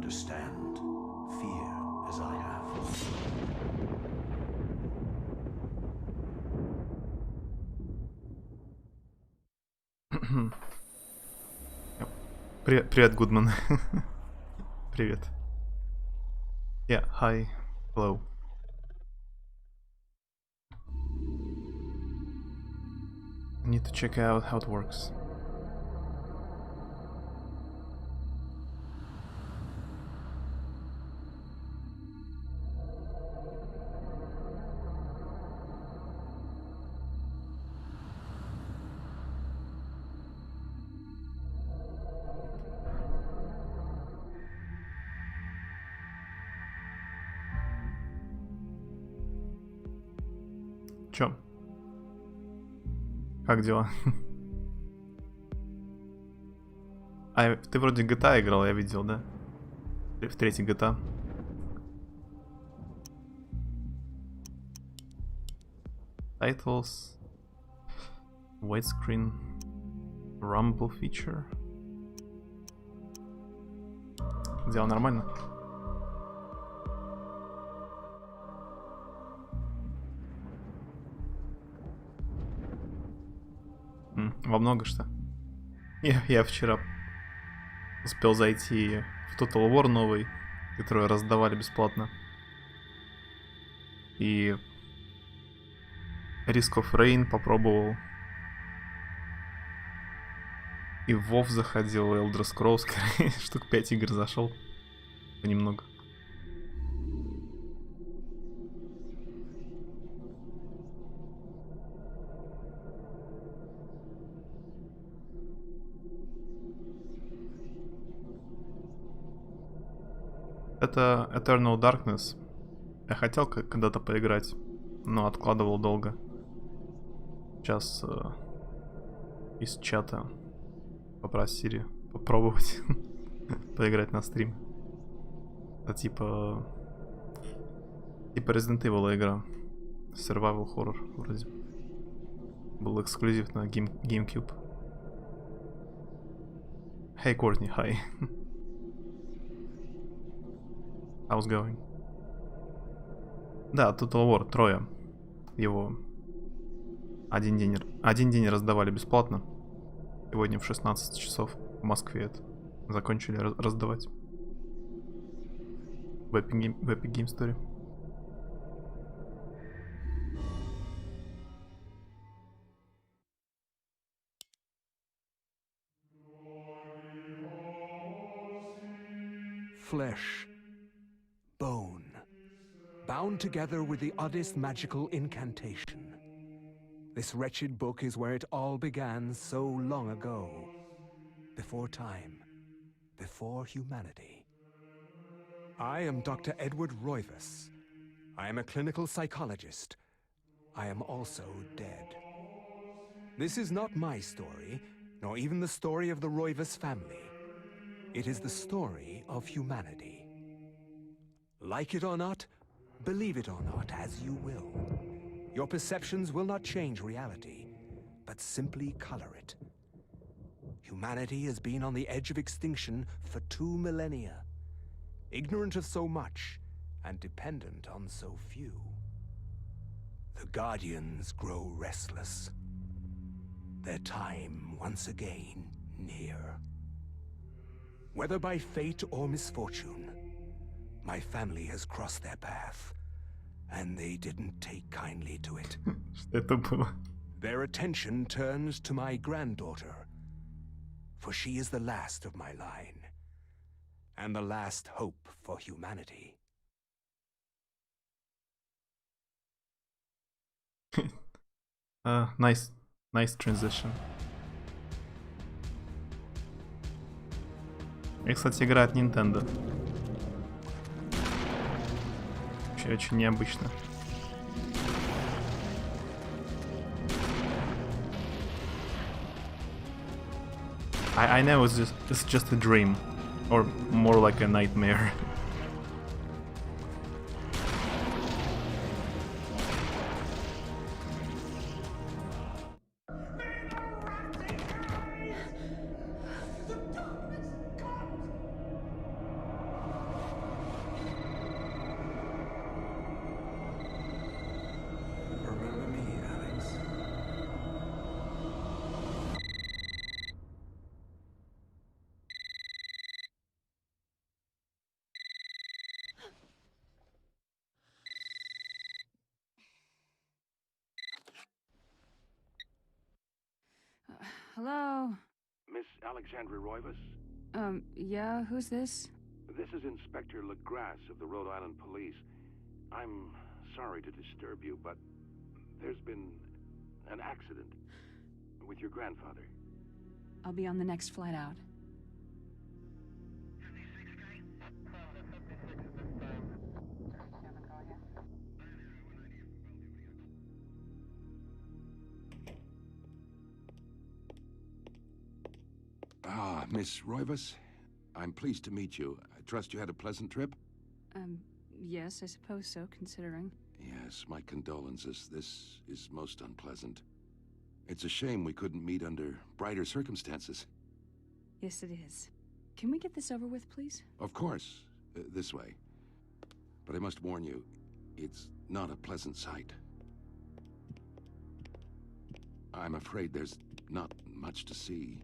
understand fear as I have. Привет, Гудман. Привет. Yeah, hi. Hello. I need to check out how it works. Чё? Как дела? А, ты вроде GTA играл, я видел, да? В третий GTA. Titles. Widescreen. Rumble feature. Дело нормально? Во много что? Я вчера успел зайти в Total War новый, который раздавали бесплатно. И Risk of Rain попробовал. И в WoW заходил, Elder Scrolls, штук 5 игр зашел. Понемногу. Это Eternal Darkness. Я хотел когда-то поиграть, но откладывал долго. Сейчас из чата попросили попробовать поиграть на стрим. Это типа Resident Evil игра. Survival horror вроде. Был эксклюзив на GameCube. Hey Courtney, hi. How's going? Да, Total War, трое. Его один день раздавали бесплатно. Сегодня в 16 часов в Москве это закончили раздавать. В Epic Game Store. Flesh, bone, bound together with the oddest magical incantation. This wretched book is where it all began so long ago. Before time, before humanity. I am Dr. Edward Roivas. I am a clinical psychologist. I am also dead. This is not my story, nor even the story of the Roivas family. It is the story of humanity. Like it or not, believe it or not, as you will. Your perceptions will not change reality, but simply color it. Humanity has been on the edge of extinction for 2 millennia, ignorant of so much and dependent on so few. The Guardians grow restless, their time once again near. Whether by fate or misfortune, my family has crossed their path, and they didn't take kindly to it. Что это было? Their attention turns to my granddaughter, for she is the last of my line, and the last hope for humanity. Nice transition. И, кстати, игра от Nintendo. Очень необычно. I know it's just a dream, or more like a nightmare. Hello? Miss Alexandra Roivas? Yeah, who's this? This is Inspector LaGrasse of the Rhode Island Police. I'm sorry to disturb you, but there's been an accident with your grandfather. I'll be on the next flight out. Ah, Miss Roivas. I'm pleased to meet you. I trust you had a pleasant trip? Yes, I suppose so, considering. Yes, my condolences. This is most unpleasant. It's a shame we couldn't meet under brighter circumstances. Yes, it is. Can we get this over with, please? Of course, this way. But I must warn you, it's not a pleasant sight. I'm afraid there's not much to see.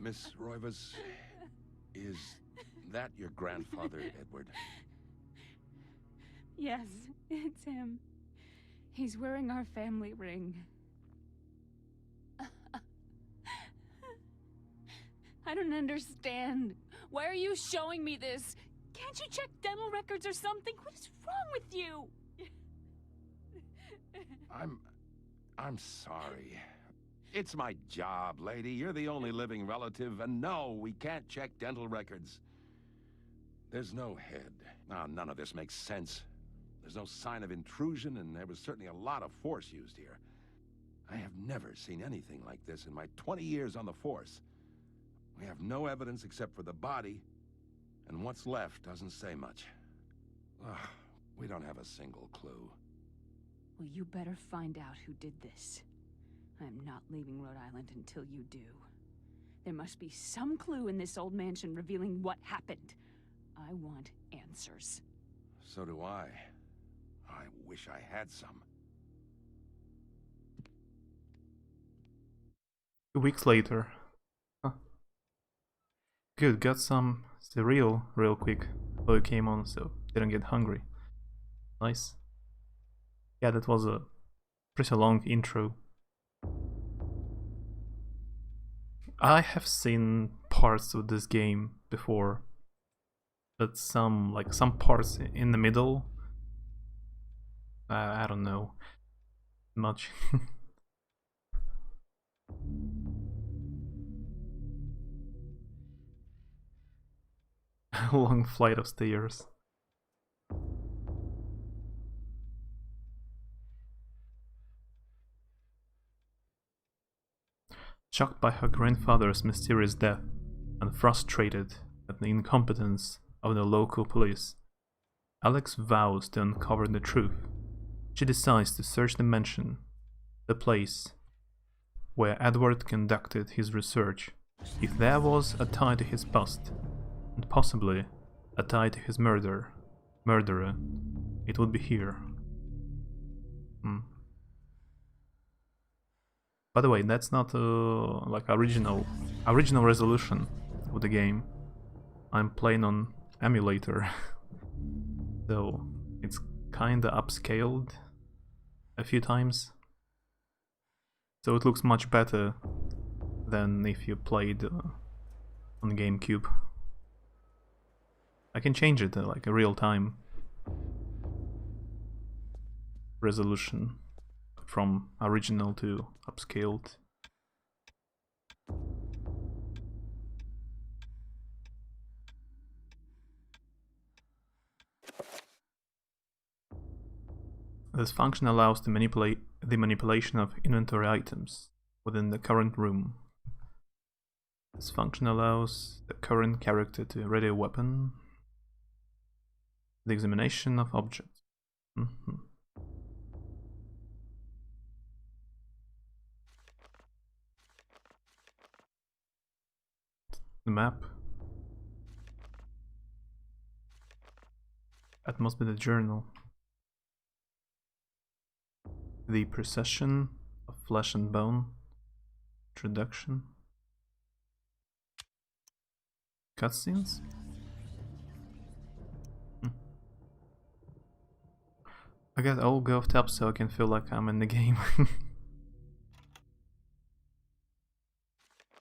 Miss Roivas, is that your grandfather, Edward? Yes, it's him. He's wearing our family ring. I don't understand. Why are you showing me this? Can't you check dental records or something? What is wrong with you? I'm sorry. It's my job, lady. You're the only living relative, and no, we can't check dental records. There's no head. Ah, none of this makes sense. There's no sign of intrusion, and there was certainly a lot of force used here. I have never seen anything like this in my 20 years on the force. We have no evidence except for the body, and what's left doesn't say much. Ugh, we don't have a single clue. Well, you better find out who did this. I'm not leaving Rhode Island until you do. There must be some clue in this old mansion revealing what happened. I want answers. So do I. I wish I had some. 2 weeks later. Huh. Good, got some cereal real quick before you came on, so didn't get hungry. Nice. Yeah, that was a pretty long intro. I have seen parts of this game before, but some parts in the middle, I don't know much. A long flight of stairs. Shocked by her grandfather's mysterious death and frustrated at the incompetence of the local police, Alex vows to uncover the truth. She decides to search the mansion, the place where Edward conducted his research. If there was a tie to his past, and possibly a tie to his murderer, it would be here. By the way, that's not like original resolution of the game. I'm playing on emulator, so it's kinda upscaled a few times. So it looks much better than if you played on GameCube. I can change it like a real-time resolution from original to upscaled. This function allows the manipulation of inventory items within the current room. This function allows the current character to ready a weapon. The examination of objects. The map. That must be the journal. The procession of flesh and bone. Introduction. cutscenes? I guess I'll go top so I can feel like I'm in the game.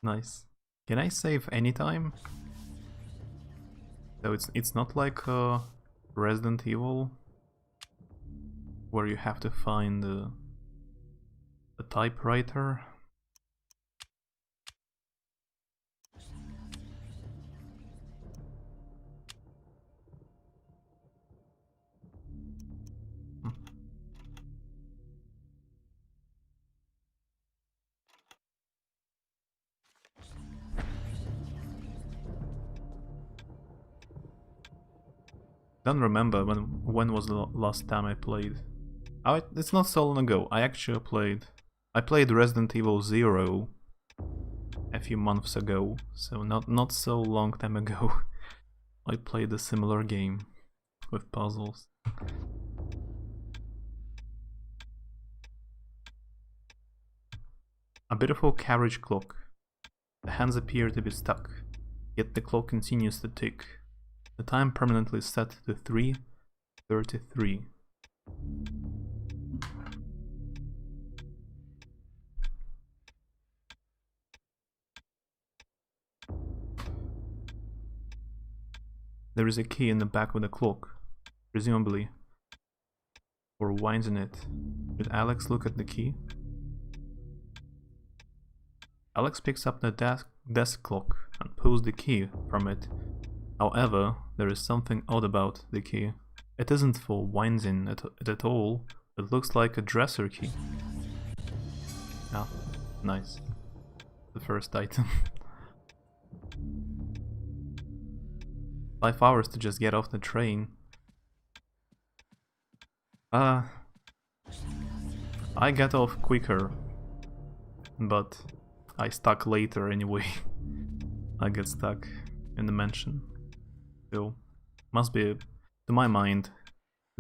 Nice. Can I save anytime? So it's not like Resident Evil, where you have to find a typewriter. Don't remember when was the last time I played. Oh, it's not so long ago. I actually played. I played Resident Evil 0 a few months ago, so not so long time ago. I played a similar game with puzzles. A beautiful carriage clock. The hands appear to be stuck, yet the clock continues to tick. The time permanently set to 3:33. There is a key in the back of the clock, presumably for winding it. Should Alex look at the key? Alex picks up the desk clock and pulls the key from it. However, there is something odd about the key. It isn't for winding at all. It looks like a dresser key. Ah, nice. The first item. 5 hours to just get off the train. I get off quicker, but I stuck later anyway. I get stuck in the mansion. So, must be, to my mind,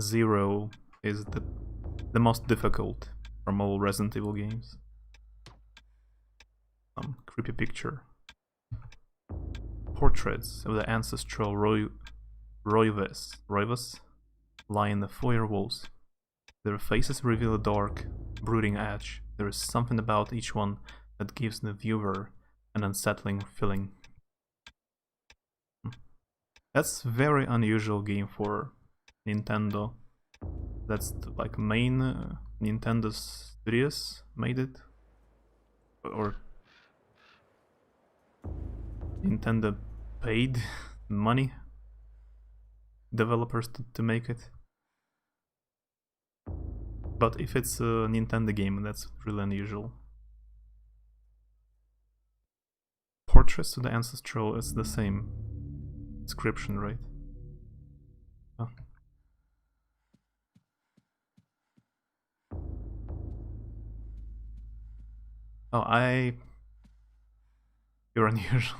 0 is the most difficult from all Resident Evil games. Some creepy picture. Portraits of the ancestral Roivas lie in the foyer walls. Their faces reveal a dark, brooding edge. There is something about each one that gives the viewer an unsettling feeling. That's very unusual game for Nintendo. That's like main Nintendo Studios made it, or Nintendo paid money developers to make it. But if it's a Nintendo game, that's really unusual. Portraits of the Ancestral is the same description, right? Oh. Oh, you're unusual.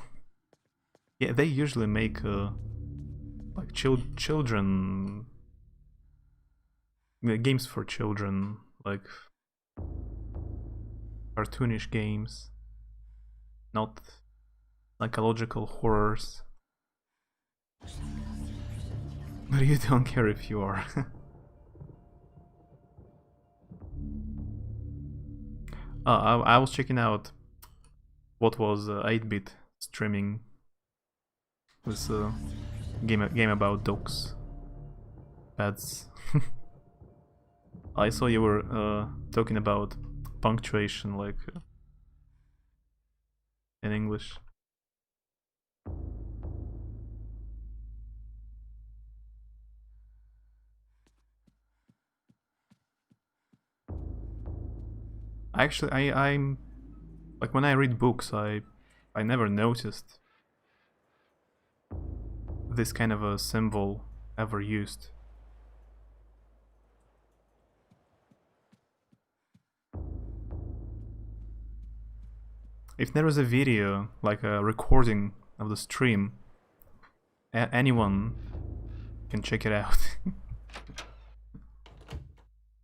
Yeah, they usually make like children games for children, like cartoonish games, not psychological horrors. But you don't care if you are. I was checking out what was 8-bit streaming this game about dogs, pets. I saw you were talking about punctuation, like in English. Actually, I'm like, when I read books, I never noticed this kind of a symbol ever used. If there is a video, like a recording of the stream, anyone can check it out.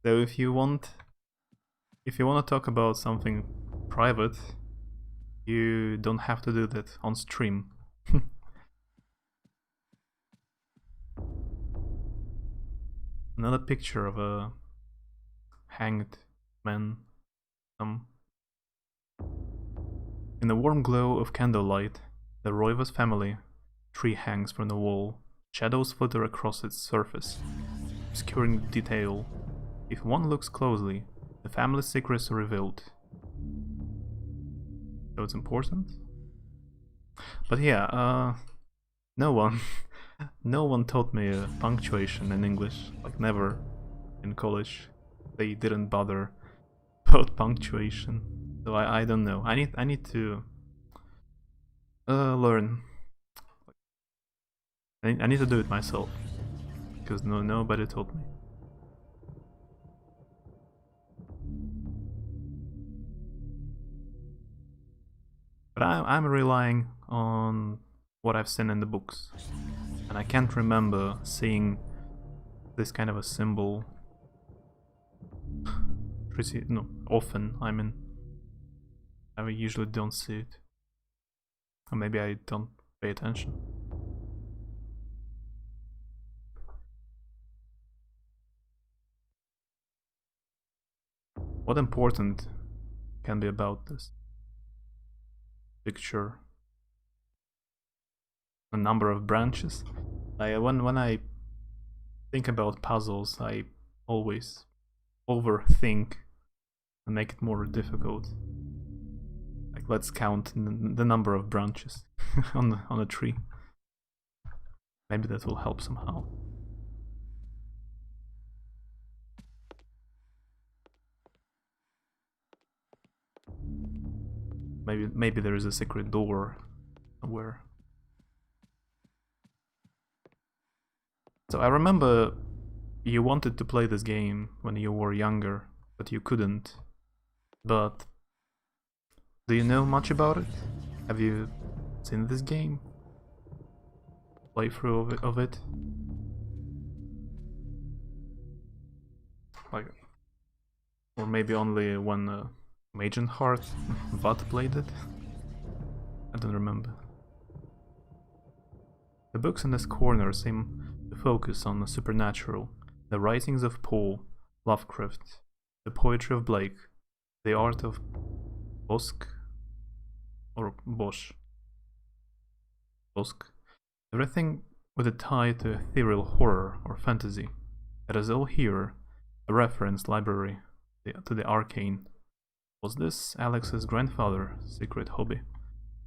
So if you want to talk about something private, you don't have to do that on stream. Another picture of a hanged man. In the warm glow of candlelight, the Roivas family tree hangs from the wall. Shadows flitter across its surface, obscuring the detail. If one looks closely, the family's secrets are revealed. So it's important? But yeah, no one taught me punctuation in English. Like, never in college. They didn't bother about punctuation. So I don't know. I need to learn. I need to do it myself, because nobody taught me. But I'm relying on what I've seen in the books, and I can't remember seeing this kind of a symbol often. I mean, I usually don't see it, or maybe I don't pay attention. What important can be about this picture? A number of branches. When I think about puzzles, I always overthink and make it more difficult. Like, let's count the number of branches on a tree. Maybe that will help somehow. Maybe there is a secret door somewhere. So I remember you wanted to play this game when you were younger, but you couldn't. But do you know much about it? Have you seen this game? Playthrough of it? Like, or maybe only when Agent Heart Vat played it? I don't remember. The books in this corner seem to focus on the supernatural, the writings of Poe, Lovecraft, the poetry of Blake, the art of Bosch, or Bosch. Bosch. Everything with a tie to ethereal horror or fantasy. It is all here, a reference library to the arcane. Was this Alex's grandfather's secret hobby?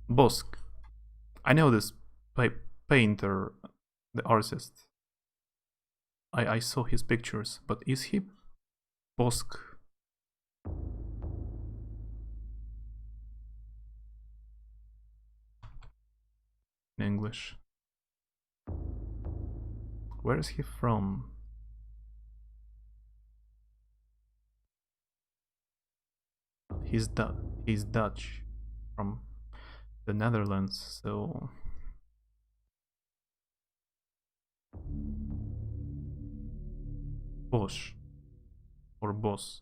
Bosch. I know this painter, the artist. I saw his pictures, but is he Bosch? In English. Where is he from? He's Dutch, from the Netherlands, so Bosch or Boss.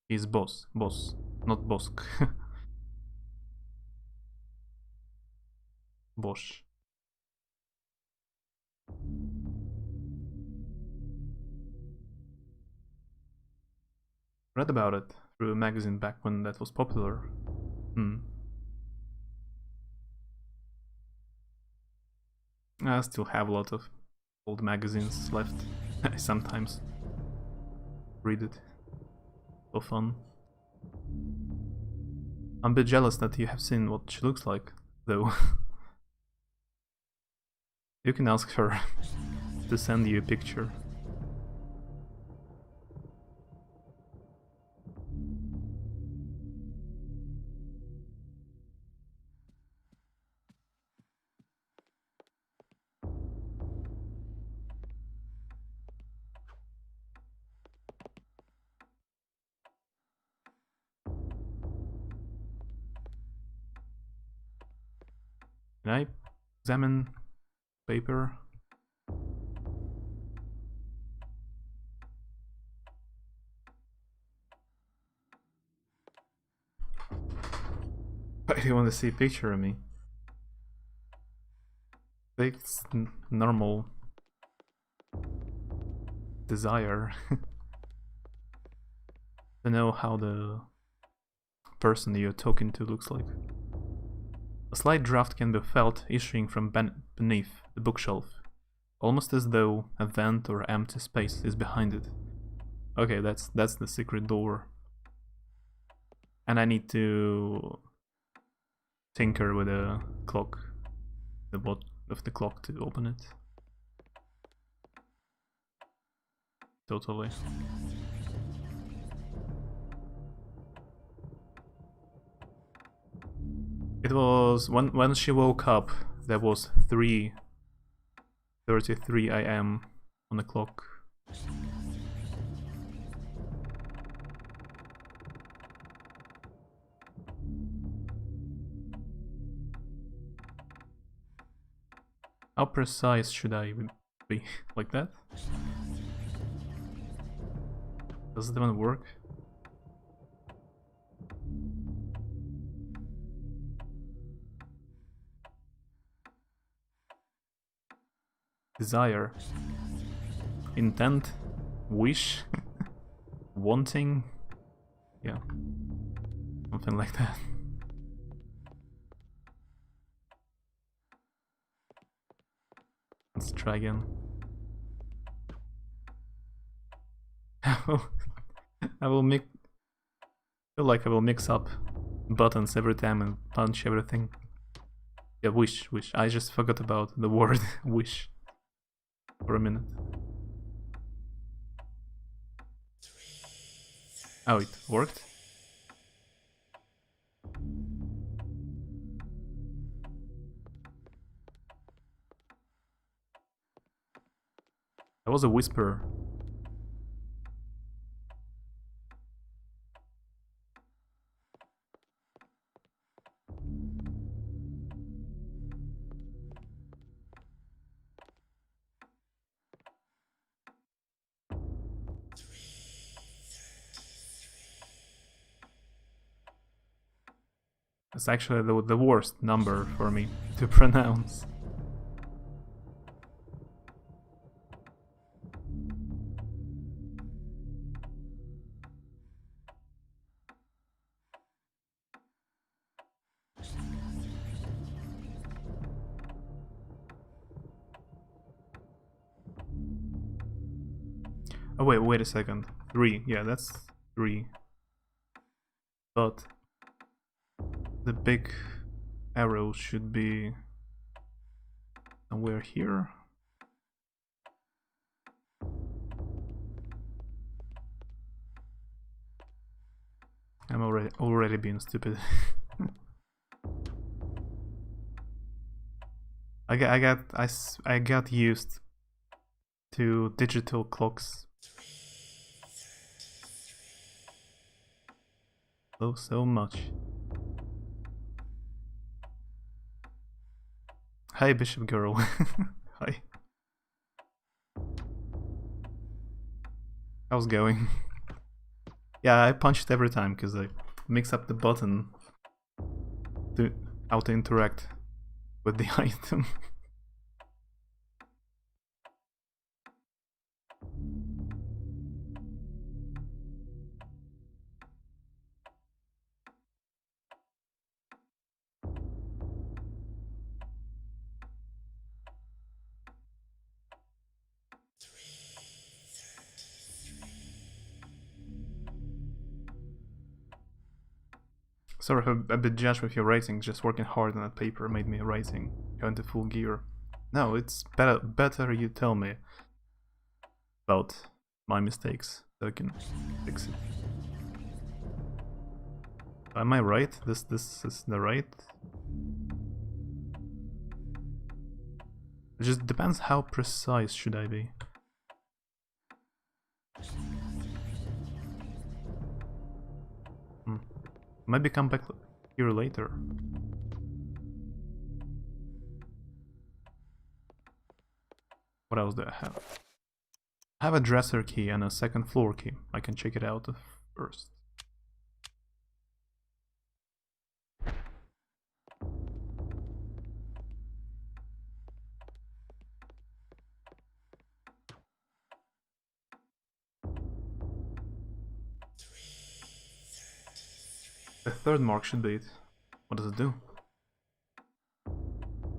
He's Boss, not Bosk. Bosch. Read about it through a magazine back when that was popular. I still have a lot of old magazines left. I sometimes read it for fun. I'm a bit jealous that you have seen what she looks like, though. You can ask her to send you a picture. Can I examine paper? Why do you want to see a picture of me? It's normal. desire to know how the person you're talking to looks like. A slight draft can be felt issuing from beneath the bookshelf, almost as though a vent or empty space is behind it. Okay, that's the secret door. And I need to tinker with the clock, the bot of the clock to open it. Totally. It was when she woke up, there was 3:33 AM on the clock. How precise should I be? Like that? Does it even work? Desire, intent, wish, wanting, yeah, something like that. Let's try again. I will feel like I will mix up buttons every time and punch everything. Yeah, wish. I just forgot about the word wish for a minute. Oh, it worked? That was a whisper. It's actually the worst number for me to pronounce. Oh wait a second. 3, yeah, that's 3. But the big arrow should be somewhere here. I'm already being stupid. I got used to digital clocks so much. Hi, Bishop Girl. Hi. How's it going? Yeah, I punched every time because I mix up the button to how to interact with the item. Sorry if I'm a bit judged with your writing, just working hard on that paper made me writing go into full gear. No, it's better you tell me about my mistakes so I can fix it. Am I right? This is the right? It just depends how precise should I be. Maybe come back here later. What else do I have? I have a dresser key and a second floor key. I can check it out first. The third mark should be it. What does it do?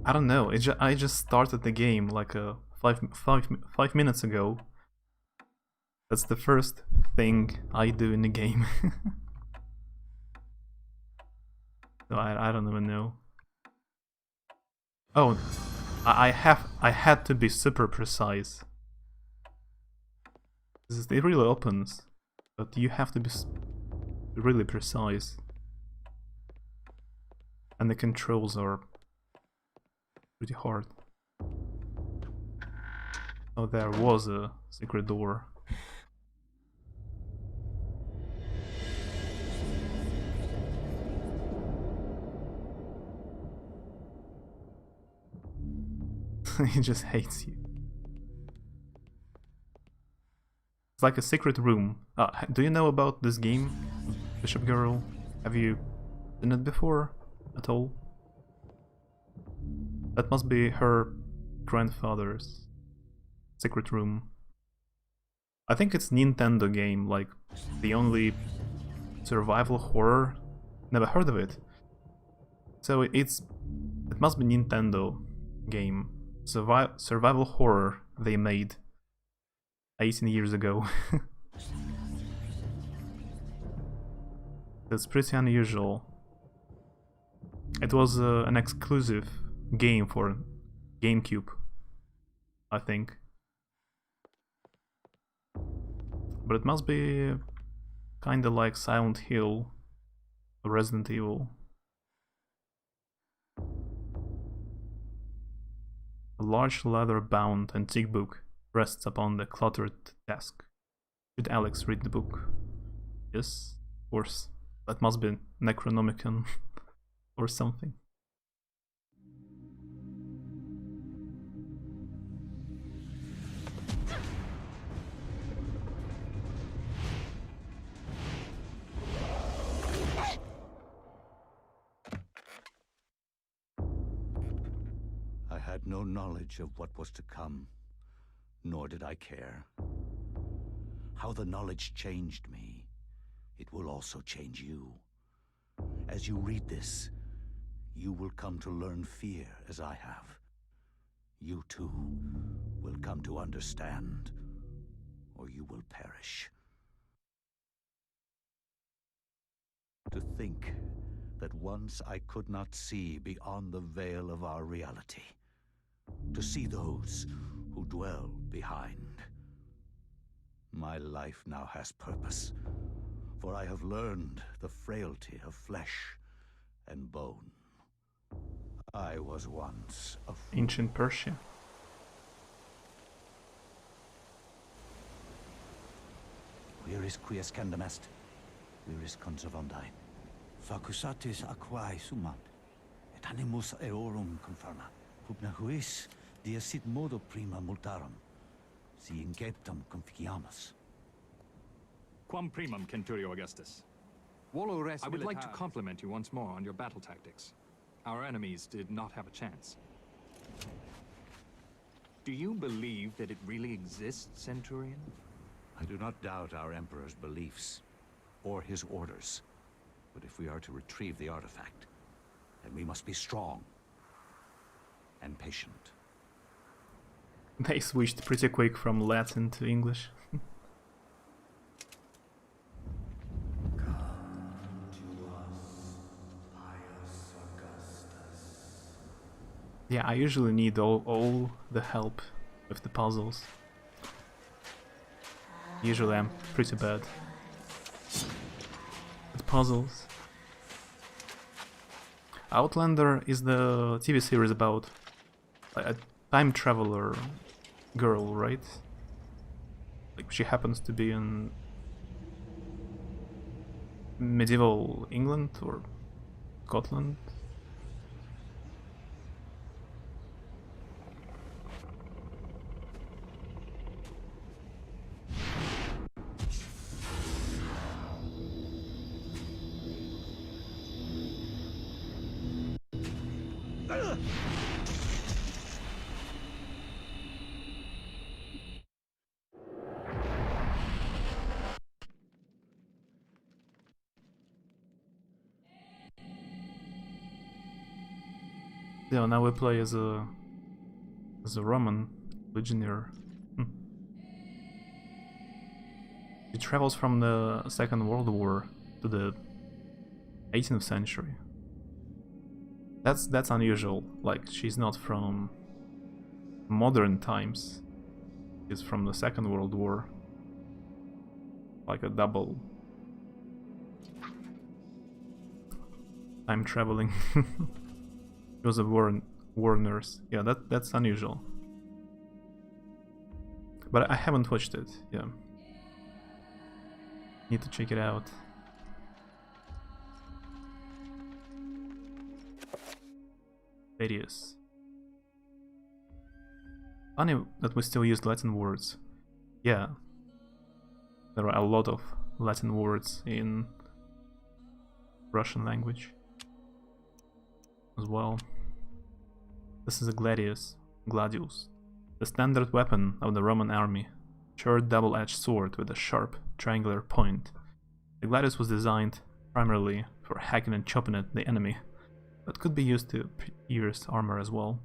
I don't know. I just started the game like 5 minutes ago. That's the first thing I do in the game. So I don't even know. Oh, I had to be super precise. It really opens, but you have to be really precise. And the controls are pretty hard. Oh, there was a secret door. He just hates you. It's like a secret room. Do you know about this game, Bishop Girl? Have you seen it before at all? That must be her grandfather's secret room. I think it's Nintendo game, like the only survival horror. Never heard of it. So it must be Nintendo game. Survival horror they made 18 years ago. That's pretty unusual. It was an exclusive game for GameCube, I think. But it must be kinda like Silent Hill or Resident Evil. A large leather-bound antique book rests upon the cluttered desk. Should Alex read the book? Yes, of course. That must be Necronomicon or something. I had no knowledge of what was to come, nor did I care. How the knowledge changed me, it will also change you. As you read this, you will come to learn fear as I have. You too will come to understand, or you will perish. To think that once I could not see beyond the veil of our reality. To see those who dwell behind. My life now has purpose, for I have learned the frailty of flesh and bone. I was once a fool. Ancient Persia. Where is quies candamest? Where is conservandi? Facusatis aquae sumant, et animus eorum conferma. Pugna huis, dia sit modo prima multarum, si inceptum conficiamus. Quam primum, Centurio Augustus. I would like to compliment you once more on your battle tactics. Our enemies did not have a chance. Do you believe that it really exists, Centurion? I do not doubt our Emperor's beliefs, or his orders. But if we are to retrieve the artifact, then we must be strong and patient. They switched pretty quick from Latin to English. Yeah, I usually need all the help with the puzzles. Usually I'm pretty bad at puzzles. Outlander is the TV series about a time traveler girl, right? Like she happens to be in medieval England or Scotland. Yeah, now we play as a Roman legionnaire. He travels from the Second World War to the 18th century. That's unusual. Like, she's not from modern times. She's from the Second World War. Like a double time traveling. She was a war nurse. Yeah, that's unusual. But I haven't watched it. Yeah. Need to check it out. Various. Funny that we still use Latin words. Yeah. There are a lot of Latin words in Russian language as well. This is a gladius, the standard weapon of the Roman army, short double-edged sword with a sharp triangular point. The gladius was designed primarily for hacking and chopping at the enemy, but could be used to pierce armor as well.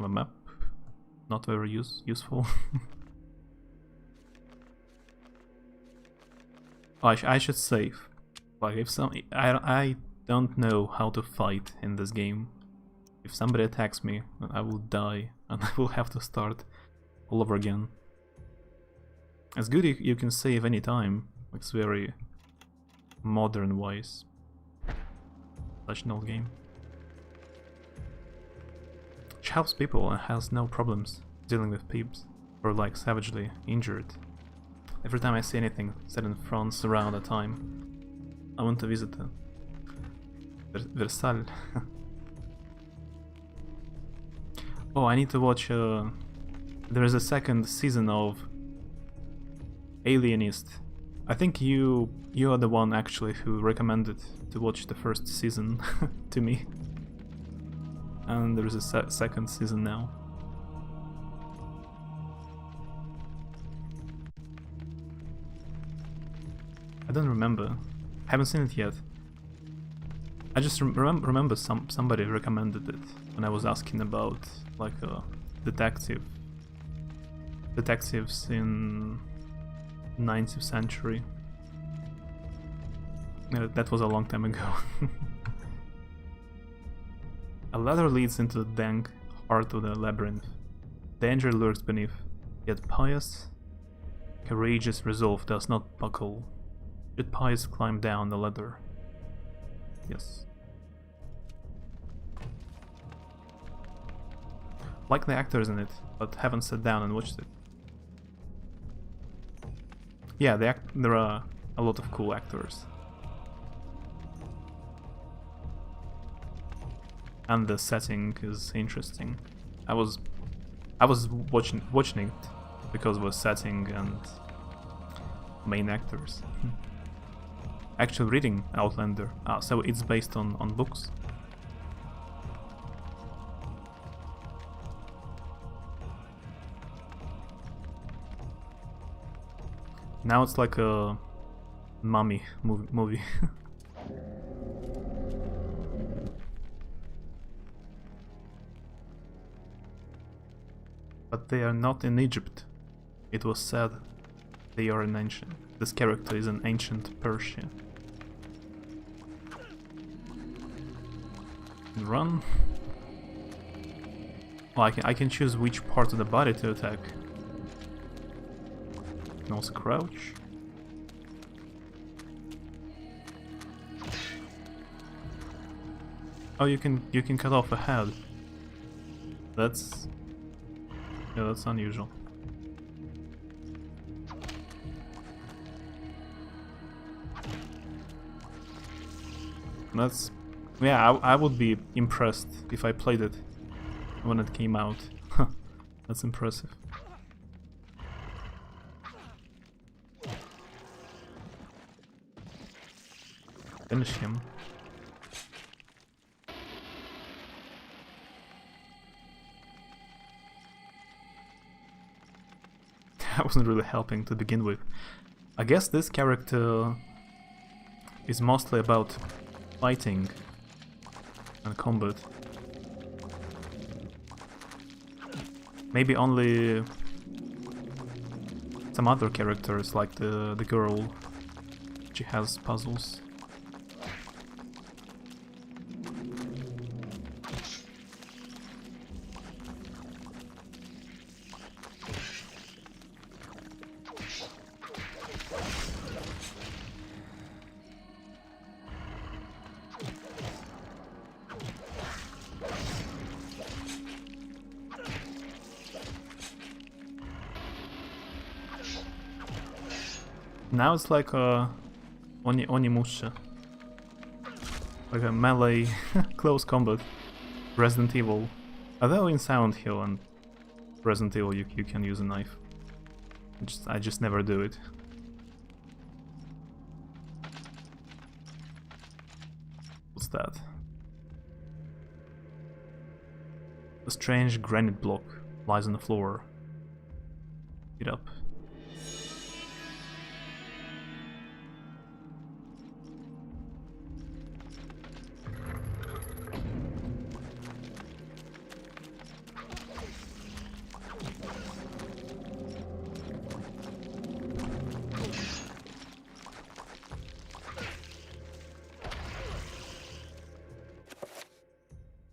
A map, not very useful. I should save. Like, if I don't know how to fight in this game. If somebody attacks me, I will die and I will have to start all over again. It's good you can save anytime. It's very modern wise. Such an old game. She helps people and has no problems dealing with peeps who are like savagely injured. Every time I see anything set in France around that time, I want to visit Versailles. Oh, I need to watch. There is a second season of Alienist. I think you are the one actually who recommended to watch the first season to me. And there is a second season now. I don't remember. Haven't seen it yet. I just remember somebody recommended it when I was asking about like detectives in 19th century. That was a long time ago. A ladder leads into the dank heart of the labyrinth. Danger lurks beneath, yet pious, courageous resolve does not buckle. Should pious climb down the ladder? Yes. Like the actors in it, but haven't sat down and watched it. Yeah, there are a lot of cool actors. And the setting is interesting. I was watching it because of the setting and main actors. Actually reading Outlander. So it's based on books. Now it's like a mummy movie. But they are not in Egypt. It was said they are in ancient. This character is in ancient Persia. Run. Well, I can choose which part of the body to attack. I can also crouch. Oh, you can cut off a head. That's unusual. Yeah, I would be impressed if I played it when it came out. That's impressive. Finish him. I wasn't really helping to begin with. I guess this character is mostly about fighting and combat. Maybe only some other characters, like the girl. She has puzzles. Now it's like a Onimusha. Like a melee close combat. Resident Evil. Although in Silent Hill and Resident Evil you can use a knife. I just never do it. What's that? A strange granite block lies on the floor. Pick it up.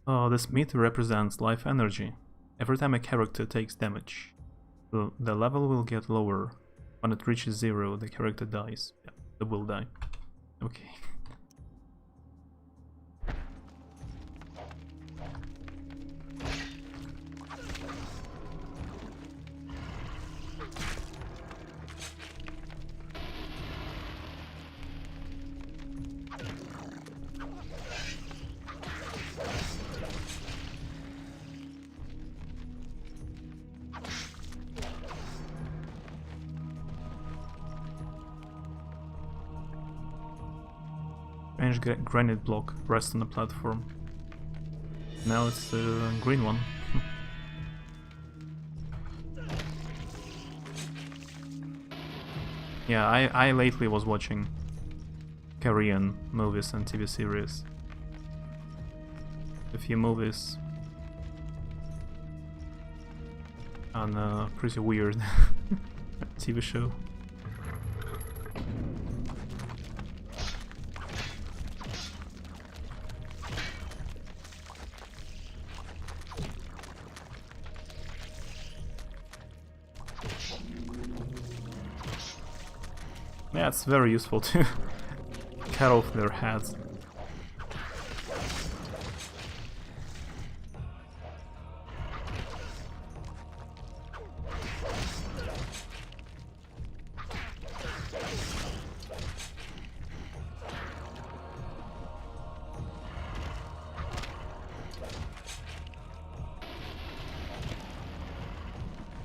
Oh, this meter represents life energy. Every time a character takes damage, the level will get lower. When it reaches 0, the character dies. Yeah, they will die. Okay. Strange granite block rests on the platform. Now it's the green one. Yeah, I lately was watching Korean movies and TV series. A few movies. And a pretty weird TV show. Yeah, it's very useful to cut off their heads.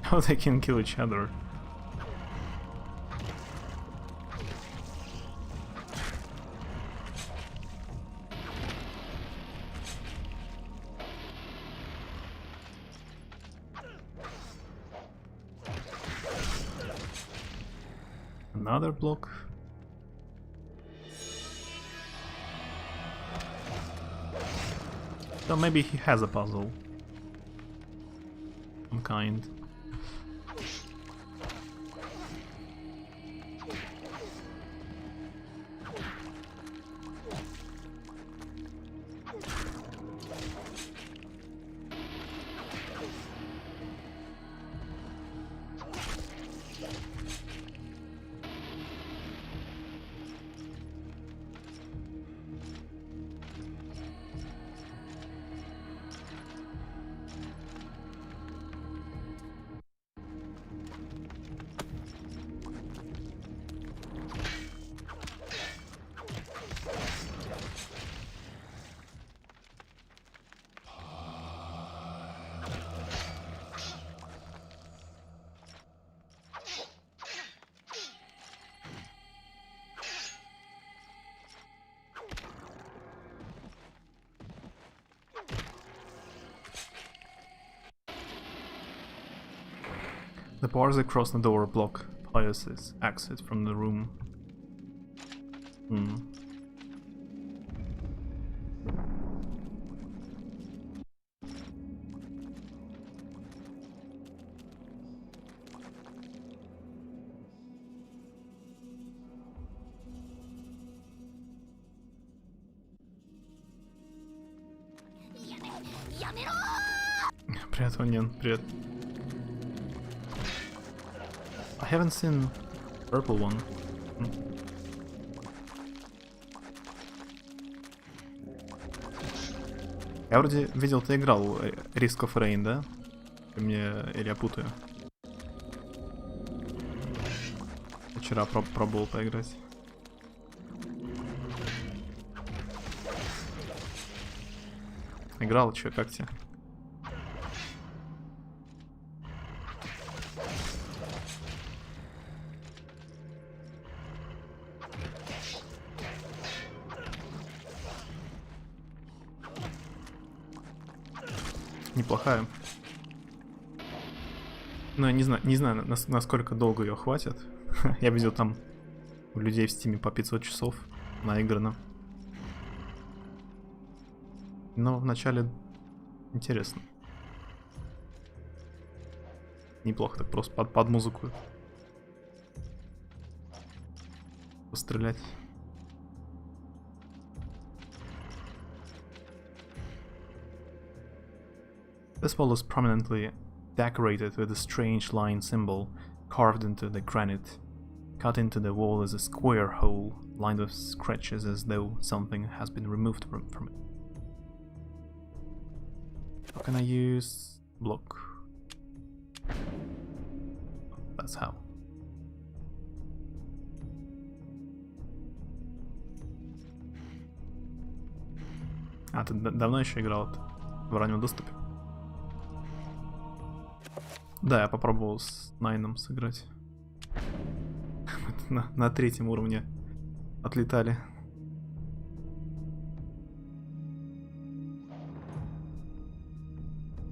How they can kill each other. Another block. So maybe he has a puzzle. Some kind. The bars across the door block Pius's exit from the room. Привет, Onion, привет. I haven't seen purple one. Я вроде видел, ты играл Risk of Rain, да? Или я путаю? Вчера пробовал поиграть. Играл, чё, как тебе? Неплохая. Но я не знаю, насколько долго ее хватит. Я видел там у людей в стиме по 500 часов наиграно. Но вначале интересно. Неплохо, так просто под музыку пострелять. This wall is prominently decorated with a strange line symbol carved into the granite. Cut into the wall is a square hole lined with scratches as though something has been removed from it. How can I use block? That's how. А, ты давно еще играл в раннем доступе? Да, я попробовал с Найном сыграть. на 3-м уровне отлетали.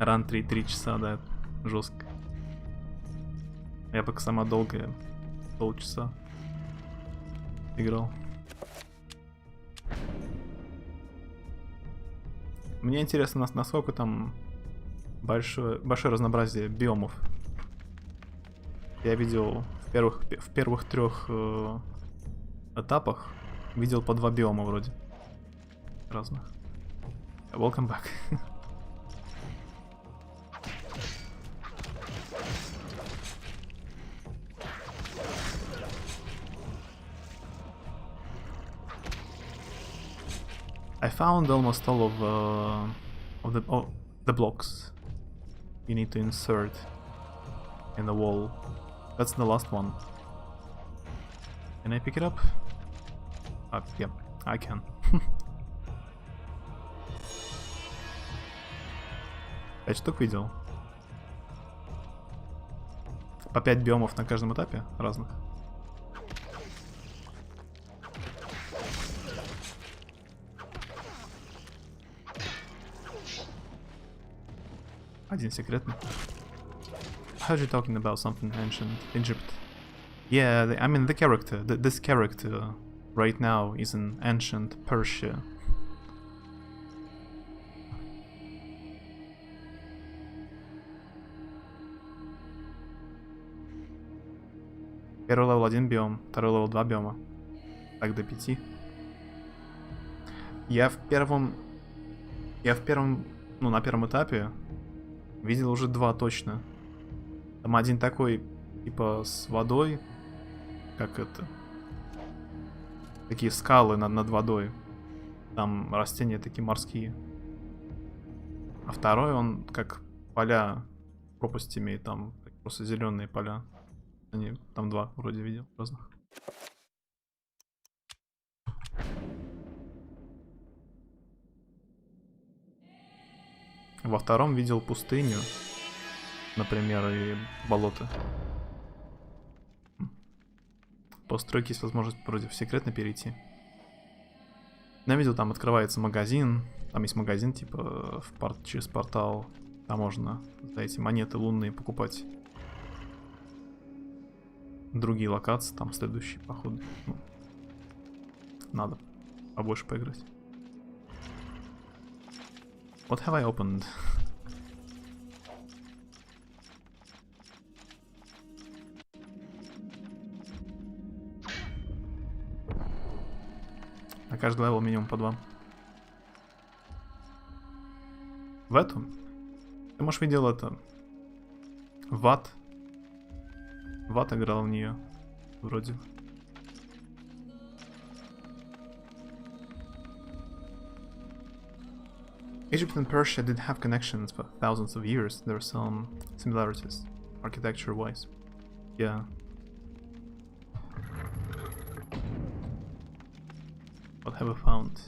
Ран 3 часа, да, жестко. Я пока сама долгая полчаса играл. Мне интересно, насколько там большое разнообразие биомов. Я видел в первых 3 этапах видел по 2 биома вроде разных. Welcome back. I found almost all of the blocks you need to insert in the wall. That's the last one. Can I pick it up? Yep, I can. 5 штук видел. По 5 биомов на каждом этапе разных. Один секретный. I heard you talking about something ancient Egypt. Yeah, I mean the character. This character right now is in ancient Persia. Первый левел 1 биом, второй левел 2 биома. Так до 5. Я в первом, ну на первом этапе видел уже 2 точно. Там один такой, типа, с водой. Как это? Такие скалы над водой. Там растения такие морские. А второй, он как поля пропасть имеет. Там просто зеленые поля. Они там 2 вроде видел разных. Во втором видел пустыню, например, и болото. По стройке есть возможность вроде в секретно перейти. Я видел, там открывается магазин. Там есть магазин, типа, через портал. Там можно за эти монеты лунные покупать другие локации, там следующие, походу. Ну, надо побольше поиграть. What have I opened? На каждый левел минимум по 2. В эту? Ты, может, видел это? Ват. Ват играл в нее. Вроде. Egypt and Persia did have connections for thousands of years. There are some similarities, architecture-wise. Yeah. What have we found?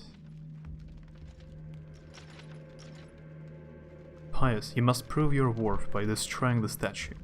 Pious, you must prove your worth by destroying the statue.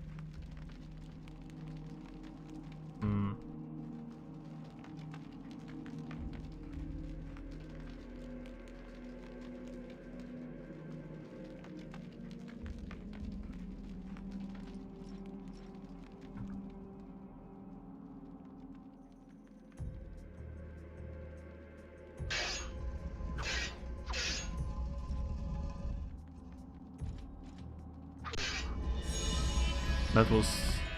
That was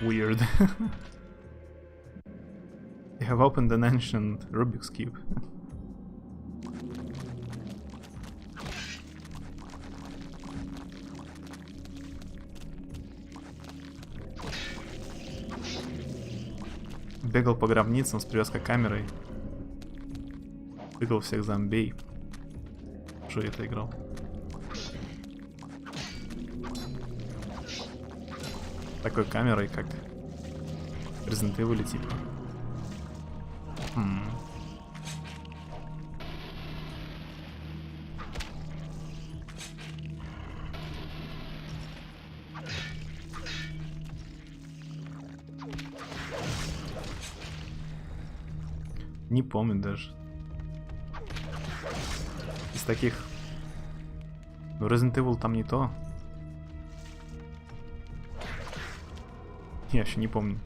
weird. You have opened an ancient Rubik's Cube. Бегал по гробницам с привязкой камерой. Тыкал всех зомбей. Что я это играл? Такой камерой, как Resident Evil, типа. Не помню даже. Из таких... Ну, Resident Evil там не то. Я еще не помню.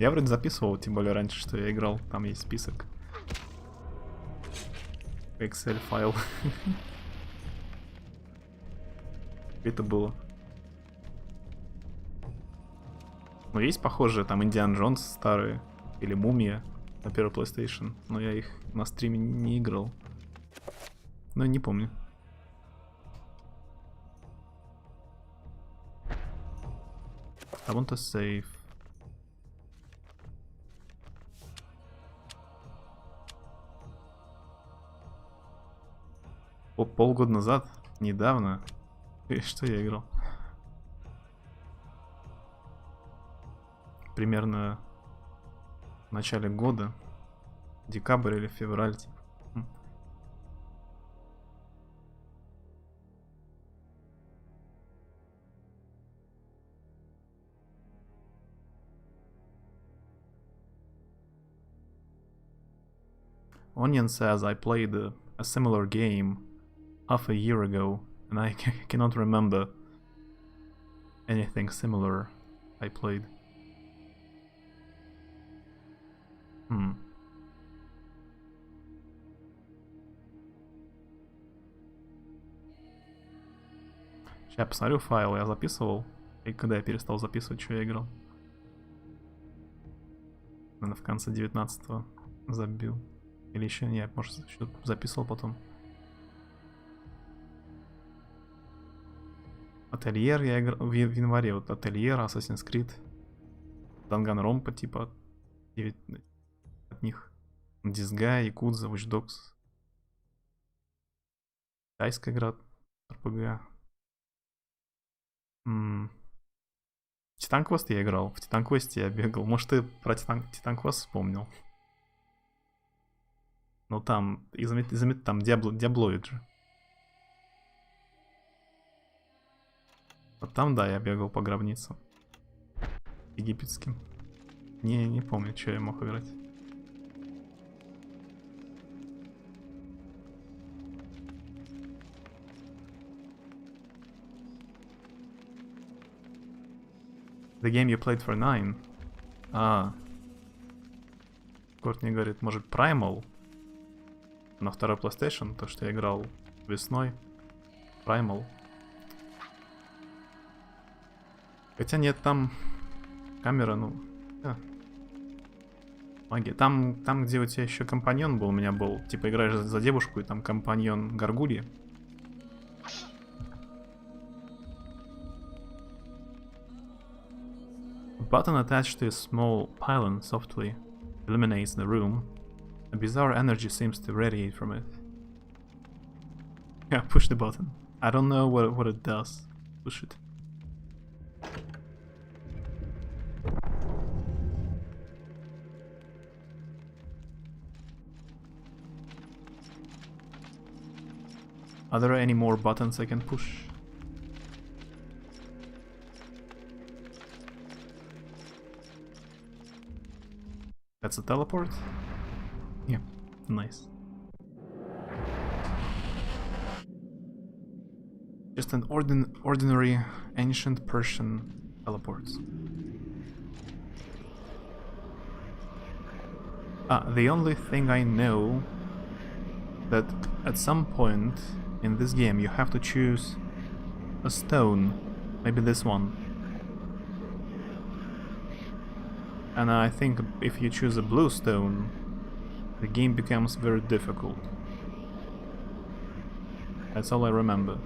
Я вроде записывал, тем более раньше, что я играл. Там есть список. Excel файл. Это было. Но есть похожие, там Индиан Джонс старые. Или Мумия на первой PlayStation. Но я их на стриме не играл. Но не помню. I want to save. Полгода назад? Недавно? И что я играл? Примерно в начале года. Декабрь или февраль, типа. Onion says I played a similar game half a year ago and I cannot remember anything similar I played. Сейчас я посмотрю файл, я записывал. И когда я перестал записывать, что я играл. Наверное, в конце 19-го забил. Или еще нет, может, еще записывал потом. Ательер я играл в январе. Вот Ательер, Assassin's Creed, Данганромпа, типа 9 от них. Disgaea, Якудза, Watch Dogs. Тайская игра, РПГ. Титан Квест я играл. В Титан Квесте я бегал. Может, ты про Титан Квест вспомнил? Ну там, там Диаблоид же. Вот там, да, я бегал по гробницам. Египетским. Не помню, что я мог играть. The game you played for 9. Кортни говорит, может, Primal? На второй PlayStation, то, что я играл весной. Primal. Хотя нет, там камера, ну... Магия. Там, где у тебя еще компаньон был, у меня был. Типа играешь за девушку, и там компаньон Гаргульи. button attached to a small pylon softly illuminates the room. A bizarre energy seems to radiate from it. Yeah, push the button. I don't know what it does. Push it. Are there any more buttons I can push? That's a teleport? Yeah, nice. Just an ordinary ancient Persian teleport. The only thing I know that at some point in this game you have to choose a stone, maybe this one. And I think if you choose a blue stone, the game becomes very difficult. That's all I remember.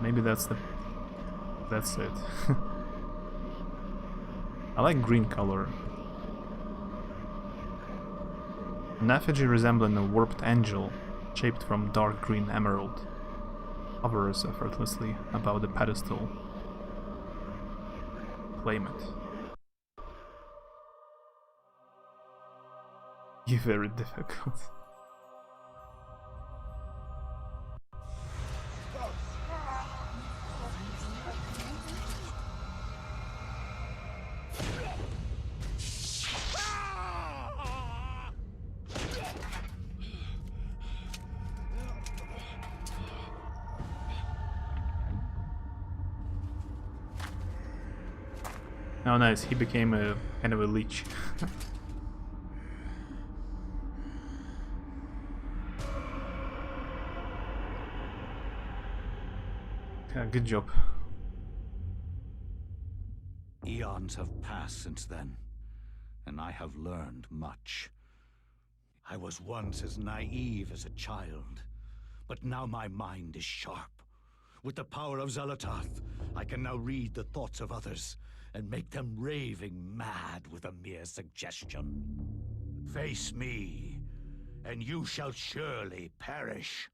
Maybe that's it. I like green color. An effigy resembling a warped angel, shaped from dark green emerald, hovers effortlessly above the pedestal. Claim it. You're very difficult. Oh nice, he became a kind of a leech. Yeah, good job. Eons have passed since then, and I have learned much. I was once as naive as a child, but now my mind is sharp. With the power of Xelatoth, I can now read the thoughts of others and make them raving mad with a mere suggestion. Face me, and you shall surely perish.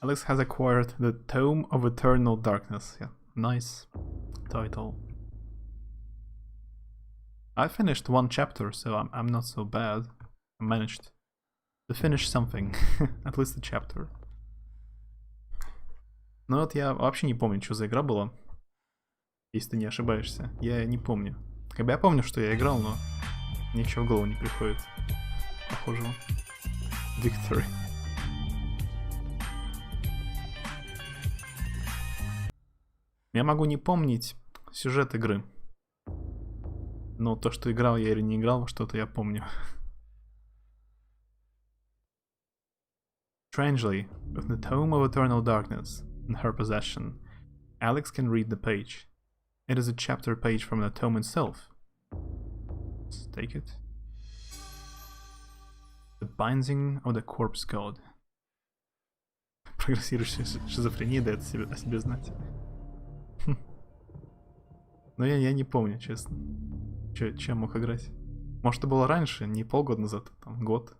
Alex has acquired the Tome of Eternal Darkness. Yeah, nice title. I finished one chapter, so I'm not so bad. I managed to finish something, at least a chapter. Ну вот я вообще не помню, что за игра была. Если ты не ошибаешься. Я не помню. Как бы я помню, что я играл, но ничего в голову не приходит. Похожего. Victory. Я могу не помнить сюжет игры. Но то, что играл я или не играл, что-то я помню. Strangely, with the Tome of Eternal Darkness in her possession, Alex can read the page. It is a chapter page from the tome itself. Let's take it. The Binding of the Corpse God. Прогрессирующая шизофрения дает о себе знать. Но я не помню, честно. Чем мог играть? Может, это было раньше, не полгода назад, там, год.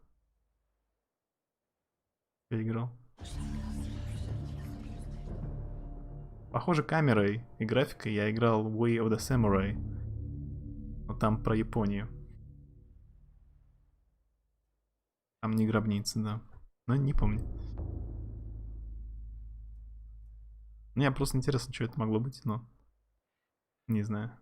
Я играл. Похоже, камерой и графикой я играл Way of the Samurai. Но там про Японию. Там не гробница, да. Но не помню. Мне просто интересно, что это могло быть, но... Не знаю.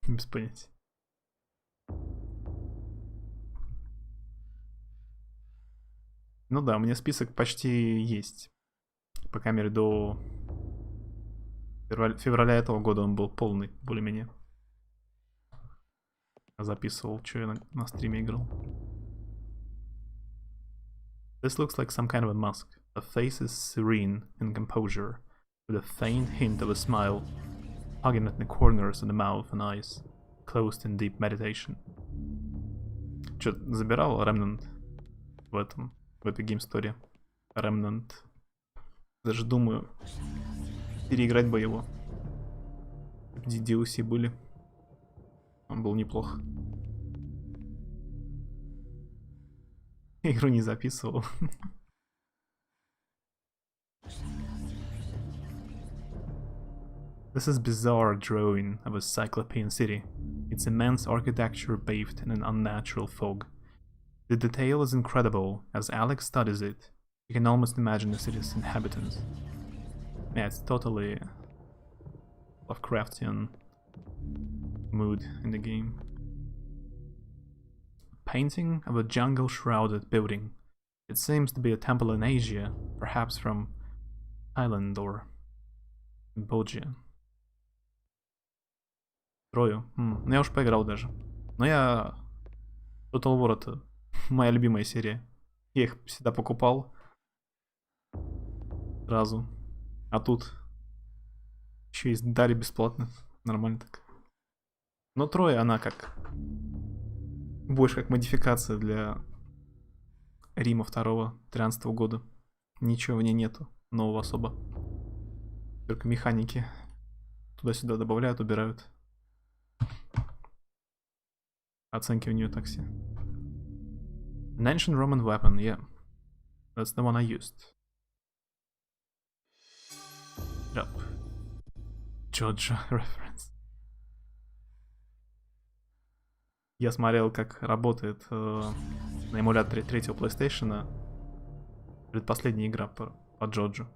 Без понятия. Ну да, у меня список почти есть. По крайней мере, до февраля этого года он был полный, более-менее. Записывал, что я на стриме играл. This looks like some kind of a mask. The face is serene in composure, with a faint hint of a smile, hugging at the corners of the mouth and eyes, closed in deep meditation. Чё, забирал Remnant в этой геймсторе? Remnant. Даже думаю, переиграть бы его. DLC были. Он был неплох. Игру не записывал. This is bizarre drawing of a Cyclopean city. Its immense architecture bathed in an unnatural fog. The detail is incredible. As Alex studies it, you can almost imagine the city's inhabitants. Yeah, it's totally Lovecraftian mood in the game. Painting of a jungle-shrouded building. It seems to be a temple in Asia, perhaps from Thailand or Cambodia. Трою. Ну я уж поиграл даже. Но я... Total War это моя любимая серия. Я их всегда покупал. Сразу. А тут еще и дали бесплатно. Нормально так. Но Троя, она как... Больше как модификация для Рима 2 13 года. Ничего в ней нету нового особо. Только механики туда-сюда добавляют, убирают. Оценки у нее так себе. An ancient Roman weapon, yeah. That's the one I used. Yep. Джоджо reference. Я смотрел, как работает на эмуляторе третьего PlayStation предпоследняя игра по Джоджо.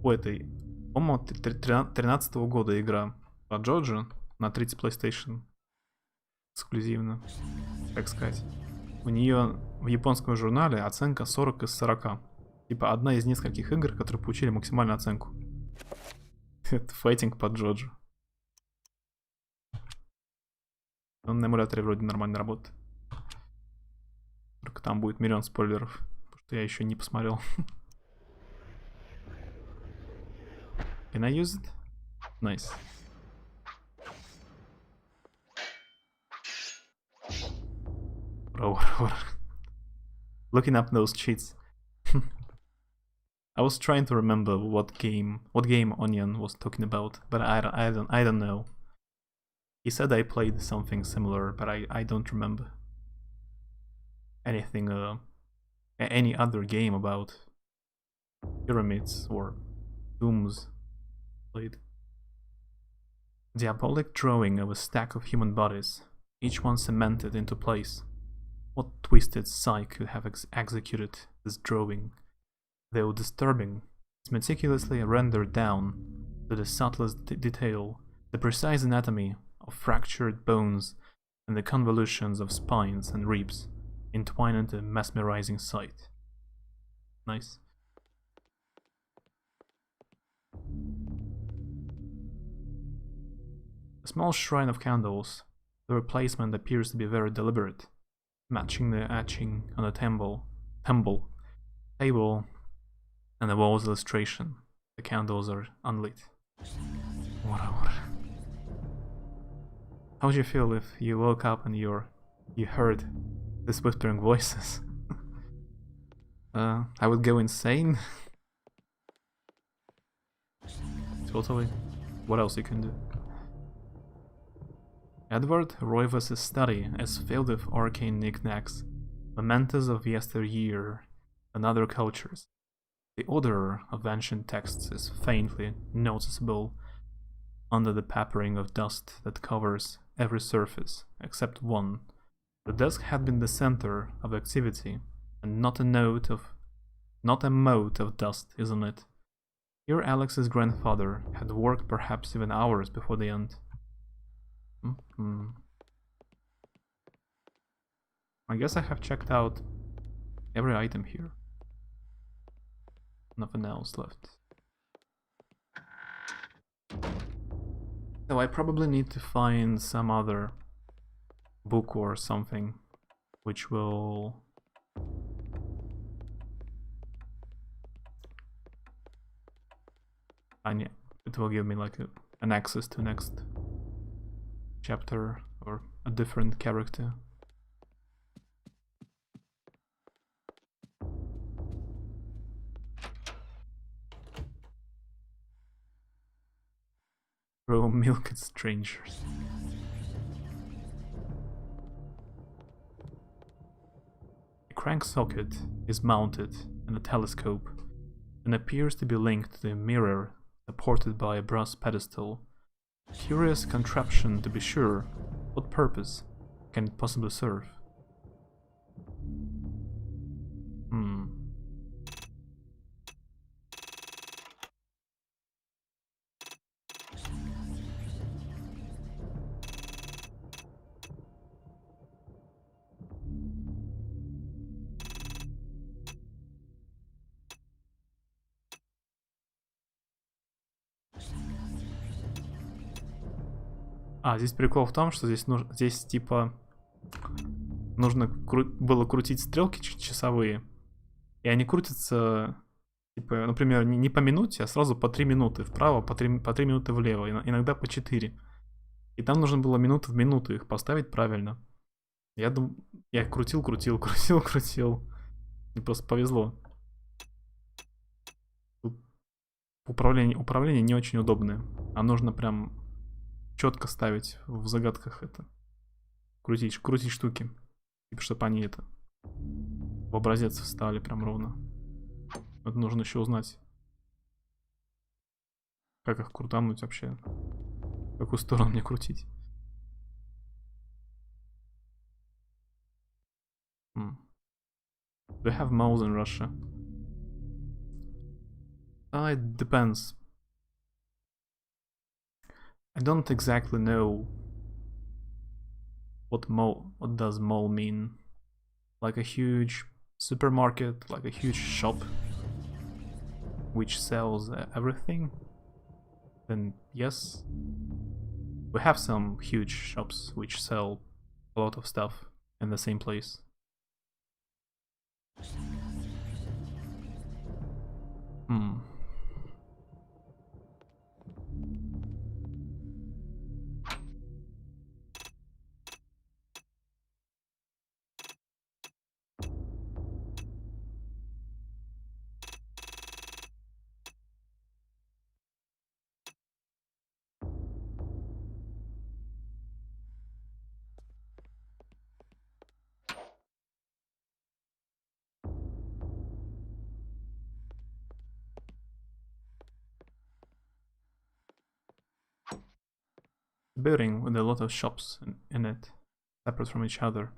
У этой, по-моему, 13 года игра по Джоджо на третий PlayStation. Эксклюзивно, так сказать. У нее в японском журнале оценка 40 из 40. Типа одна из нескольких игр, которые получили максимальную оценку. Это файтинг по Джоджо. Он на эмуляторе вроде нормально работает. Только там будет миллион спойлеров, потому что я еще не посмотрел. Can I use it? Nice. Roar. Looking up those cheats. I was trying to remember what game Onion was talking about, but I don't know. He said I played something similar, but I don't remember anything, any other game about pyramids or tombs played. Diabolic drawing of a stack of human bodies, each one cemented into place. What twisted psyche could have executed this drawing? Though disturbing, it's meticulously rendered down to the subtlest detail, the precise anatomy of fractured bones and the convolutions of spines and ribs entwine into a mesmerizing sight. Nice. A small shrine of candles. The replacement appears to be very deliberate, matching the etching on the table, and the wall's illustration. The candles are unlit. Whatever. How would you feel if you woke up and you heard these whispering voices? I would go insane. Totally. What else you can do? Edward Roivas' study is filled with arcane knickknacks, mementos of yesteryear and other cultures. The odor of ancient texts is faintly noticeable under the papering of dust that covers every surface except one. The desk had been the center of activity, and not a mote of dust is on it. Here Alex's grandfather had worked perhaps even hours before the end. I guess I have checked out every item here. Nothing else left. So I probably need to find some other book or something which will it will give me like an access to next chapter or a different character. Throw milk at strangers. A crank socket is mounted in a telescope and appears to be linked to the mirror supported by a brass pedestal. Curious contraption, to be sure. What purpose can it possibly serve? Здесь прикол в том, что здесь типа нужно было крутить стрелки часовые, и они крутятся, типа, например, не по минуте, а сразу по 3 минуты вправо, по 3 минуты влево, иногда по 4. И там нужно было минуту в минуту их поставить правильно. Я крутил. Мне просто повезло. Тут управление не очень удобное. А нужно прям четко ставить в загадках это. Крутить штуки. Типа, чтобы они это в образец встали прям ровно. Это нужно еще узнать. Как их крутануть вообще. В какую сторону мне крутить. Do they have mouse in Russia? It depends. I don't exactly know what does mall mean. Like a huge supermarket, like a huge shop which sells everything? Then yes. We have some huge shops which sell a lot of stuff in the same place. Building with a lot of shops in it, separate from each other.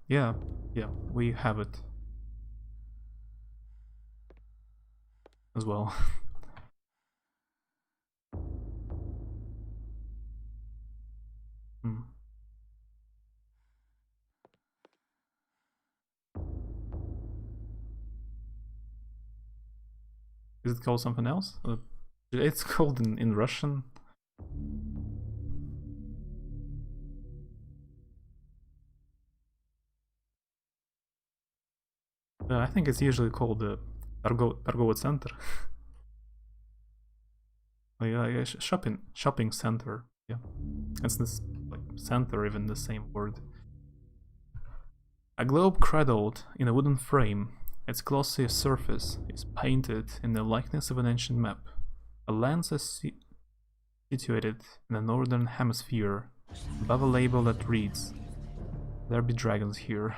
Yeah, we have it as well. Is it called something else? It's called in Russian. I think it's usually called the торговый центр. Yeah, shopping center. Yeah, it's this like center, even the same word. A globe cradled in a wooden frame. Its glossy surface is painted in the likeness of an ancient map. A lens is situated in the northern hemisphere, above a label that reads, "There be dragons here."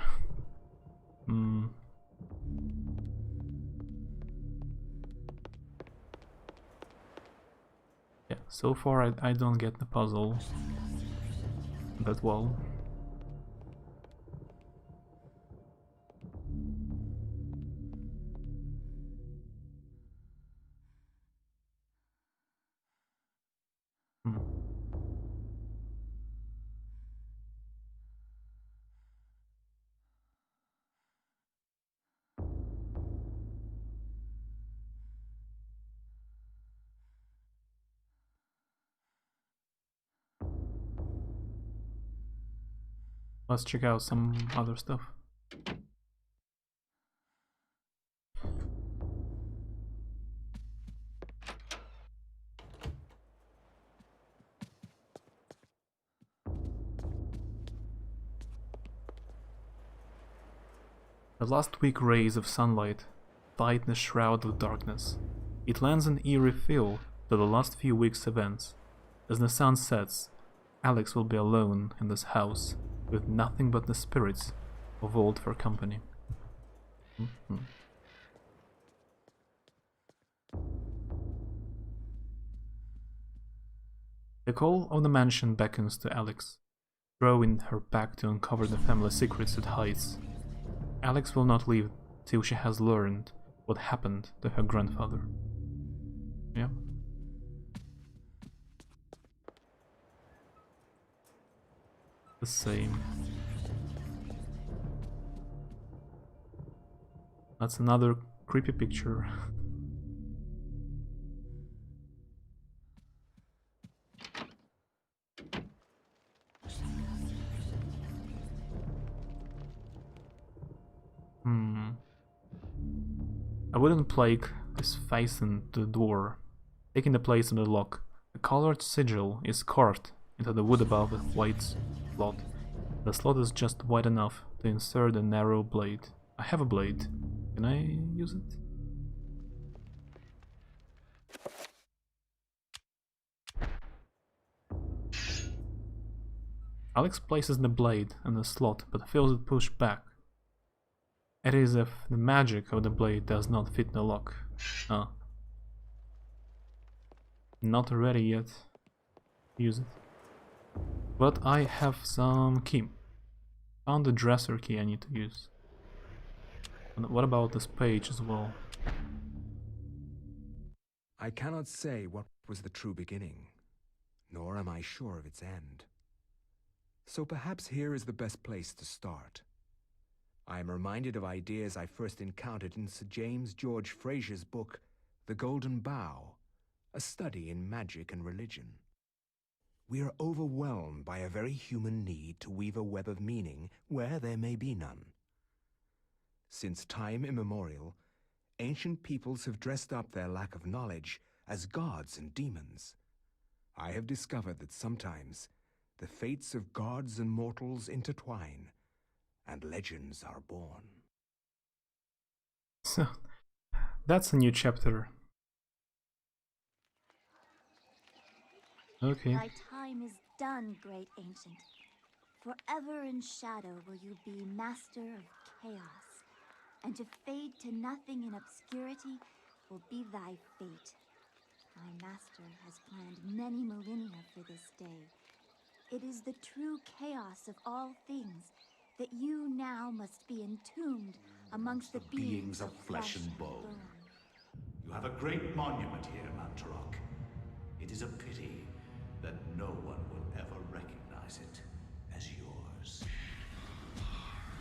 Yeah, so far I don't get the puzzle that well. Let's check out some other stuff. The last weak rays of sunlight fight in a shroud of darkness. It lends an eerie feel to the last few weeks' events. As the sun sets, Alex will be alone in this house, with nothing but the spirits of old for company. The call of the mansion beckons to Alex, drawing her back to uncover the family secrets it hides. Alex will not leave till she has learned what happened to her grandfather. Yeah. The same. That's another creepy picture. I wouldn't plague this fasten to the door, taking the place of the lock. A colored sigil is carved into the wood above the white slot. The slot is just wide enough to insert a narrow blade. I have a blade. Can I use it? Alex places the blade in the slot, but feels it pushed back. It is as if the magic of the blade does not fit the lock. Ah. Not ready yet. Use it. But I have some key. Found the dresser key I need to use. And what about this page as well? I cannot say what was the true beginning, nor am I sure of its end. So perhaps here is the best place to start. I am reminded of ideas I first encountered in Sir James George Fraser's book, The Golden Bough, a study in magic and religion. We are overwhelmed by a very human need to weave a web of meaning where there may be none. Since time immemorial, ancient peoples have dressed up their lack of knowledge as gods and demons. I have discovered that sometimes the fates of gods and mortals intertwine, and legends are born. So, that's a new chapter. Okay. Thy time is done, great ancient. Forever in shadow will you be master of chaos, and to fade to nothing in obscurity will be thy fate. My master has planned many millennia for this day. It is the true chaos of all things that you now must be entombed amongst the beings of flesh and bone. You have a great monument here, Mantarok. It is a pity that no one will ever recognize it as yours.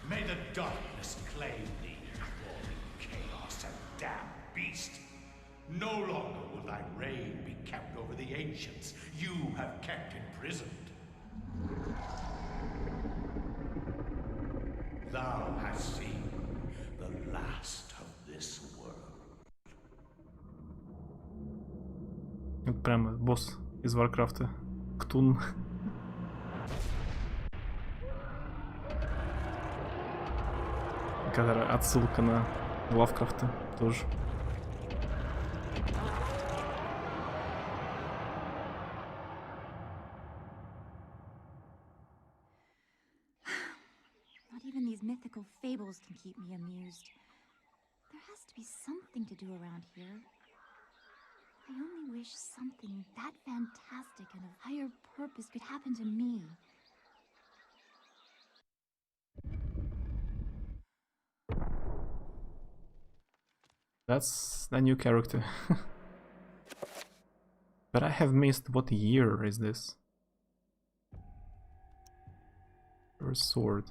May the darkness claim thee, crawling chaos and damned beast. No longer will thy reign be kept over the ancients you have kept imprisoned. Thou hast seen the last of this world. Это прямо босс из Варкрафта. Ктун. Которая отсылка на Лавкрафта тоже. Not even these mythical fables can keep me amused. There has to be something to do around here. I only wish something that fantastic and of higher purpose could happen to me. That's a new character. But I have missed what year is this? Her sword.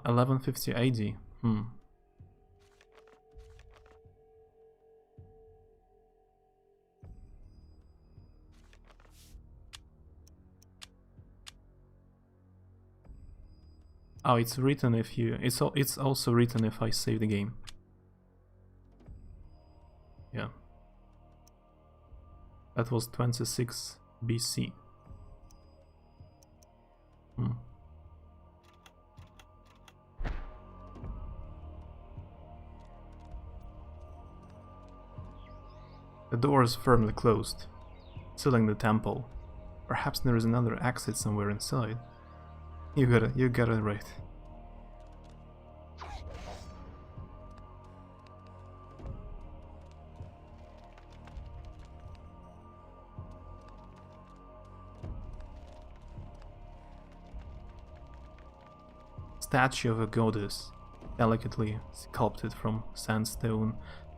1150 AD. Oh, it's written if you... It's also written if I save the game. Yeah. That was 26 BC. The door is firmly closed, sealing the temple. Perhaps there is another exit somewhere inside. You got it right. Statue of a goddess, delicately sculpted from sandstone,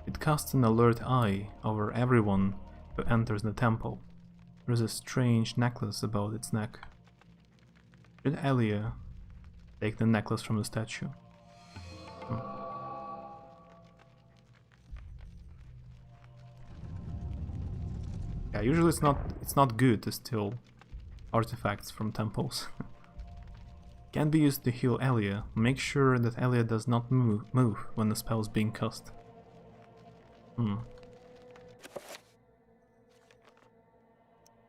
it casts an alert eye over everyone who enters the temple. There is a strange necklace about its neck. Should Elia take the necklace from the statue? Yeah, usually it's not good to steal artifacts from temples. Can be used to heal Elia. Make sure that Elia does not move when the spell is being cast.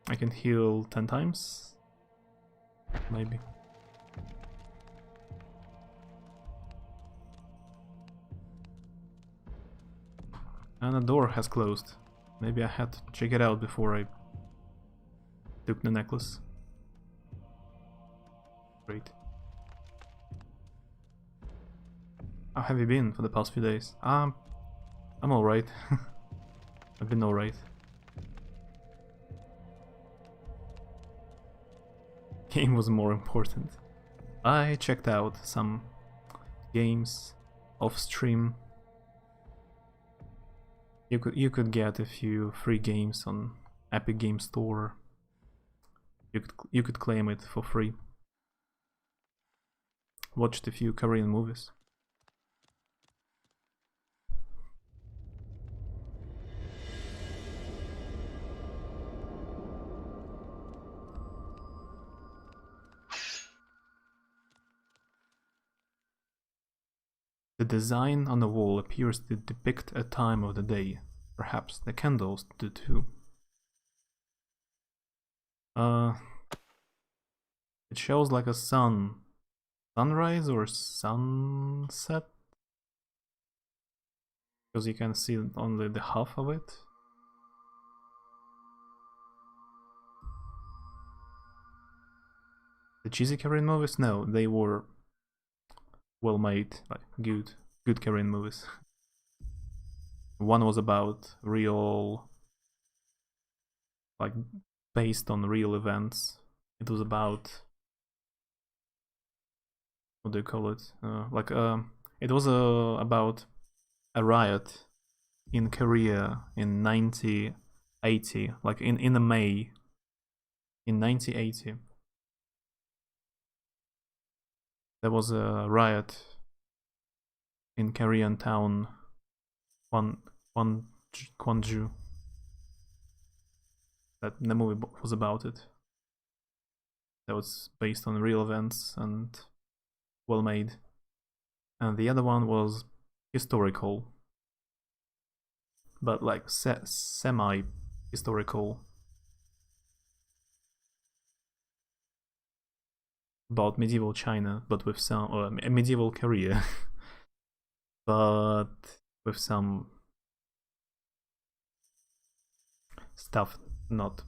I can heal 10 times? Maybe. And the door has closed. Maybe I had to check it out before I took the necklace. Great. How have you been for the past few days? I'm alright. I've been alright. Game was more important. I checked out some games off stream. You could get a few free games on Epic Game Store. You could claim it for free. Watched a few Korean movies. The design on the wall appears to depict a time of the day. Perhaps the candles do too. It shows like a sunrise or sunset, because you can see only the half of it. The cheesy Korean movies? No, they were well made, like good Korean movies. One was about real, like based on real events. It was about, what do you call it? It was about a riot in Korea in 1980, like in the May in 1980. There was a riot in Korean town Gwangju. That the movie was about it. That was based on real events and well made. And the other one was historical, but like semi-historical, about medieval China, but with some, or medieval Korea, but with some stuff not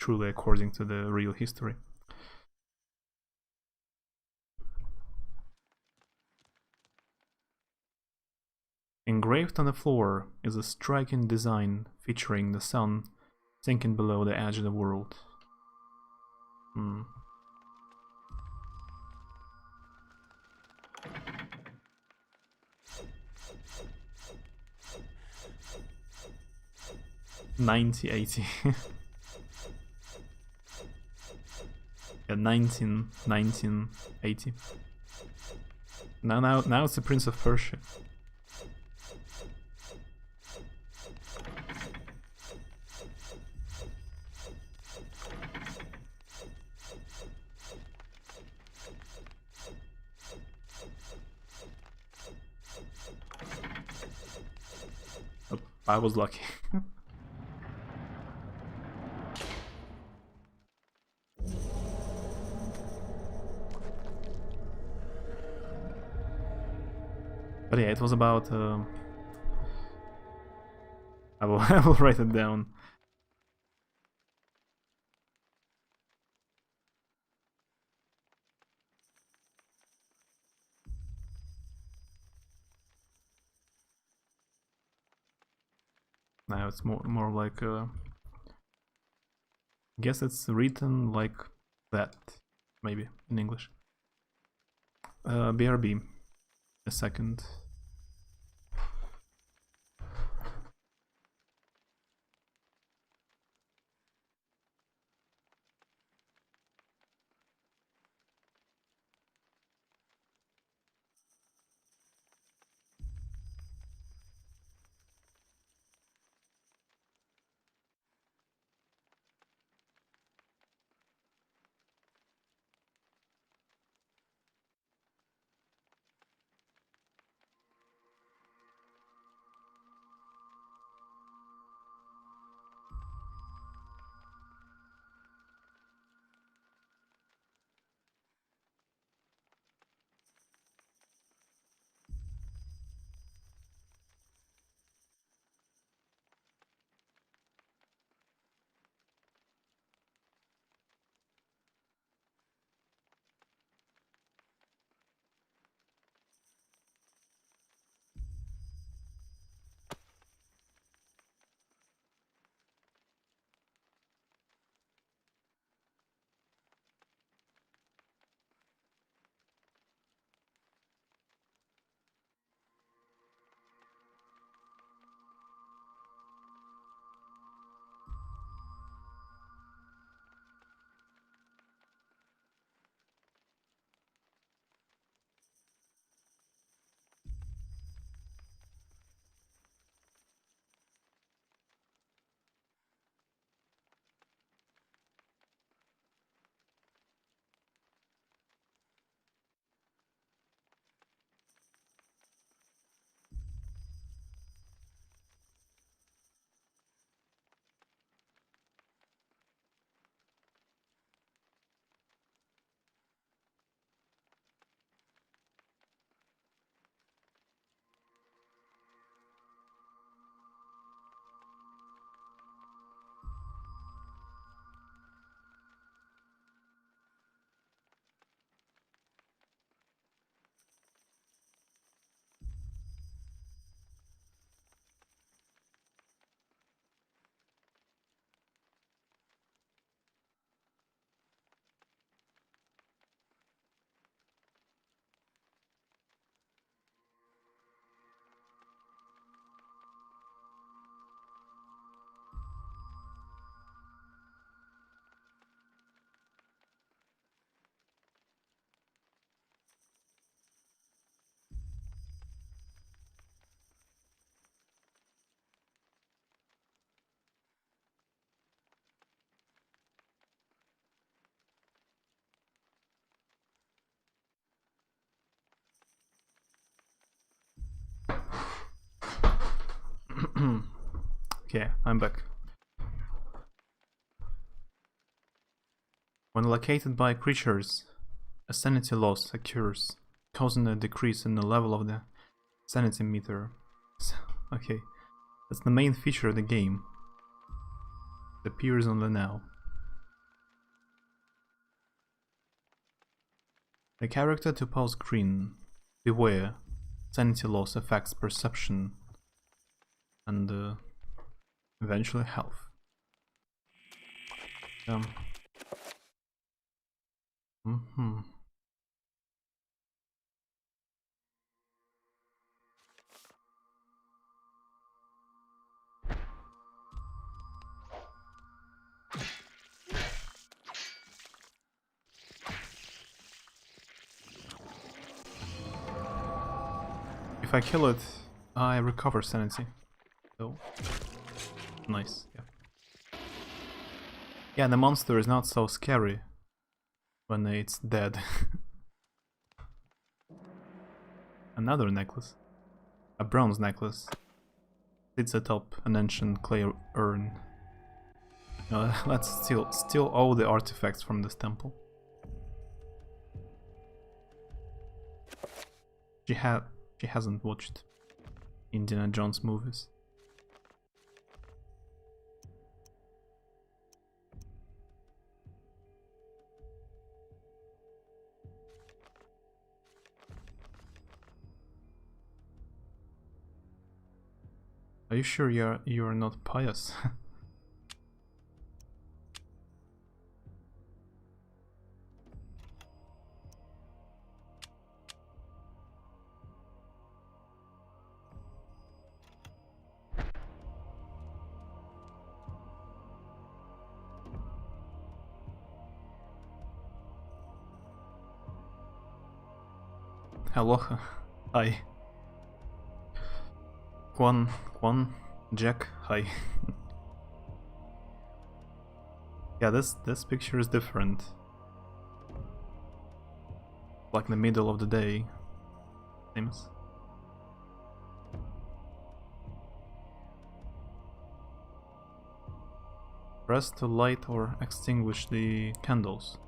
truly according to the real history. Engraved on the floor is a striking design featuring the sun sinking below the edge of the world. 1980. Yeah, 1980. Now it's the Prince of Persia. Oh, I was lucky. But yeah, it was about. I will I will write it down. Now it's more like. I guess it's written like that, maybe in English. BRB. A second. Okay, I'm back. When located by creatures, a sanity loss occurs, causing a decrease in the level of the sanity meter. Okay, that's the main feature of the game. It appears only now. The character to pause screen. Beware, sanity loss affects perception and eventually health. if I kill it, I recover sanity. So, nice, yeah. Yeah, the monster is not so scary when it's dead. Another necklace. A bronze necklace. Sits atop an ancient clay urn. Let's steal all the artifacts from this temple. She hasn't watched Indiana Jones movies. Are you sure you're not pious? Aloha. Hi. Quan, Jack, hi. Yeah, this picture is different. Like the middle of the day, seems. Press to light or extinguish the candles.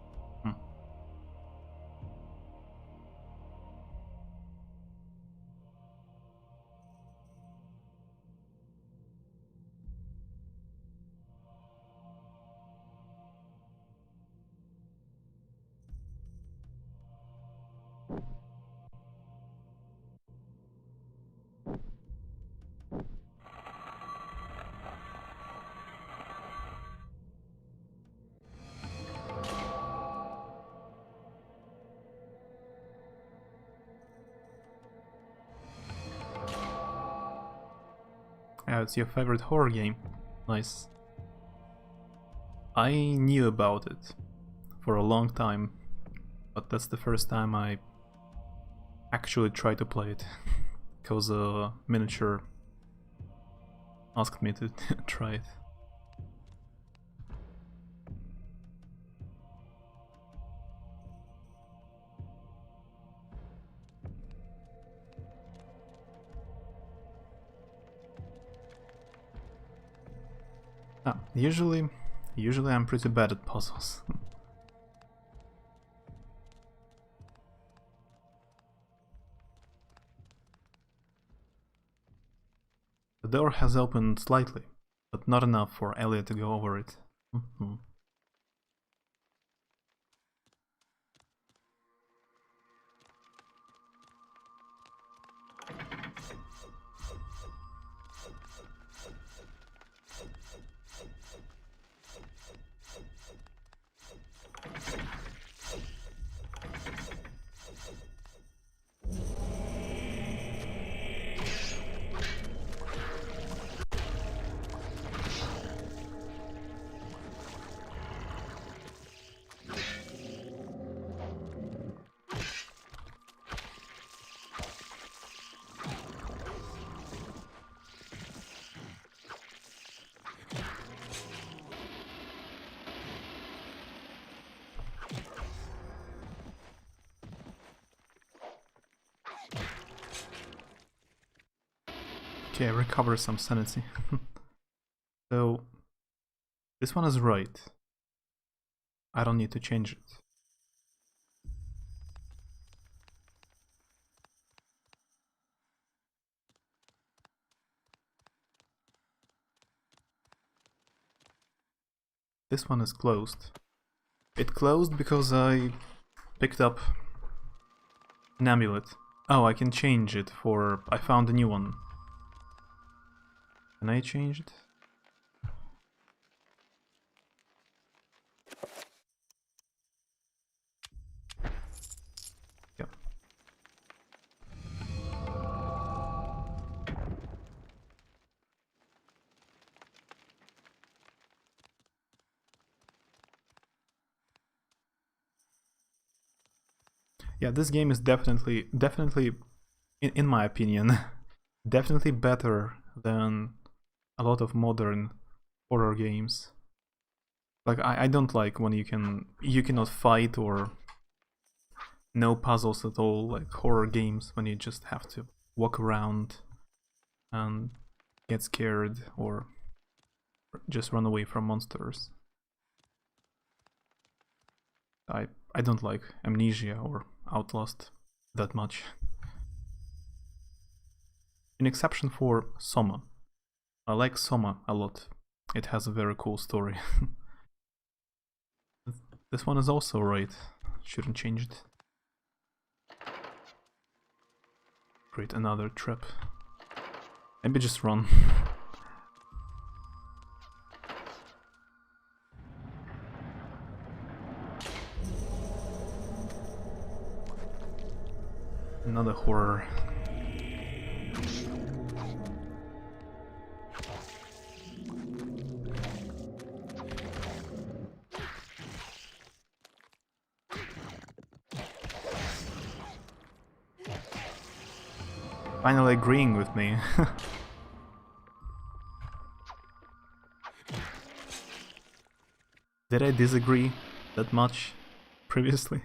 Yeah, it's your favorite horror game. Nice. I knew about it for a long time, but that's the first time I actually tried to play it, because a miniature asked me to try it. Usually I'm pretty bad at puzzles. The door has opened slightly, but not enough for Elliot to go over it. Okay, recover some sanity. So, this one is right. I don't need to change it. This one is closed. It closed because I picked up an amulet. Oh, I can change it for... I found a new one. Can I change it? Yeah. Yeah, this game is definitely in my opinion, definitely better than a lot of modern horror games. Like I don't like when you cannot fight or no puzzles at all, like horror games when you just have to walk around and get scared or just run away from monsters. I don't like Amnesia or Outlast that much. In exception for Soma. I like Soma a lot. It has a very cool story. This one is also right. Shouldn't change it. Create another trap. Maybe just run. Another horror. Finally agreeing with me. Did I disagree that much previously?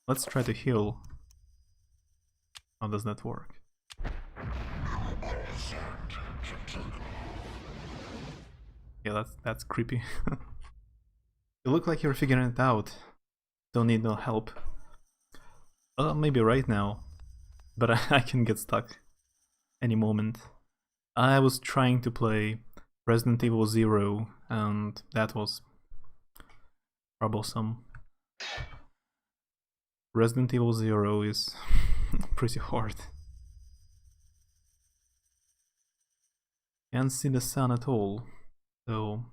Let's try to heal. How does that work? Yeah, that's creepy. You look like you're figuring it out. Don't need no help. Maybe right now. But I can get stuck any moment. I was trying to play Resident Evil 0 and that was troublesome. Resident Evil 0 is pretty hard. Can't see the sun at all, so...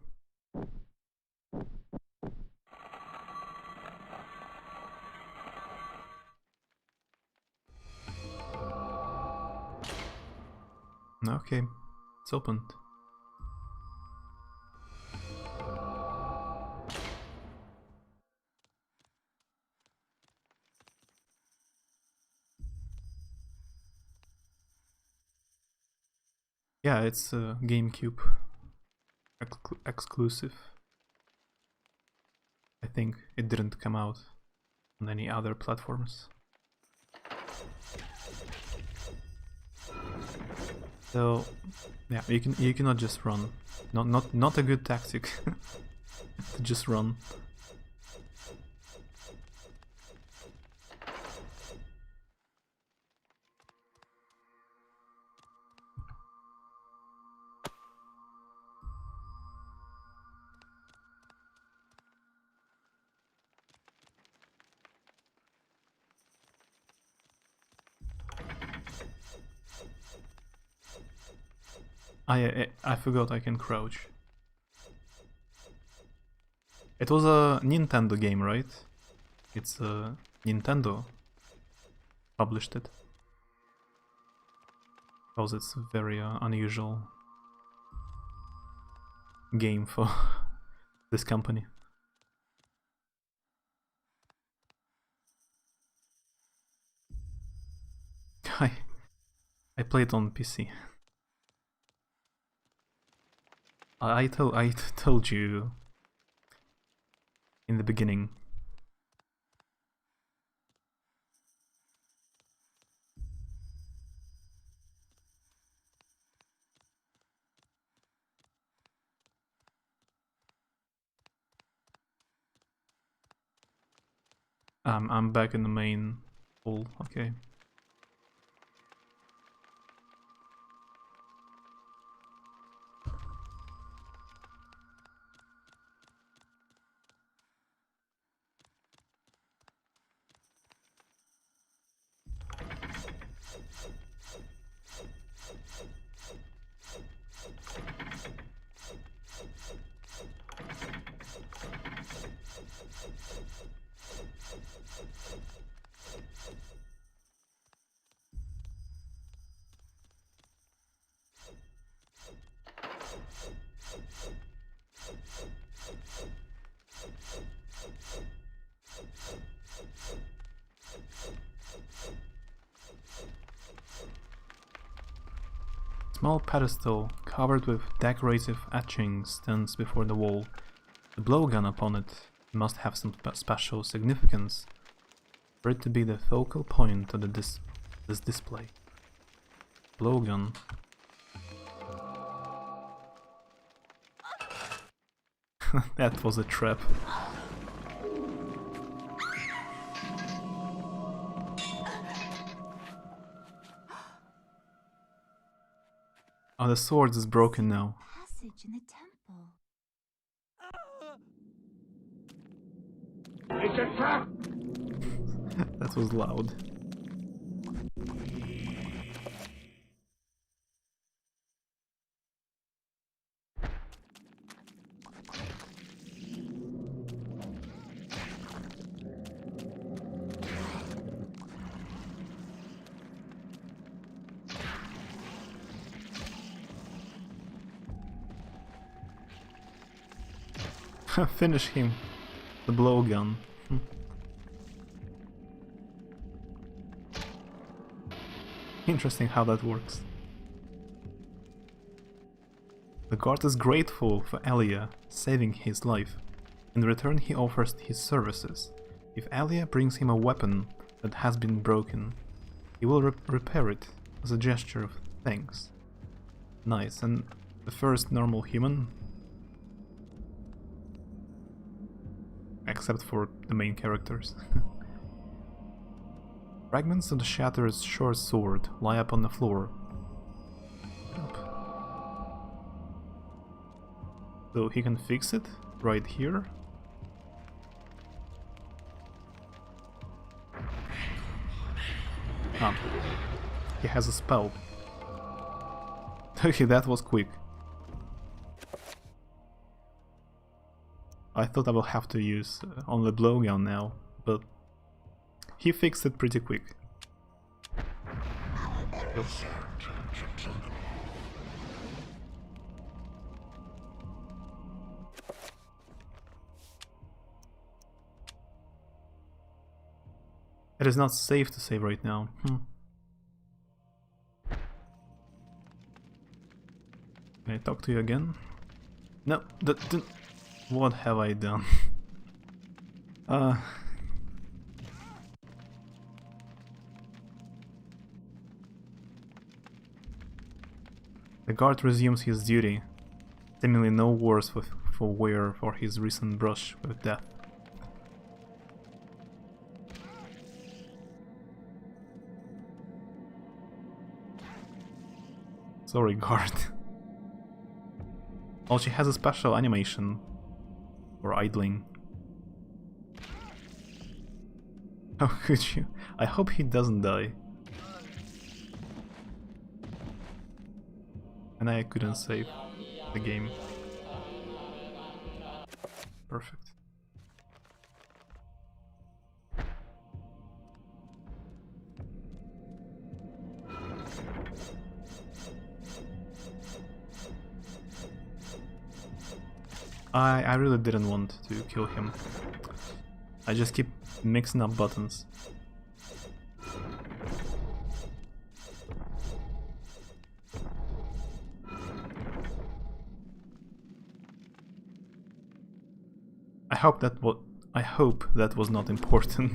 Okay, it's opened. Yeah, it's a GameCube exclusive. I think it didn't come out on any other platforms. So yeah, you cannot just run. Not a good tactic to just run. I forgot I can crouch. It was a Nintendo game, right? It's Nintendo published it. Because it's a very unusual game for this company. I played on PC. I told you in the beginning. I'm back in the main hall, okay. small pedestal covered with decorative etchings stands before the wall. The blowgun upon it must have some special significance for it to be the focal point of this display. Blowgun. That was a trap. Oh, the sword is broken now. Passage in the temple. It's a trap! That was loud. Finish him. The blowgun. Interesting how that works. The guard is grateful for Elia saving his life. In return he offers his services. If Elia brings him a weapon that has been broken, he will repair it as a gesture of thanks. Nice, and the first normal human? Except for the main characters. Fragments of the shattered short sword lie upon the floor. So he can fix it right here. Ah, he has a spell. Okay, that was quick. I thought I will have to use on the blowgun now, but he fixed it pretty quick. Oops. It is not safe to save right now. Can I talk to you again? No, what have I done? The guard resumes his duty, seemingly no worse for wear for his recent brush with death. Sorry, guard. Oh, she has a special animation for idling. How could you? I hope he doesn't die. And I couldn't save the game. Perfect. I really didn't want to kill him. I just keep mixing up buttons. I hope that was not important.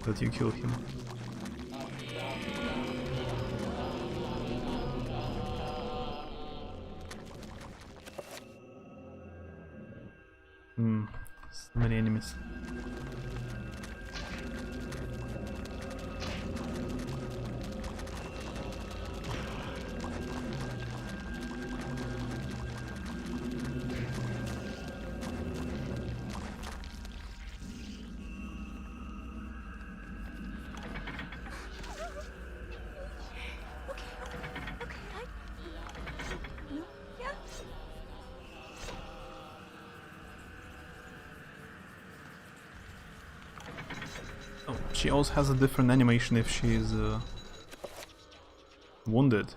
That you kill him. So many enemies. She also has a different animation if she's wounded.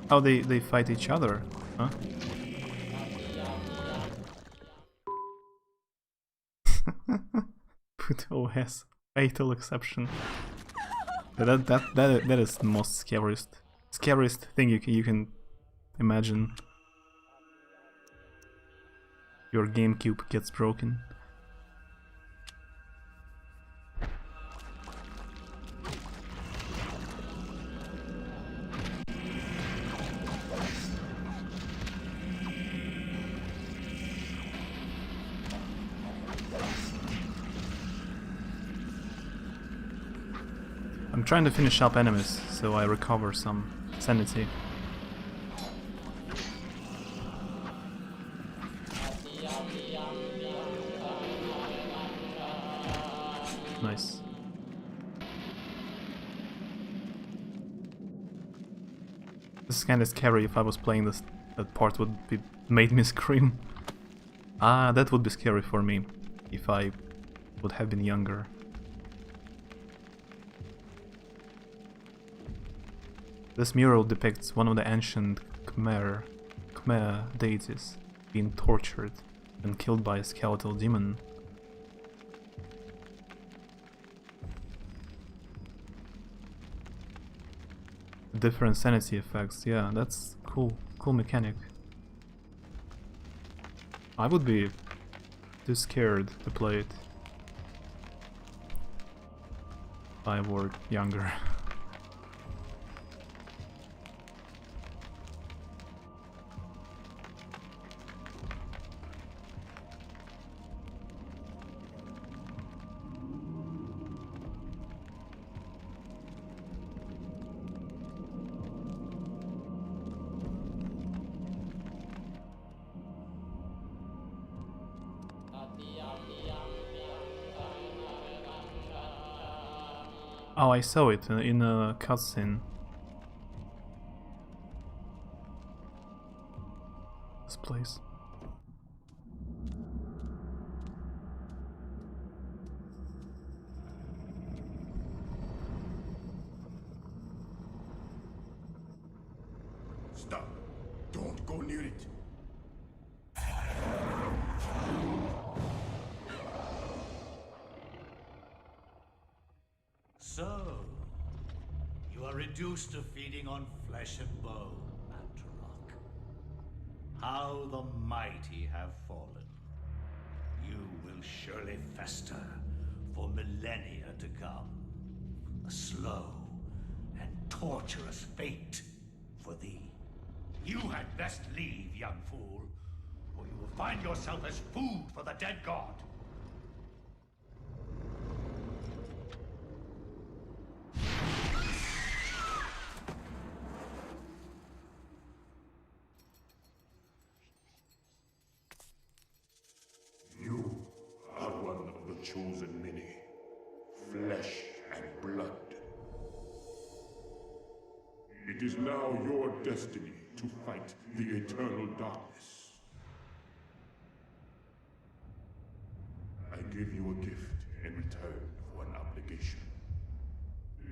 Oh, they fight each other, huh? Put OS fatal exception. That is the most scariest thing you can imagine. Your GameCube gets broken. I'm trying to finish up enemies, so I recover some sanity. Nice. This is kinda scary. If I was playing this, that part would be made me scream. Ah, that would be scary for me, if I would have been younger. This mural depicts one of the ancient Khmer deities being tortured and killed by a skeletal demon. Different sanity effects, yeah, that's cool mechanic. I would be too scared to play it if I were younger. Oh, I saw it in a cutscene. This place. Stop. Don't go near it. So, you are reduced to feeding on flesh and bone, Mantarok. How the mighty have fallen. You will surely fester for millennia to come. A slow and torturous fate for thee. You had best leave, young fool, or you will find yourself as food for the dead god. You are one of the chosen many. Flesh and blood. It is now your destiny to fight the eternal darkness. I give you a gift in return for an obligation.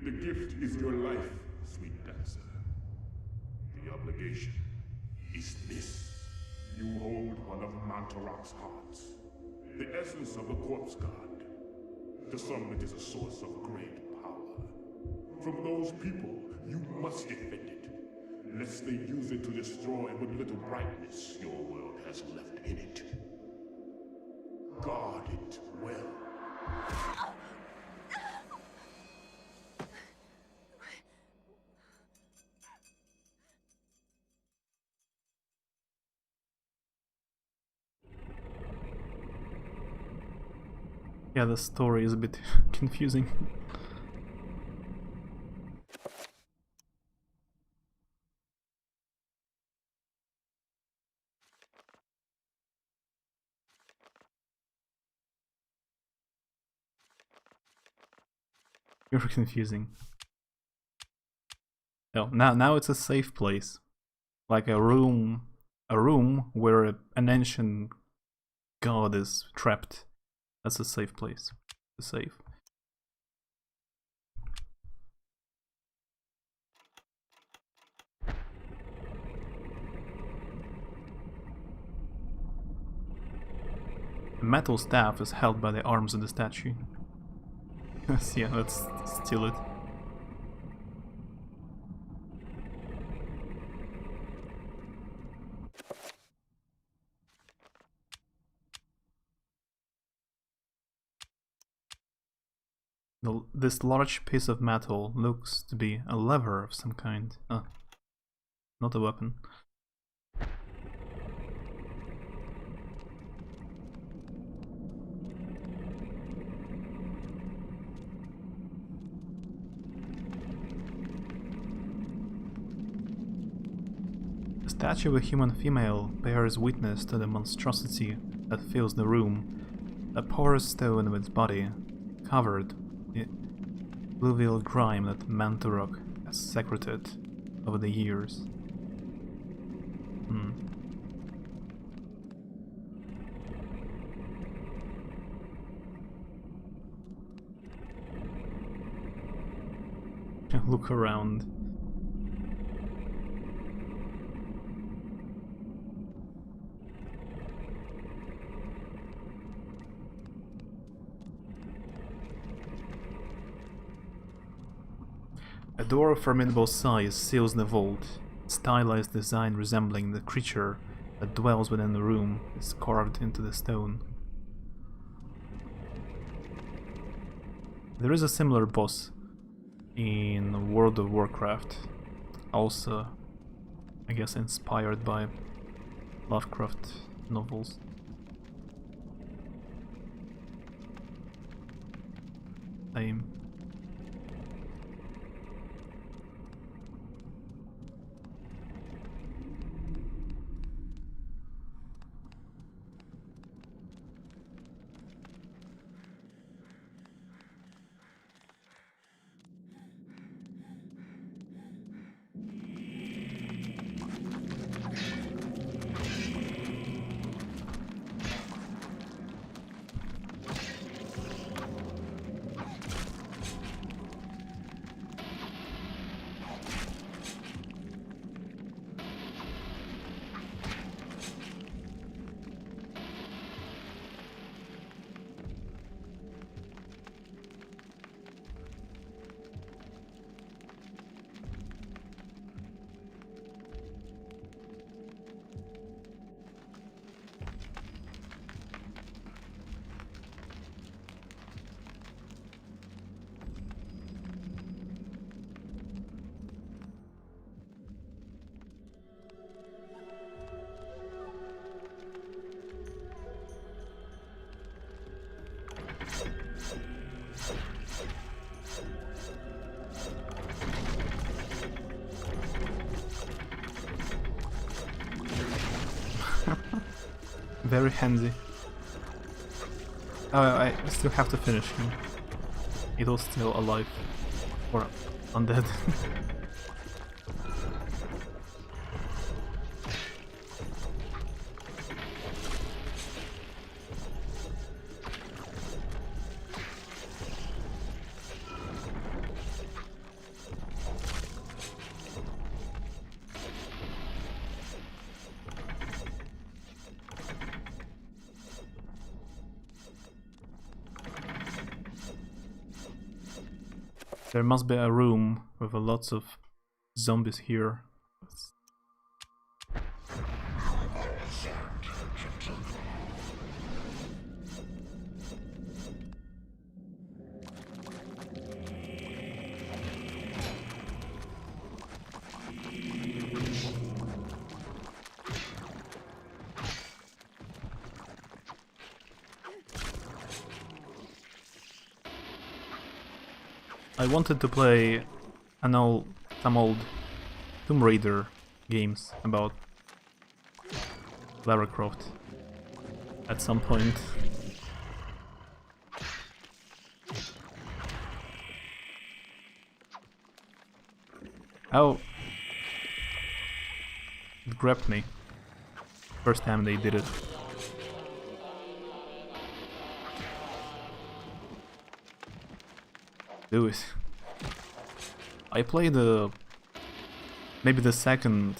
The gift is your life, sweet dancer. The obligation is this. You hold one of Mantarok's hearts. The essence of the corpse god. To some it is a source of great power. From those people, you must defend it, lest they use it to destroy what little brightness your world has left in it. Guard it well. Yeah, the story is a bit confusing. You're confusing. Oh, now it's a safe place, like a room where an ancient god is trapped. That's a safe place. It's safe. metal staff is held by the arms of the statue. Yeah, let's steal it. This large piece of metal looks to be a lever of some kind. Not a weapon. The statue of a human female bears witness to the monstrosity that fills the room, a porous stone of its body, covered in pluvial grime that Manturok has secreted over the years. Look around. A door of formidable size seals the vault. Stylized design resembling the creature that dwells within the room is carved into the stone. There is a similar boss in World of Warcraft, also, I guess, inspired by Lovecraft novels. Same. Very handy. Oh, I still have to finish him. It was still alive. Or undead. There must be a room with lots of zombies here. I wanted to play some old Tomb Raider games about Lara Croft at some point. Oh, it grabbed me. First time they did it. Do it. I played maybe the second,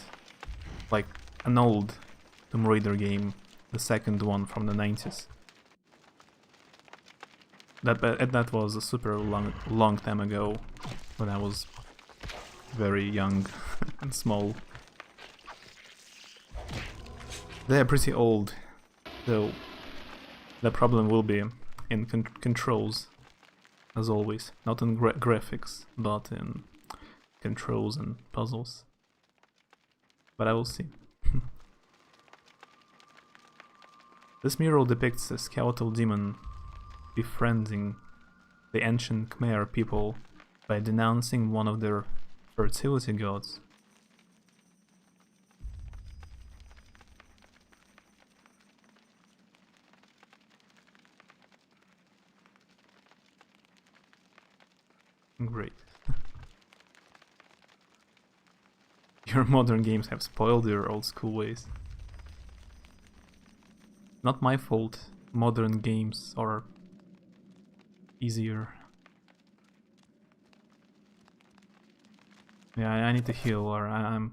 like an old Tomb Raider game, the second one from the 90s. That was a super long time ago, when I was very young and small. They are pretty old, though. The problem will be in controls, as always. Not in graphics, but in controls and puzzles. But I will see. This mural depicts a skeletal demon befriending the ancient Khmer people by denouncing one of their fertility gods. Great. Your modern games have spoiled your old school ways. Not my fault. Modern games are easier. Yeah, I need to heal, or I'm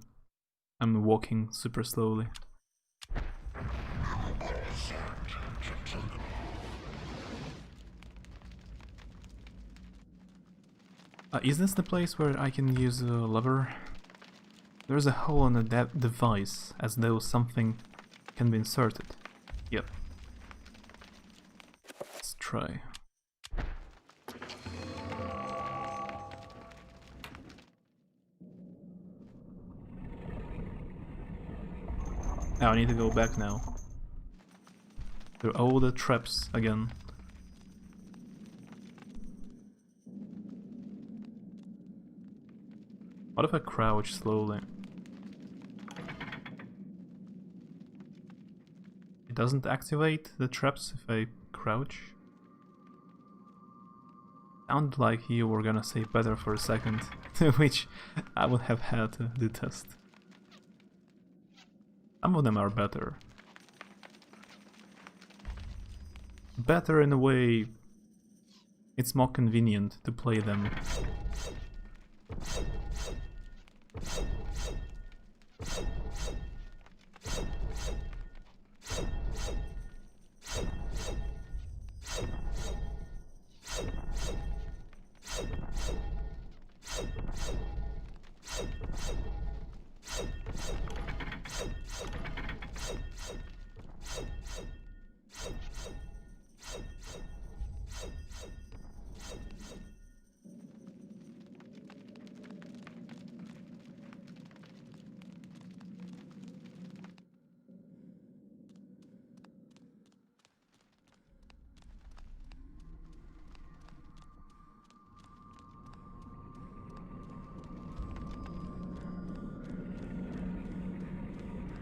walking super slowly. Is this the place where I can use a lever? There's a hole in the device, as though something can be inserted. Yep. Let's try. Oh, I need to go back now. Through all the traps again. What if I crouch slowly? It doesn't activate the traps if I crouch? Sounded like you were gonna say better for a second, which I would have had to do test. Some of them are better. Better in a way, it's more convenient to play them.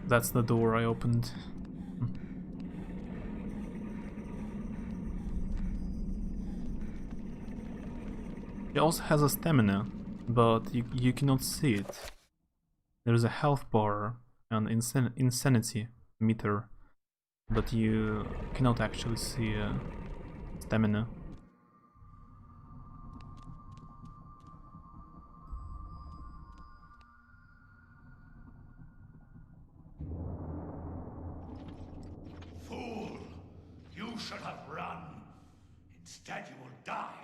That's the door I opened. It also has a stamina, but you cannot see it. There's a health bar and insanity meter, but you cannot actually see stamina. Fool! You should have run. Instead you will die.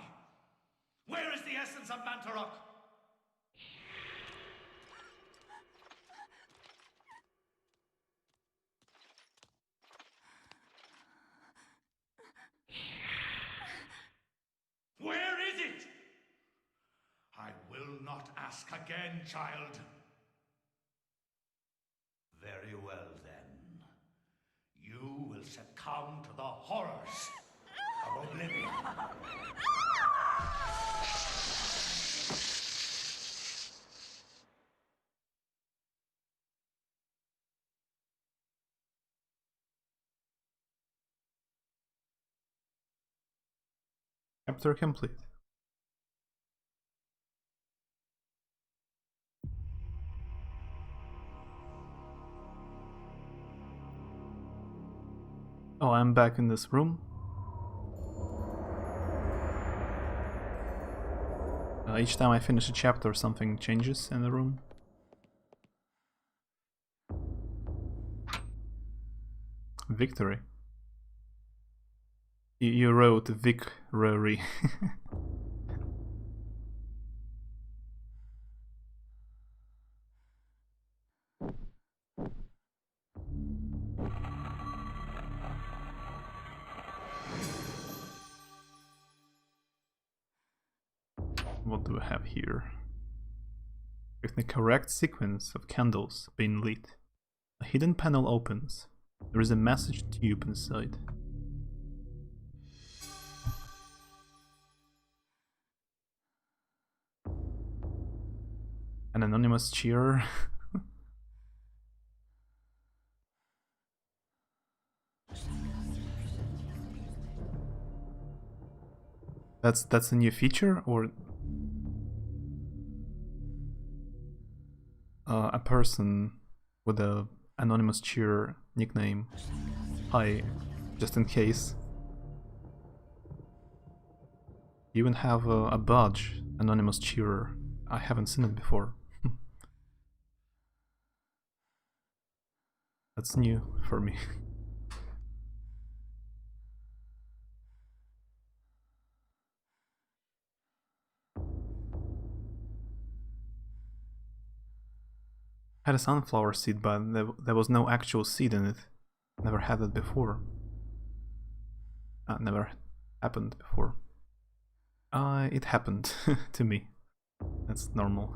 Where is the essence of Mantarok? Where is it? I will not ask again, child. Very well, then. You will succumb to the horrors of oblivion. Chapter complete. Oh, I'm back in this room. Each time I finish a chapter, something changes in the room. Victory. You wrote Vicrary. What do we have here? With the correct sequence of candles being lit, a hidden panel opens. There is a message tube inside. An anonymous cheer. That's a new feature, or a person with a anonymous cheer nickname. Hi, just in case. You even have a badge, anonymous cheerer. I haven't seen it before. That's new for me. I had a sunflower seed, but there was no actual seed in it. Never had it before. Never happened before. It happened to me. That's normal.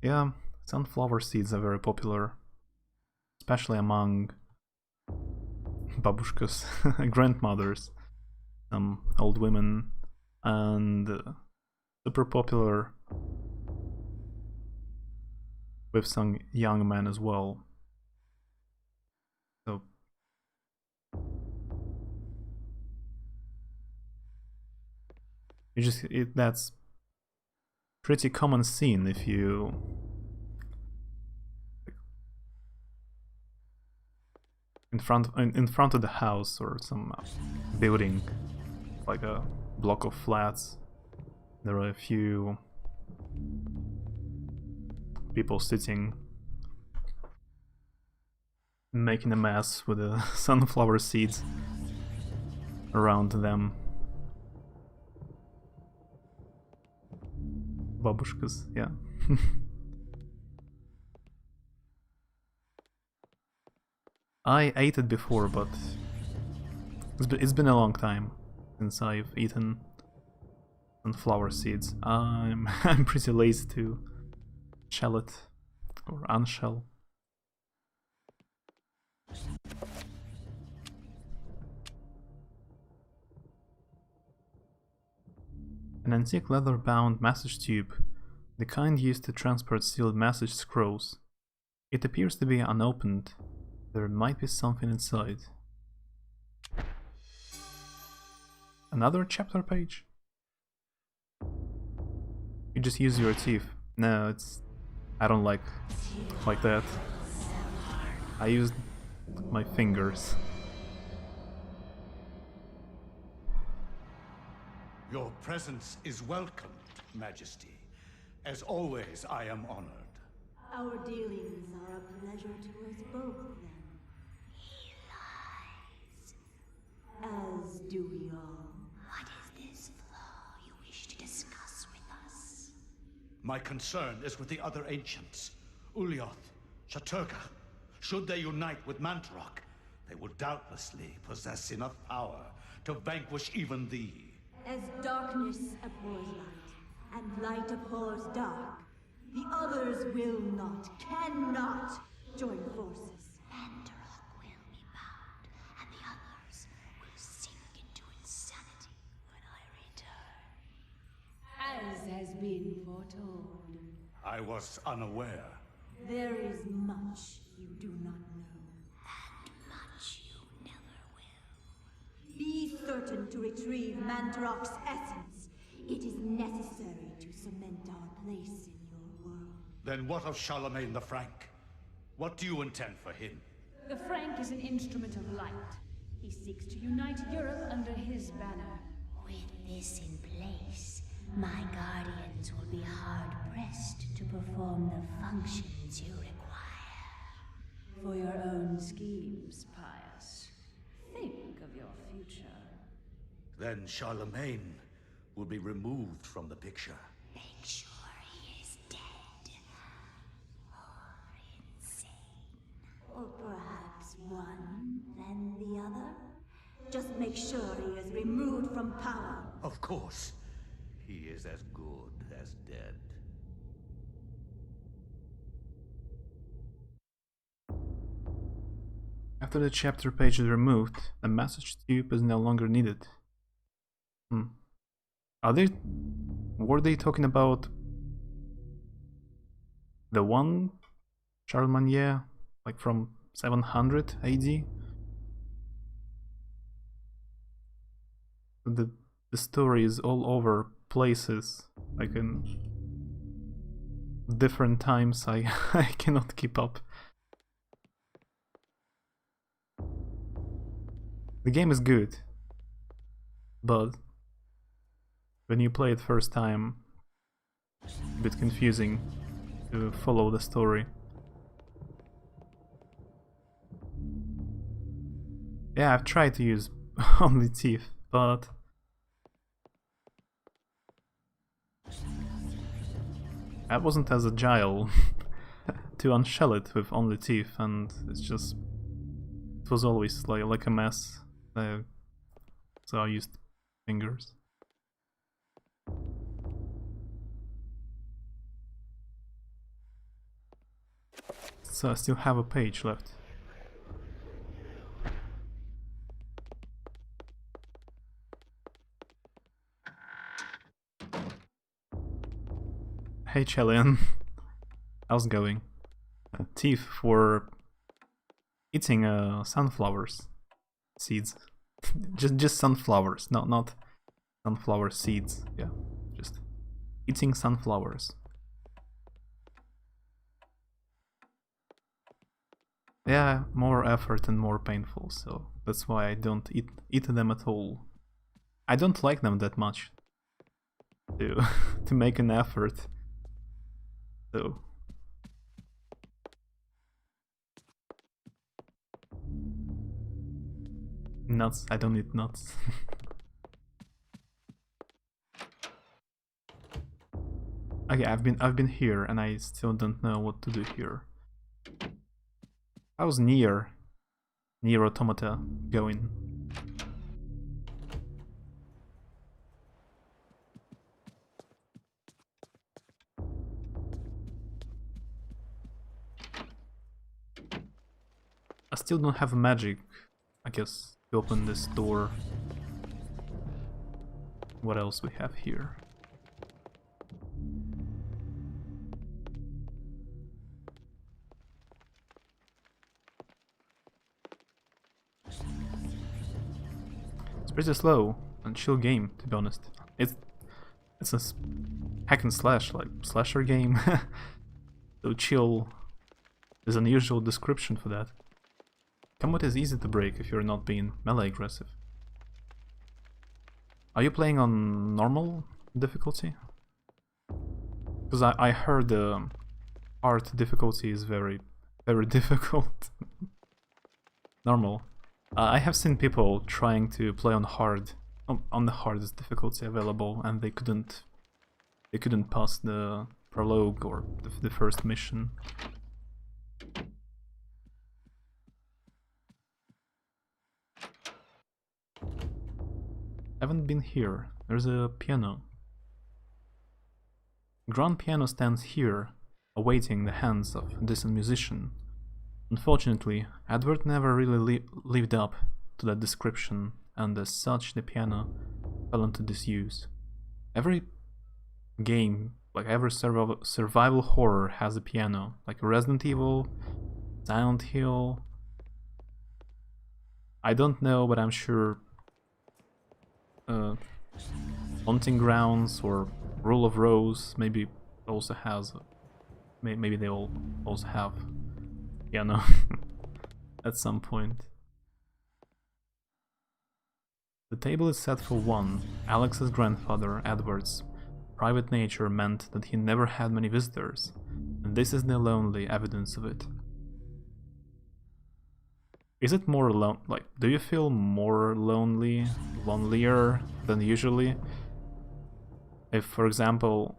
Yeah, sunflower seeds are very popular, especially among babushkas, grandmothers, some old women, and super popular with some young men as well. So that's pretty common scene if you in front of the house or some building, like a block of flats. There are a few people sitting, making a mess with the sunflower seeds around them. Babushkas, yeah. I ate it before, but it's been a long time since I've eaten sunflower seeds. I'm pretty lazy to shell it or unshell. An antique leather-bound message tube, the kind used to transport sealed message scrolls. It appears to be unopened. There might be something inside. Another chapter page? You just use your teeth. No, I don't like that. I used my fingers. Your presence is welcomed, Majesty. As always, I am honored. Our dealings are a pleasure to us both, then. He lies. As do we all. What is this flaw you wish to discuss with us? My concern is with the other ancients. Ulyaoth, Shaturga. Should they unite with Mantarok, they will doubtlessly possess enough power to vanquish even thee. As darkness abhors light, and light abhors dark, the others will not, cannot join forces. Mantarok will be bound, and the others will sink into insanity when I return. As has been foretold. I was unaware. There is much you do not know. And much you never will. Be certain to retrieve Mantarok's essence. It is necessary to cement our place in your world. Then what of Charlemagne the Frank? What do you intend for him? The Frank is an instrument of light. He seeks to unite Europe under his banner. With this in place, my guardians will be hard-pressed to perform the functions you require. For your own schemes, Pious. Think of your future. Then Charlemagne will be removed from the picture. Make sure he is dead. Or insane. Or perhaps one, then the other? Just make sure he is removed from power. Of course. He is as good as dead. After the chapter page is removed, the message tube is no longer needed. Were they talking about the one Charlemagne, like from 700 AD? The story is all over places, like in different times. I cannot keep up. The game is good, but when you play it first time, it's a bit confusing to follow the story. Yeah, I've tried to use only teeth, but I wasn't as agile to unshell it with only teeth, and it was always like a mess. So I used fingers. So I still have a page left. Hey Chelian, how's it going? Teeth for eating sunflowers seeds. just sunflowers, not sunflower seeds. Yeah, just eating sunflowers. Yeah, more effort and more painful, so that's why I don't eat them at all. I don't like them that much to to make an effort. So nuts, I don't eat nuts. Okay, I've been here and I still don't know what to do here. How's Nier Automata going? I still don't have magic, I guess, to open this door. What else we have here? It's pretty slow and chill game, to be honest. It's a hack and slash, like slasher game. So chill is an unusual description for that. Combat is easy to break if you're not being melee aggressive. Are you playing on normal difficulty? Because I heard the hard difficulty is very difficult. Normal. I have seen people trying to play on hard, on the hardest difficulty available, and they couldn't pass the prologue or the first mission. Haven't been here. There's a piano. Grand piano stands here, awaiting the hands of a decent musician. Unfortunately, Edward never really lived up to that description, and as such the piano fell into disuse. Every game, like every survival horror, has a piano, like Resident Evil, Silent Hill. I don't know, but I'm sure Haunting Grounds or Rule of Rose maybe also has, maybe they all also have piano at some point. The table is set for one. Alex's grandfather, Edward's private nature meant that he never had many visitors, and this is the only evidence of it. Is it more like, do you feel more lonelier than usually? If, for example,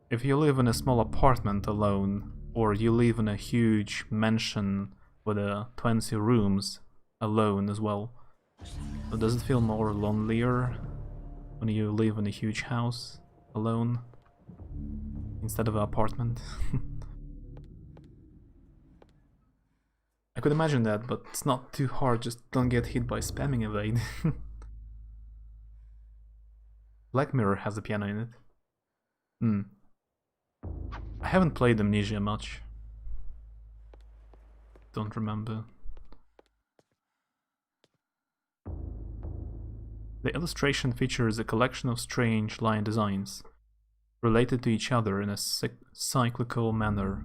if you live in a small apartment alone, or you live in a huge mansion with 20 rooms alone as well, so does it feel more lonelier when you live in a huge house alone instead of an apartment? I could imagine that, but it's not too hard, just don't get hit by spamming evade. Black Mirror has a piano in it. I haven't played Amnesia much. Don't remember. The illustration features a collection of strange line designs, related to each other in a cyclical manner.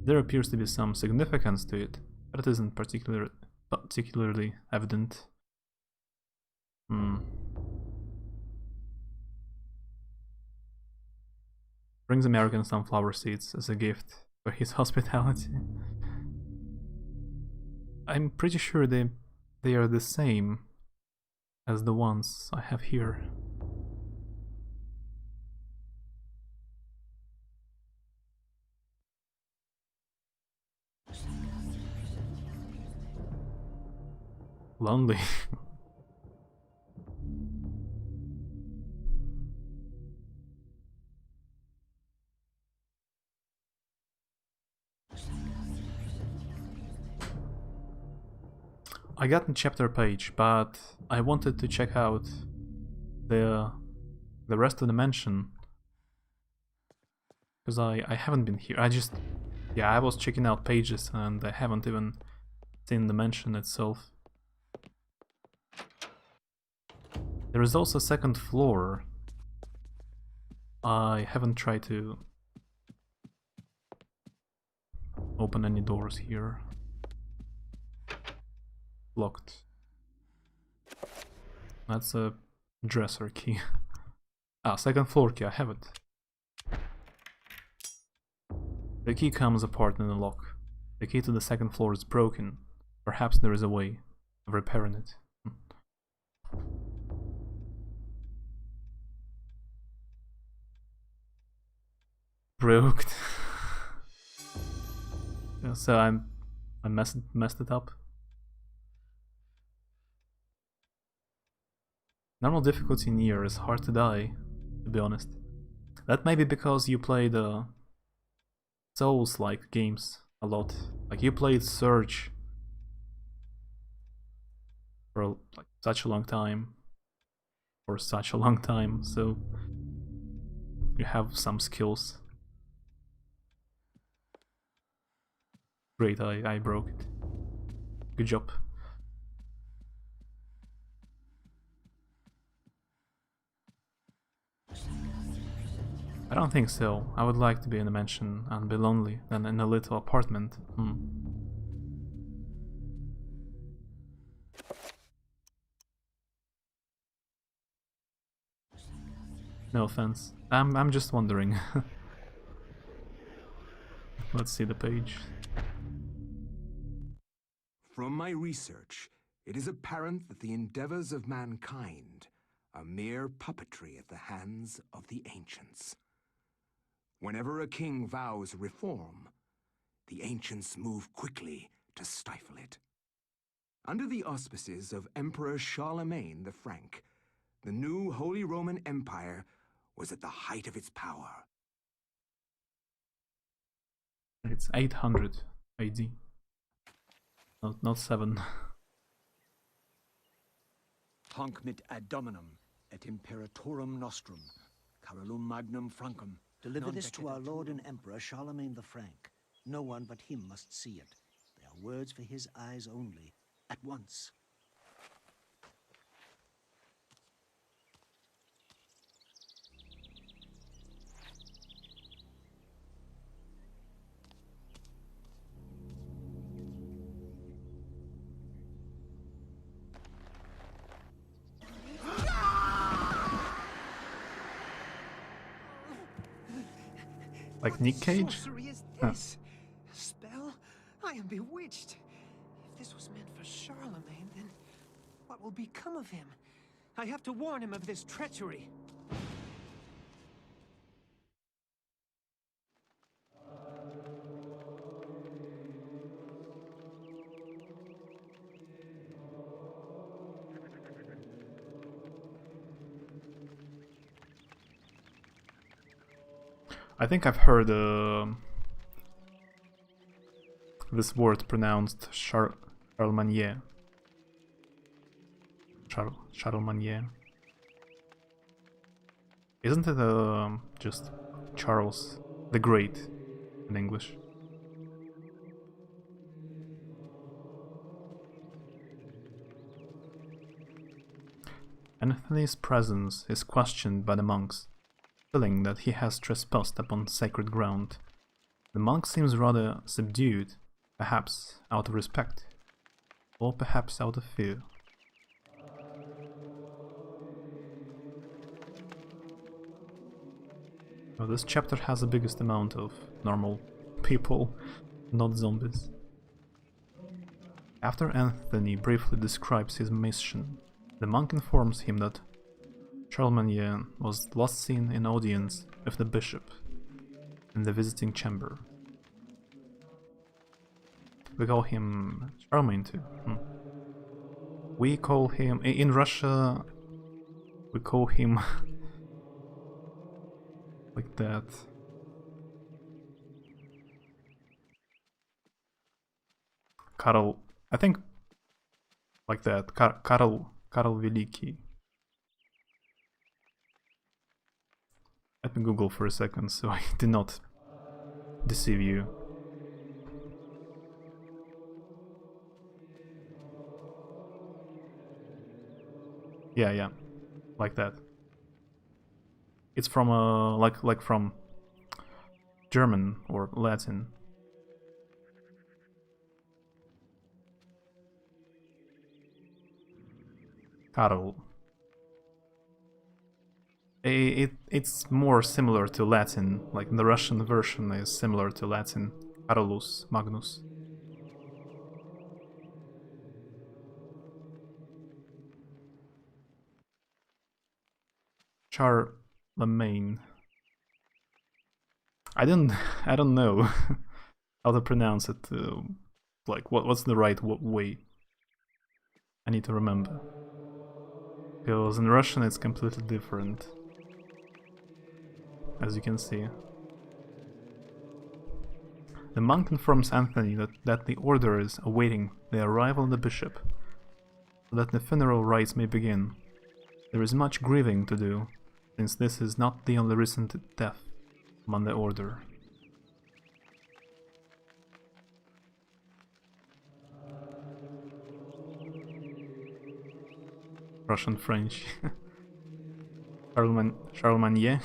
There appears to be some significance to it, but it isn't particularly evident. Brings American sunflower seeds as a gift for his hospitality. I'm pretty sure they are the same as the ones I have here. Lonely. I got the chapter page, but I wanted to check out the rest of the mansion, because I haven't been here. I was checking out pages and I haven't even seen the mansion itself. There is also a second floor. I haven't tried to open any doors here. Locked. That's a dresser key. Second floor key, I have it. The key comes apart in the lock. The key to the second floor is broken. Perhaps there is a way of repairing it. Broke. So I messed it up. Normal difficulty near is hard to die, to be honest. That may be because you play the Souls-like games a lot. Like, you played Surge for like such a long time. For such a long time, so you have some skills. Great, I broke it. Good job. I don't think so. I would like to be in a mansion and be lonely than in a little apartment. No offense. I'm just wondering. Let's see the page. From my research, it is apparent that the endeavors of mankind are mere puppetry at the hands of the ancients. Whenever a king vows reform, the ancients move quickly to stifle it. Under the auspices of Emperor Charlemagne the Frank, the new Holy Roman Empire was at the height of its power. It's 800 AD. Not 7. Hanc mit ad dominum et imperatorum nostrum, Carolum magnum Francum. Deliver this to our Lord and Emperor Charlemagne the Frank. No one but him must see it. They are words for his eyes only. At once. Like Nick Cage? Sorcery is this? Spell? I am bewitched. If this was meant for Charlemagne, then what will become of him? I have to warn him of this treachery. I think I've heard this word pronounced Charlemagne. Charlemagne. Isn't it just Charles the Great in English? Anthony's presence is questioned by the monks, feeling that he has trespassed upon sacred ground. The monk seems rather subdued, perhaps out of respect, or perhaps out of fear. Well, this chapter has the biggest amount of normal people, not zombies. After Anthony briefly describes his mission, the monk informs him that Charlemagne was last seen in audience with the bishop in the visiting chamber. We call him Charlemagne too. We call him, in Russia, we call him like that. Karl, I think like that. Karl Великий. Let me Google for a second so I do not deceive you. Yeah, like that. It's from like from German or Latin. Karl. It's more similar to Latin, like the Russian version is similar to Latin. Carolus Magnus. Charlemagne. I don't know how to pronounce it. Like what's the right way? I need to remember. Because in Russian it's completely different, as you can see. The monk informs Anthony that the order is awaiting the arrival of the bishop, so that the funeral rites may begin. There is much grieving to do, since this is not the only recent death among the order. Russian French. Charlemagne. Charlemagne.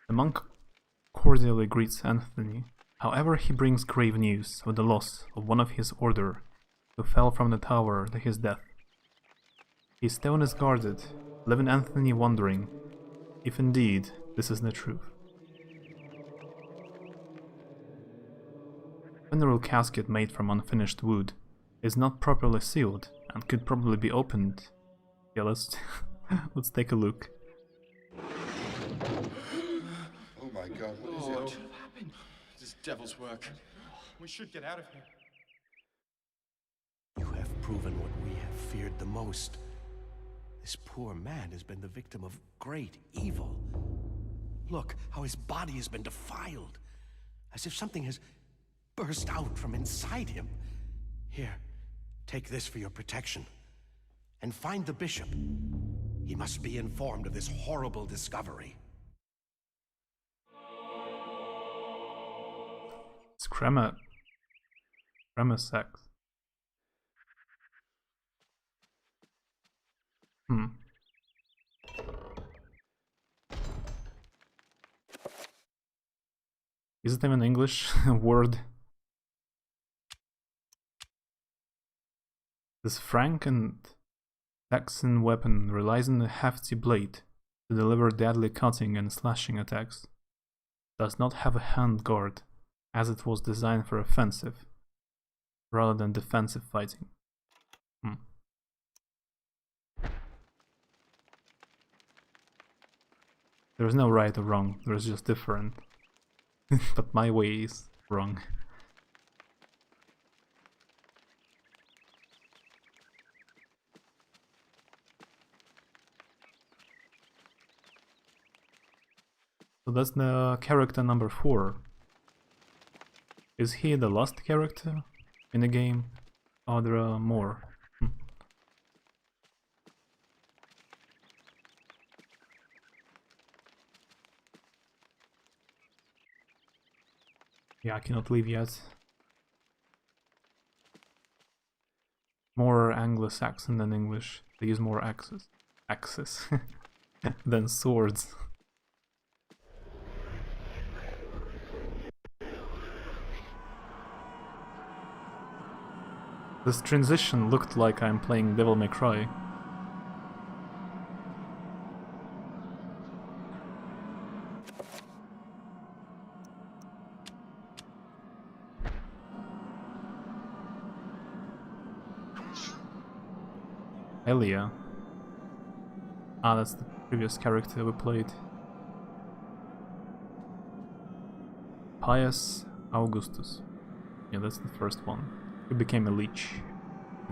The monk cordially greets Anthony. However, he brings grave news of the loss of one of his order who fell from the tower to his death. His stone is guarded, leaving Anthony wondering if indeed this is the truth. The funeral casket made from unfinished wood is not properly sealed and could probably be opened. Yeah, let's take a look. Oh my God, what is it? What happened? This devil's work. We should get out of here. You have proven what we have feared the most. This poor man has been the victim of great evil. Look how his body has been defiled, as if something has burst out from inside him. Here, take this for your protection. And find the bishop. He must be informed of this horrible discovery. It's crema sex. Is it even English word? This Frank and Saxon weapon relies on a hefty blade to deliver deadly cutting and slashing attacks. does not have a hand guard, as it was designed for offensive rather than defensive fighting. There's no right or wrong, there's just different. But my way is wrong. So that's the character number 4. Is he the last character in the game? Are there more? Yeah, I cannot leave yet. More Anglo-Saxon than English. They use more axes than swords. This transition looked like I'm playing Devil May Cry. Elia. Ah, that's the previous character we played. Pius Augustus. Yeah, that's the first one. He became a leech,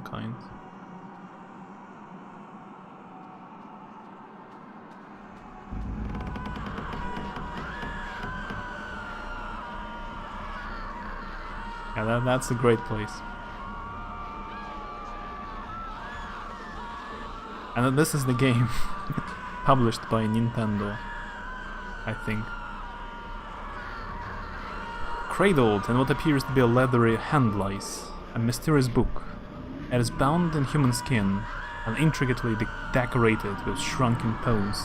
kind. Yeah, that's a great place. And this is the game published by Nintendo, I think. Cradled in what appears to be a leathery hand lice, a mysterious book. It is bound in human skin and intricately decorated with shrunken paws.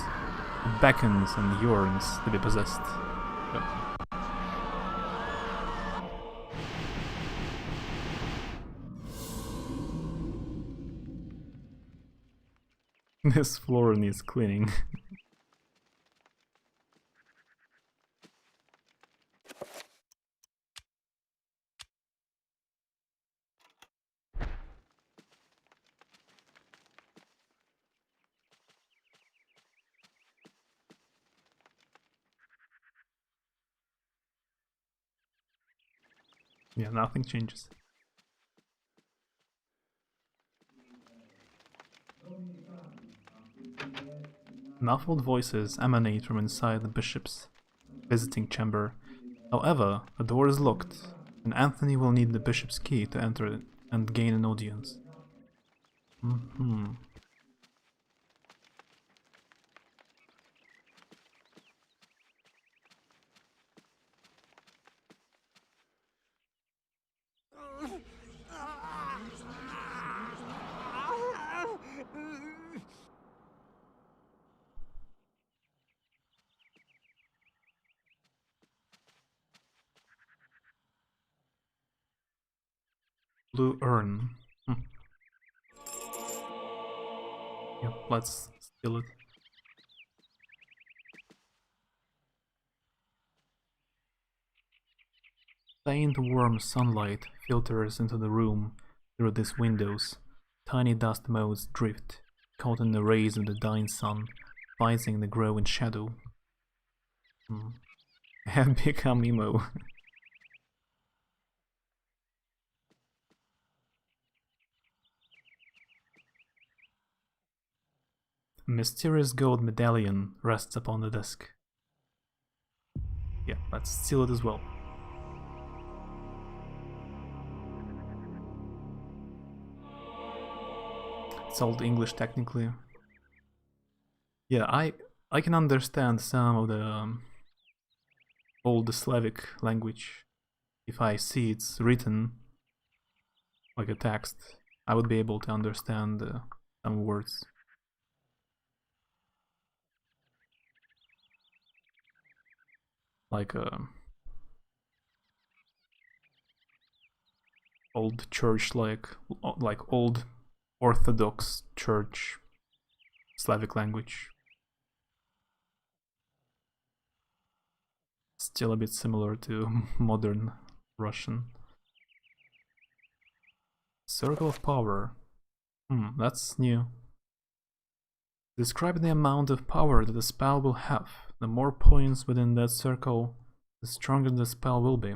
It beckons and yearns to be possessed. This floor needs cleaning. Yeah, nothing changes. Muffled voices emanate from inside the bishop's visiting chamber. However, the door is locked, and Anthony will need the bishop's key to enter it and gain an audience. Blue urn. Yep, let's steal it. Faint warm sunlight filters into the room through these windows. Tiny dust motes drift, caught in the rays of the dying sun, fighting the growing shadow. I have become emo. A mysterious gold medallion rests upon the desk. Yeah, let's steal it as well. It's Old English technically. Yeah, I can understand some of the Old Slavic language. If I see it's written like a text, I would be able to understand some words. Like old church, like old Orthodox church Slavic language. still a bit similar to modern Russian. Circle of Power. That's new. Describe the amount of power that the spell will have. The more points within that circle, the stronger the spell will be.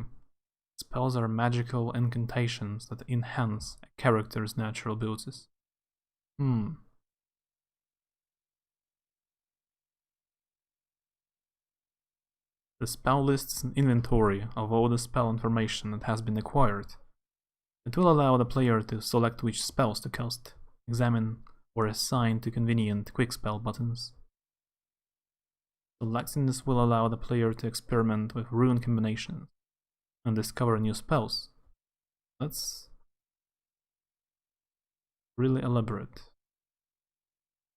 Spells are magical incantations that enhance a character's natural abilities. The spell lists an inventory of all the spell information that has been acquired. It will allow the player to select which spells to cast, examine, or assign to convenient quick spell buttons. Selecting this will allow the player to experiment with rune combinations and discover new spells. That's really elaborate.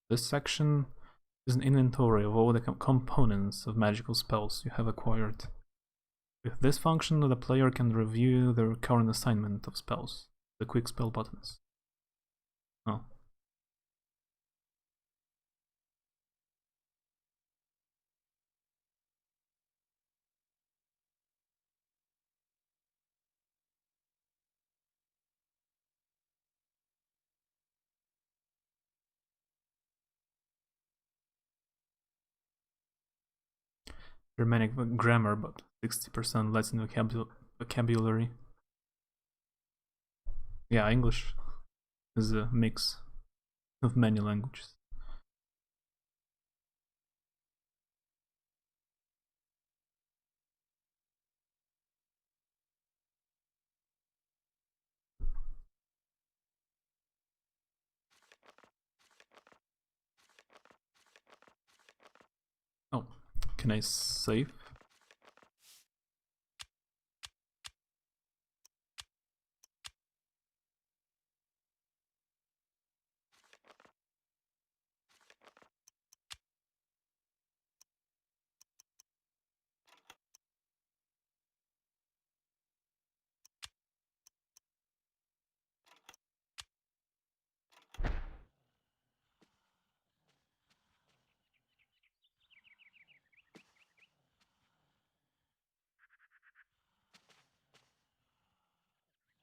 This section is an inventory of all the components of magical spells you have acquired. With this function, the player can review their current assignment of spells, the quick spell buttons. Oh. Germanic grammar, but 60% Latin vocabulary. Yeah, English is a mix of many languages. Oh, can I save?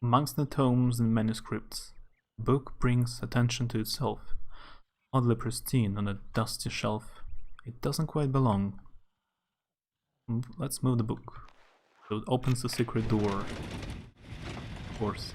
Amongst the tomes and manuscripts, the book brings attention to itself, oddly pristine on a dusty shelf. It doesn't quite belong. Let's move the book. So it opens the secret door. Of course.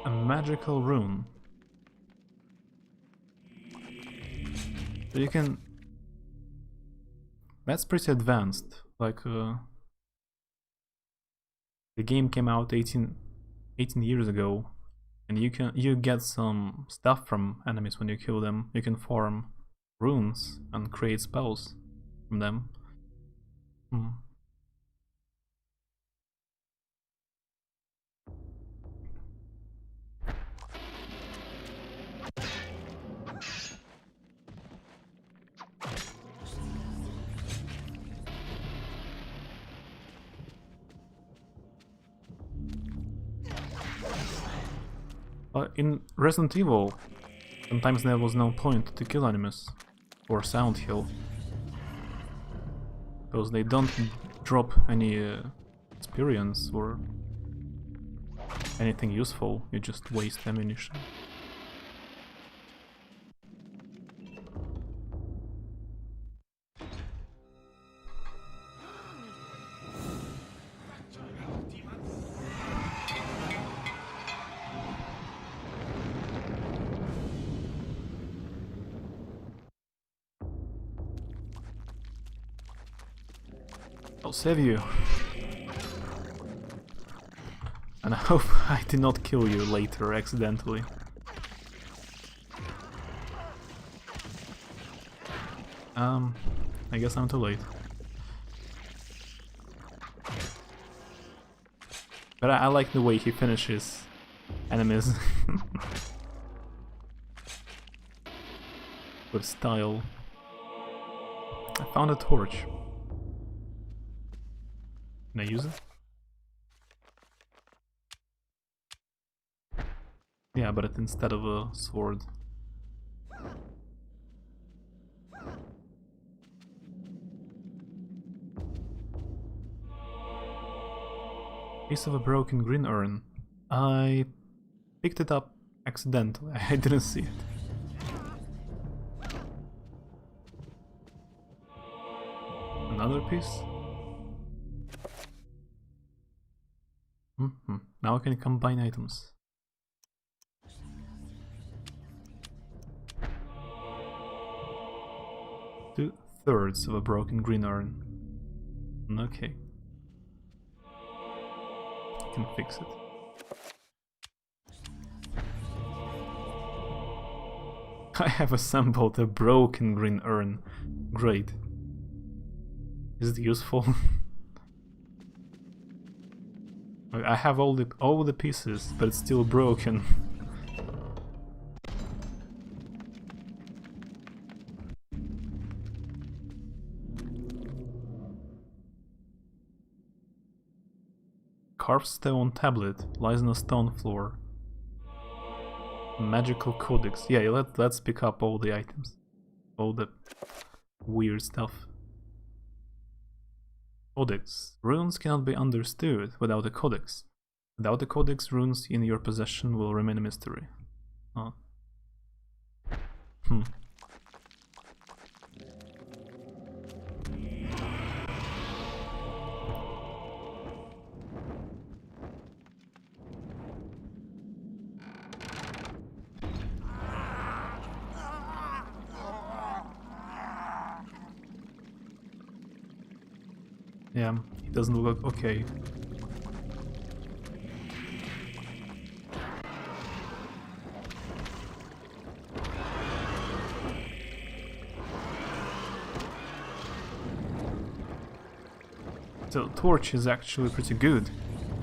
A magical rune. So you can... That's pretty advanced. Like, the game came out 18 years ago, and you get some stuff from enemies when you kill them. You can farm runes and create spells from them. In Resident Evil, sometimes there was no point to kill enemies or sound heal, because they don't drop any experience or anything useful, you just waste ammunition. I'll save you. And I hope I did not kill you later accidentally. I guess I'm too late. But I like the way he finishes enemies. With style. I found a torch. Can I use it? Yeah, but it's instead of a sword. Piece of a broken green urn. I picked it up accidentally. I didn't see it. Another piece? Now I can combine items. Two-thirds of a broken green urn. Okay. I can fix it. I have assembled a broken green urn. Great. Is it useful? I have all the pieces, but it's still broken. Carved stone tablet lies on a stone floor. Magical codex. Yeah, let's pick up all the items. All the weird stuff. Codex. Runes cannot be understood without a codex. Without the codex, runes in your possession will remain a mystery. Oh. Yeah, he doesn't look okay. So torch is actually pretty good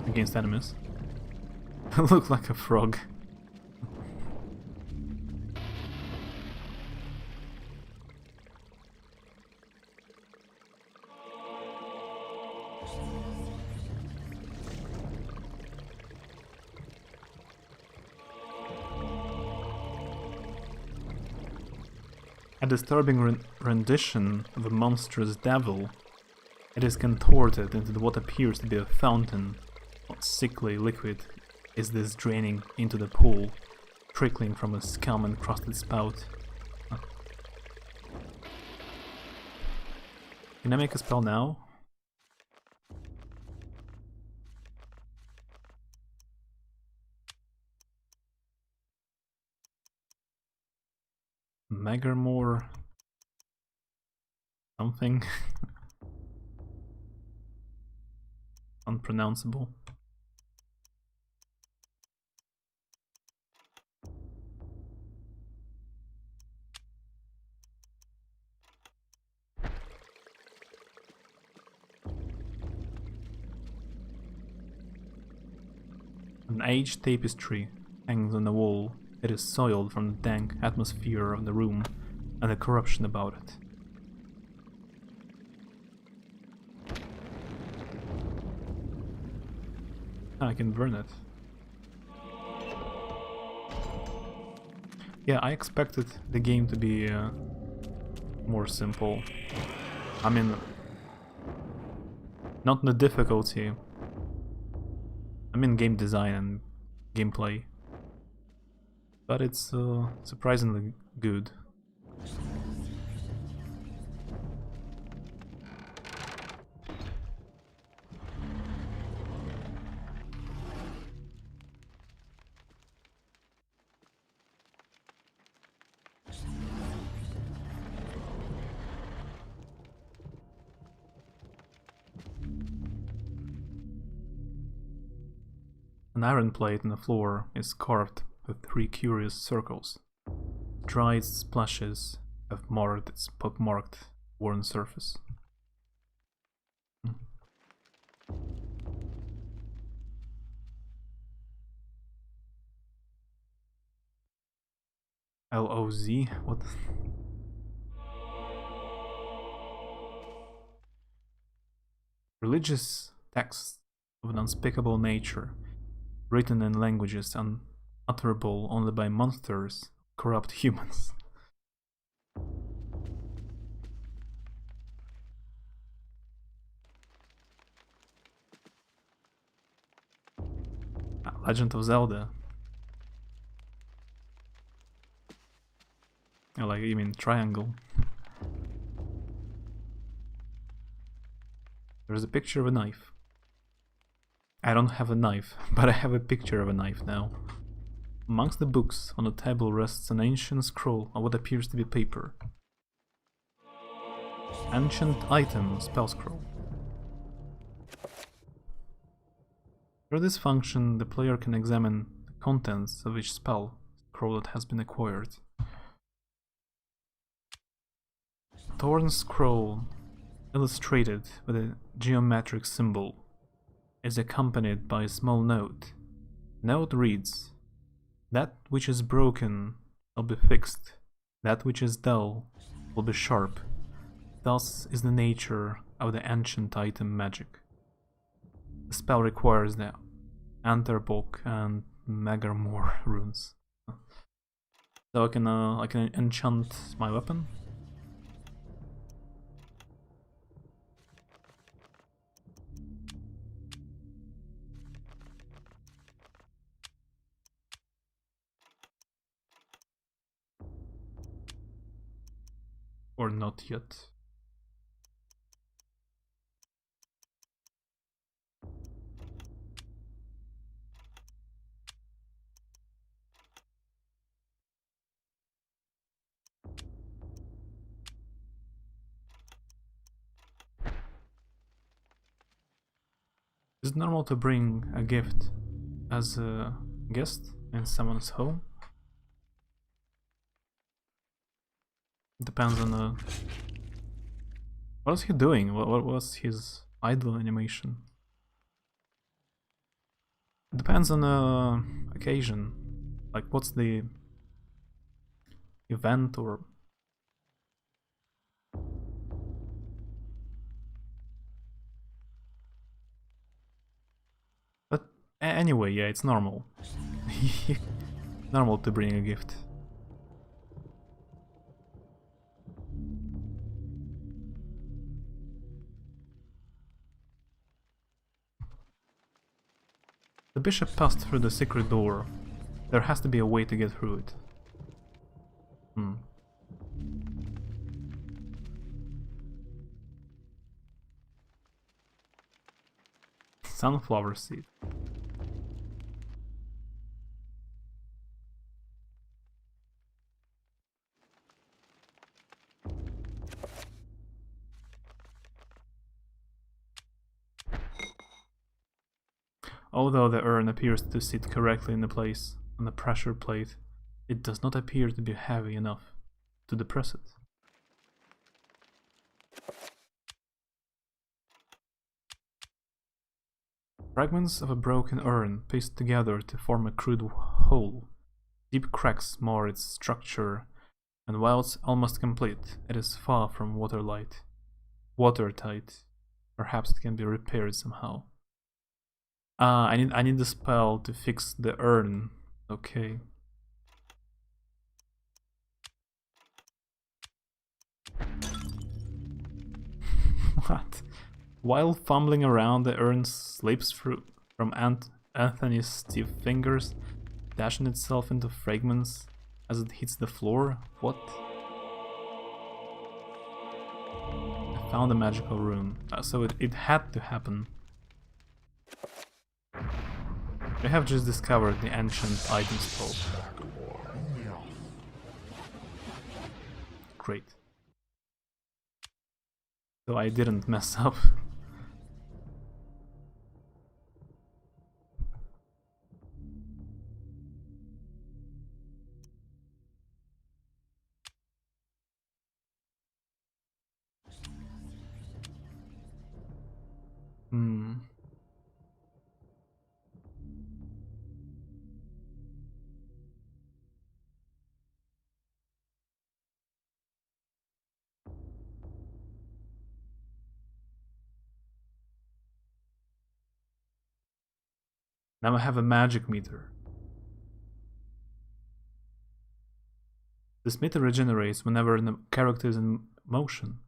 against enemies. Look like a frog. A disturbing rendition of a monstrous devil. It is contorted into what appears to be a fountain. What sickly liquid is this draining into the pool, trickling from a scum-encrusted spout? Huh. Can I make a spell now? Magarmore... something? Unpronounceable. An aged tapestry hangs on the wall. It is soiled from the dank atmosphere of the room and the corruption about it. I can burn it. Yeah, I expected the game to be more simple. I mean, not the difficulty. I mean game design and gameplay. But it's surprisingly good. An iron plate on the floor is carved with 3 curious circles. Dried splashes have marked its pockmarked, worn surface. LOZ? What? Religious texts of an unspeakable nature, written in languages unutterable only by monsters, corrupt humans. Legend of Zelda. Oh, like, you mean triangle? There's a picture of a knife. I don't have a knife, but I have a picture of a knife now. Amongst the books on the table rests an ancient scroll of what appears to be paper. Ancient item spell scroll. Through this function, the player can examine the contents of each spell scroll that has been acquired. Torn scroll, illustrated with a geometric symbol, is accompanied by a small note. Note reads, "That which is broken will be fixed, that which is dull will be sharp. Thus is the nature of the ancient item magic." The spell requires the Anterbok and Megarmore runes. So I can enchant my weapon. Or not yet. Is it normal to bring a gift as a guest in someone's home? Depends on the... What is he doing? What was his idle animation? It depends on the occasion. Like, what's the event or... But anyway, yeah, it's normal. Normal to bring a gift. The bishop passed through the secret door. There has to be a way to get through it. Sunflower seed. Although the urn appears to sit correctly in the place on the pressure plate, it does not appear to be heavy enough to depress it. Fragments of a broken urn pieced together to form a crude whole. Deep cracks mar its structure, and while it's almost complete, it is far from watertight. Perhaps it can be repaired somehow. I need the spell to fix the urn. Okay. What? While fumbling around, the urn slips from Anthony's stiff fingers, dashing itself into fragments as it hits the floor. What? I found a magical rune, so it had to happen. I have just discovered the ancient item spell. Great. So I didn't mess up. Now I have a magic meter. This meter regenerates whenever the character is in motion.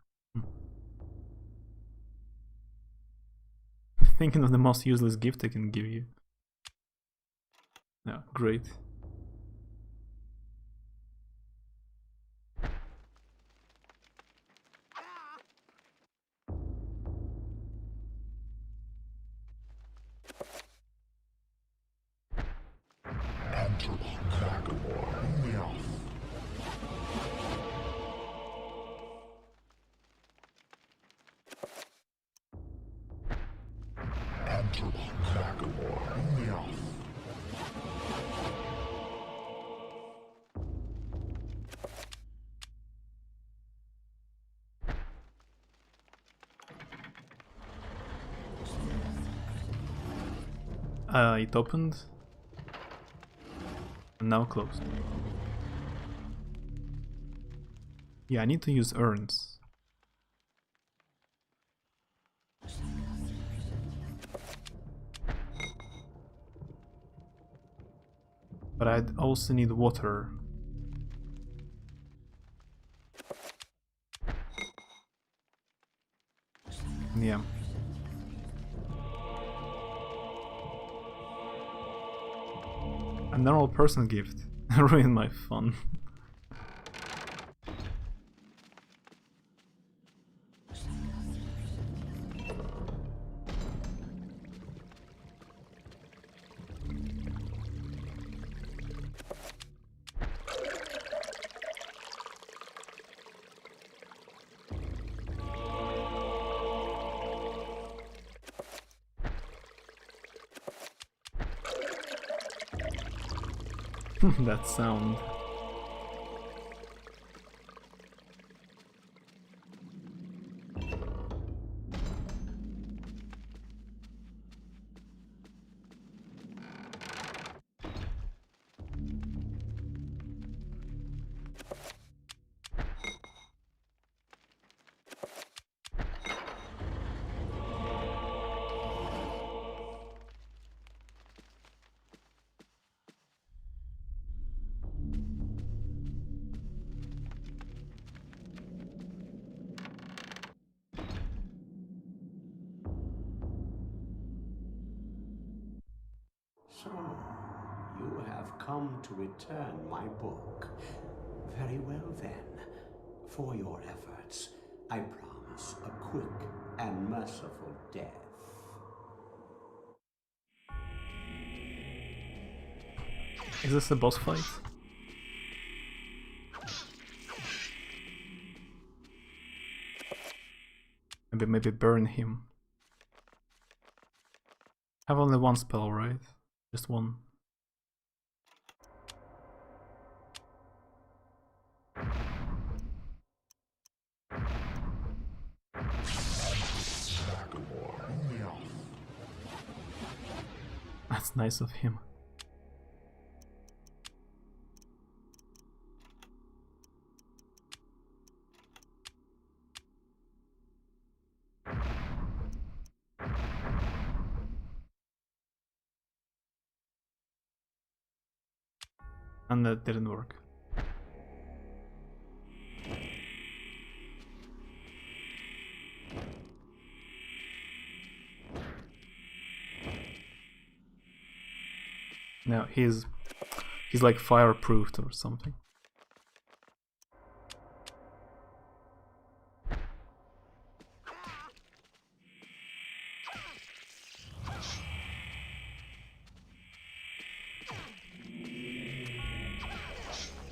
Thinking of the most useless gift I can give you. Yeah, great. It opened and now closed. Yeah, I need to use urns. But I also need water. Yeah. A normal person gift. Ruined my fun. That sound. So, you have come to return my book. Very well then. For your efforts, I promise a quick and merciful death. Is this a boss fight? Maybe burn him. I have only one spell, right? Just one. That's nice of him. And that didn't work. No, he's like fireproofed or something.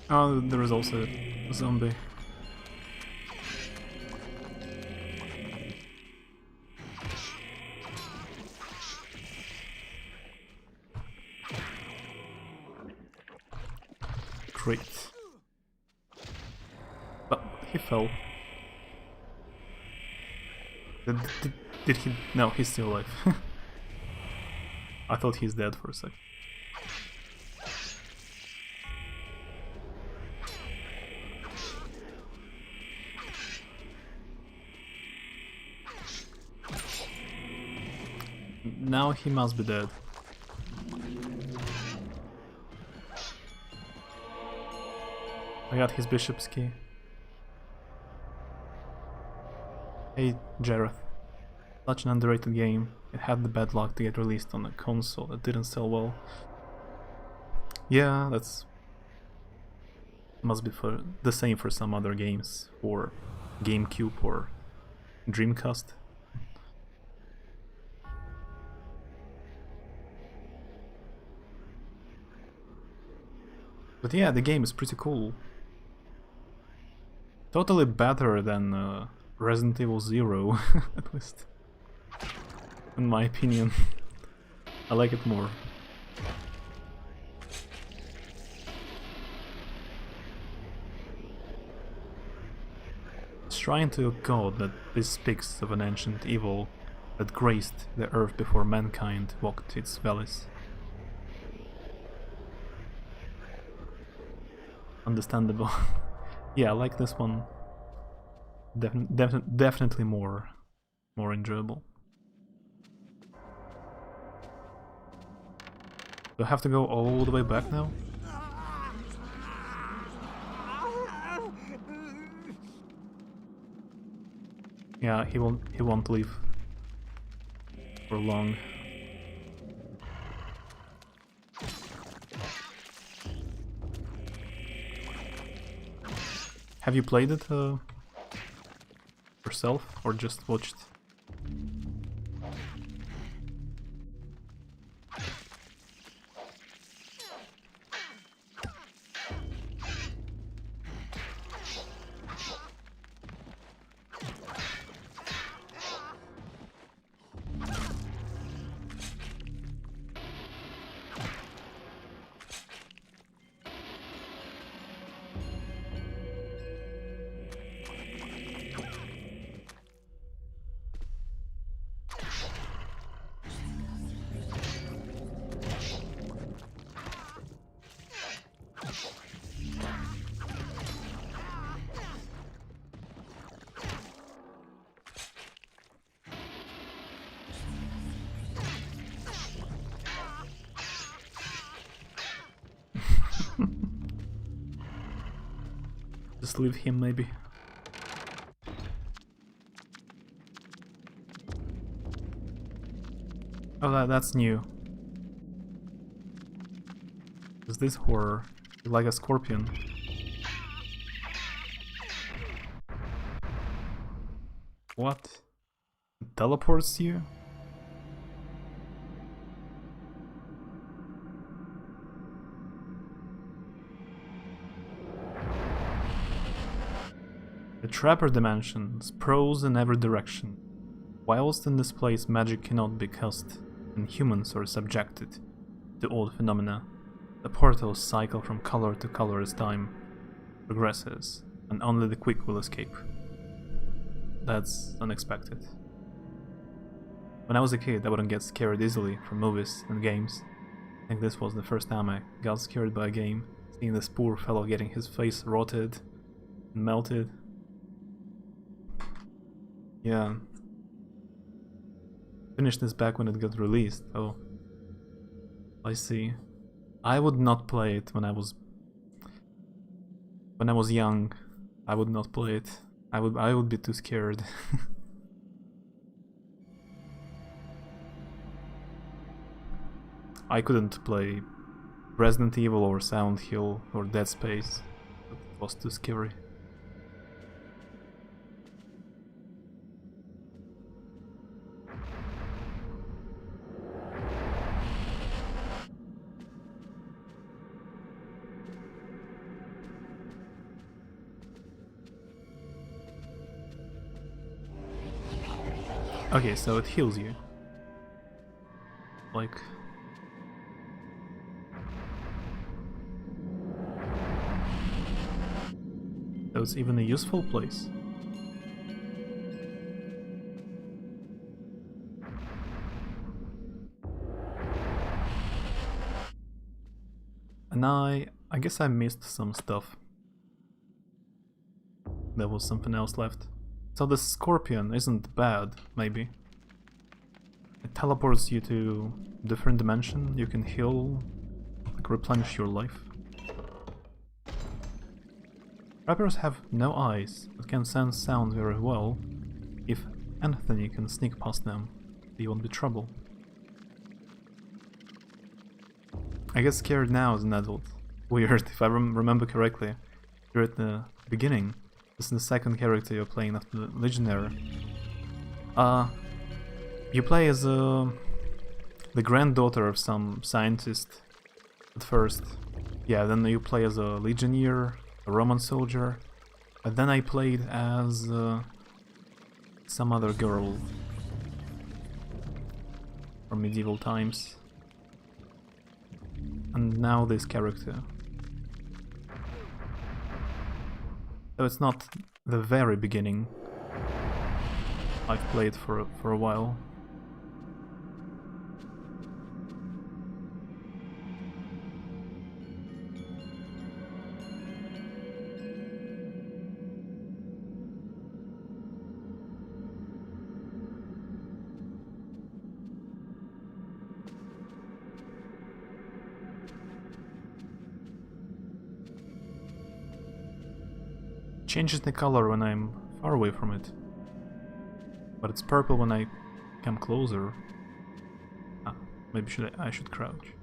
Oh, there is also a zombie. Great. But he fell. Did he? No, he's still alive. I thought he's dead for a sec. Now he must be dead. I got his bishop's key. Hey, Jareth. Such an underrated game. It had the bad luck to get released on a console that didn't sell well. Yeah, that's... must be for the same for some other games, or GameCube or Dreamcast. But yeah, the game is pretty cool. Totally better than Resident Evil 0, at least. In my opinion. I like it more. Shrine to a god that bespeaks of an ancient evil that graced the earth before mankind walked its valleys. Understandable. Yeah, I like this one. Definitely more enjoyable. Do I have to go all the way back now? Yeah, he won't leave for long. Have you played it yourself or just watched? Just leave him, maybe. Oh, that's new. Is this horror? Like a scorpion. What? It teleports you? The Trapper Dimension sprawls in every direction. Whilst in this place magic cannot be cast, and humans are subjected to odd phenomena, the portals cycle from color to color as time progresses, and only the quick will escape. That's unexpected. When I was a kid, I wouldn't get scared easily from movies and games. I think this was the first time I got scared by a game, seeing this poor fellow getting his face rotted and melted. Yeah. Finished this back when it got released. Oh, I see. I would not play it when I was young. I would not play it. I would be too scared. I couldn't play Resident Evil or Silent Hill or Dead Space. It was too scary. Okay, so it heals you. Like... so it's even a useful place. And I guess I missed some stuff. There was something else left. So the scorpion isn't bad, maybe. It teleports you to a different dimension. You can heal, like replenish your life. Rappers have no eyes, but can sense sound very well. If Anthony can sneak past them, they won't be trouble. I get scared now as an adult. Weird, if I remember correctly. You're at the beginning. This is the second character you're playing after the Legionnaire. You play as the granddaughter of some scientist at first. Yeah, then you play as a Legionnaire, a Roman soldier. And then I played as some other girl from medieval times. And now this character. So it's not the very beginning. I've played for a while. Changes the color when I'm far away from it, but it's purple when I come closer. Maybe I should crouch.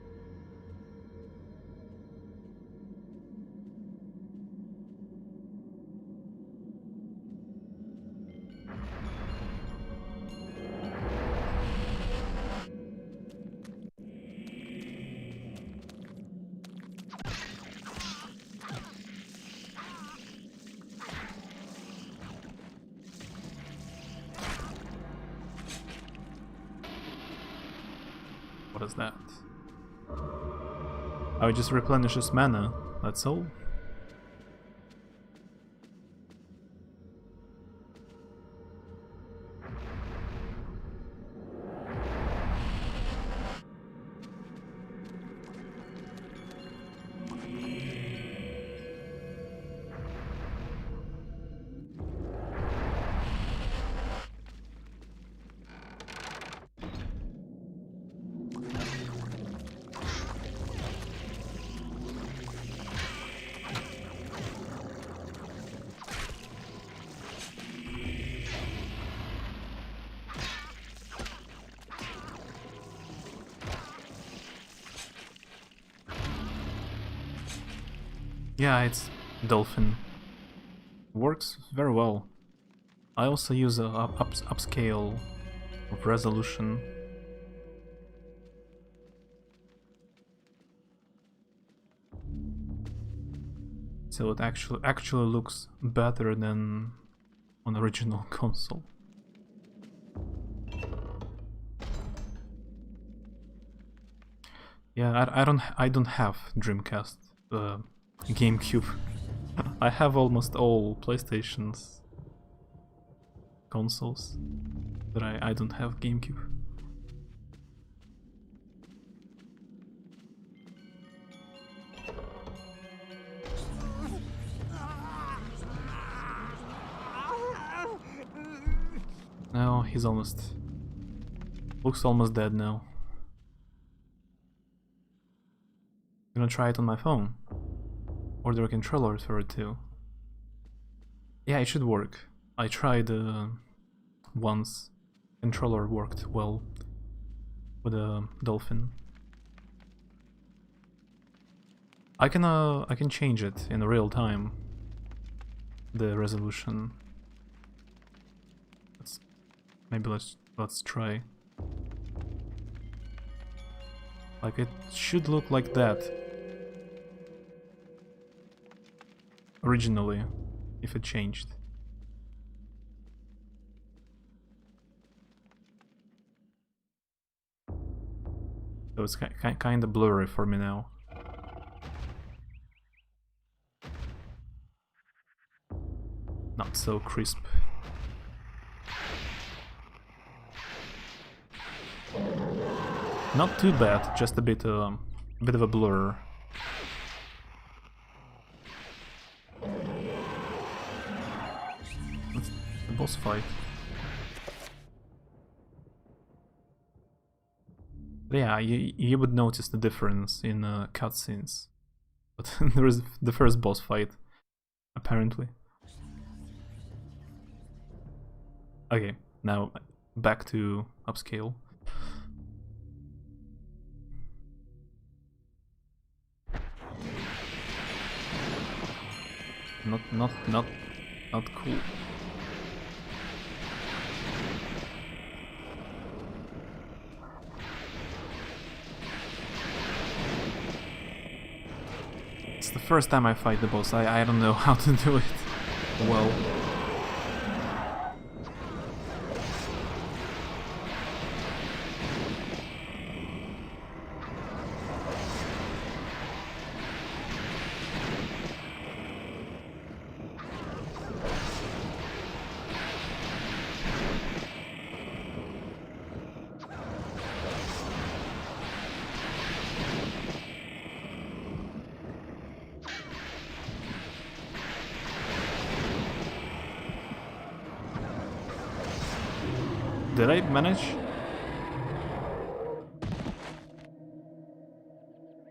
What is that? Oh, it just replenishes mana, that's all? Yeah, it's Dolphin. Works very well. I also use a upscale of resolution. So it actually looks better than on original console. Yeah, I don't have Dreamcast. GameCube. I have almost all PlayStation's consoles, but I don't have GameCube. No, he's looks almost dead now. I'm gonna try it on my phone. Order a controller for it too. Yeah, it should work. I tried once. Controller worked well with a Dolphin. I can change it in real time. The resolution. Maybe let's try. Like it should look like that. Originally, if it changed. So it's kind of blurry for me now. Not so crisp. Not too bad, just a bit of a blur. That's the boss fight. Yeah, you would notice the difference in cutscenes. But there is the first boss fight. apparently. Okay, now back to upscale. Not cool. It's the first time I fight the boss. I don't know how to do it well. Did I manage?